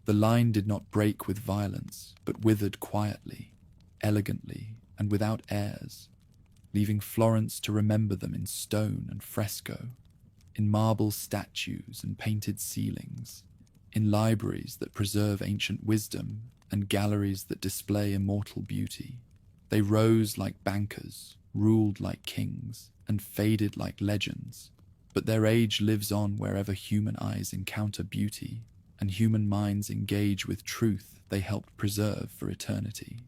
The line did not break with violence, but withered quietly, elegantly, and without heirs, leaving Florence to remember them in stone and fresco, in marble statues and painted ceilings, in libraries that preserve ancient wisdom and galleries that display immortal beauty. They rose like bankers, ruled like kings, and faded like legends, but their age lives on wherever human eyes encounter beauty and human minds engage with truth they helped preserve for eternity.